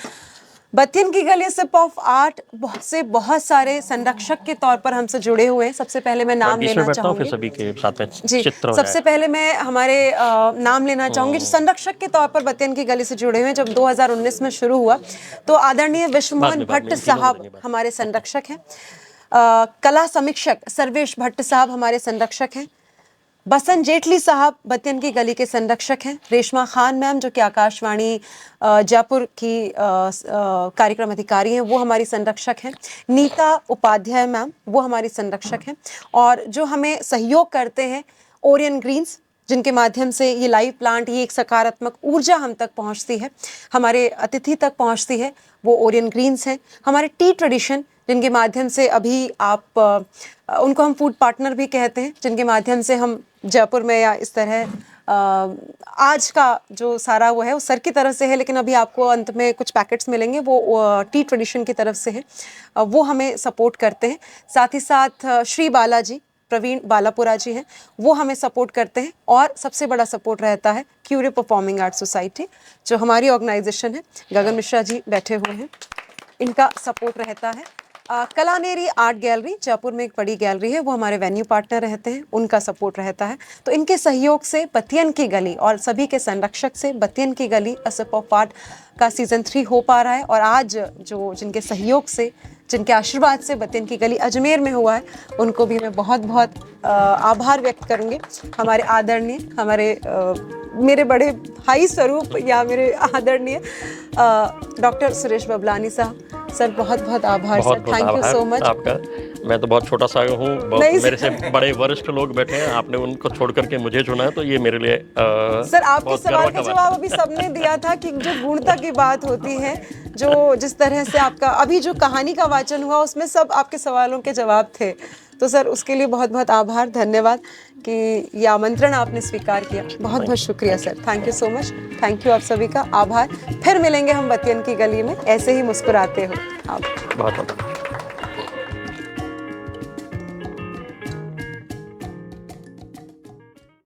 बत्तियन की गली सिप ऑफ आर्ट बहुत सारे संरक्षक के तौर पर हमसे जुड़े हुए हैं। सबसे पहले मैं नाम लेना चाहूंगी, सभी के साथ में जी, सबसे पहले मैं हमारे नाम लेना चाहूंगी जो संरक्षक के तौर पर बत्तियन की गली से जुड़े हुए हैं। जब 2019 में शुरू हुआ तो आदरणीय विश्वमोहन भट्ट साहब हमारे संरक्षक हैं। कला समीक्षक सर्वेश भट्ट साहब हमारे संरक्षक हैं। बसंत जेटली साहब बत्तियन की गली के संरक्षक हैं। रेशमा खान मैम जो कि आकाशवाणी जयपुर की कार्यक्रम अधिकारी हैं, वो हमारी संरक्षक हैं। नीता उपाध्याय मैम वो हमारी संरक्षक हैं। और जो हमें सहयोग करते हैं ओरियन ग्रीन्स, जिनके माध्यम से ये लाइव प्लांट, ये एक सकारात्मक ऊर्जा हम तक पहुंचती है, हमारे अतिथि तक पहुंचती है, वो ओरियन ग्रीन्स हैं। हमारे टी ट्रेडिशन जिनके माध्यम से अभी आप उनको हम फूड पार्टनर भी कहते हैं, जिनके माध्यम से हम जयपुर में या इस तरह आज का जो सारा वो है वो सर की तरफ से है, लेकिन अभी आपको अंत में कुछ पैकेट्स मिलेंगे वो टी ट्रेडिशन की तरफ से है, वो हमें सपोर्ट करते हैं। साथ ही साथ श्री बालाजी प्रवीण बालापुरा जी हैं, वो हमें सपोर्ट करते हैं। और सबसे बड़ा सपोर्ट रहता है क्यूरे परफॉर्मिंग आर्ट सोसाइटी जो हमारी ऑर्गेनाइजेशन है, गगन मिश्रा जी बैठे हुए हैं, इनका सपोर्ट रहता है। कलानेरी आर्ट गैलरी जयपुर में एक बड़ी गैलरी है, वो हमारे वेन्यू पार्टनर रहते हैं, उनका सपोर्ट रहता है। तो इनके सहयोग से बत्तियन की गली और सभी के संरक्षक से बत्तियन की गली अ सिप ऑफ आर्ट का सीज़न 3 हो पा रहा है। और आज जो जिनके सहयोग से, जिनके आशीर्वाद से बत्तियन की गली अजमेर में हुआ है, उनको भी मैं बहुत बहुत आभार व्यक्त करूँगी। हमारे आदरणीय, मेरे बड़े भाई स्वरूप या मेरे आदरणीय डॉक्टर सुरेश बबलानी साहब, सर बहुत बहुत आभार sir, thank you so much आपका। मैं तो बहुत छोटा सा हूँ, मेरे से बड़े वरिष्ठ लोग बैठे हैं, आपने उनको छोड़ करके मुझे चुना है, तो ये मेरे लिए सर आपके सवाल का जवाब अभी सबने दिया था कि जो गुणता की बात होती है, जो जिस तरह से आपका अभी जो कहानी का वाचन हुआ उसमें सब आपके सवालों के जवाब थे। तो सर उसके लिए बहुत बहुत आभार, धन्यवाद कि ये आमंत्रण आपने स्वीकार किया। बहुत बहुत शुक्रिया sir, thank you so much, thank you आप सभी का आभार। फिर मिलेंगे हम बत्तियन की गली में, ऐसे ही मुस्कुराते हो आप। बहुत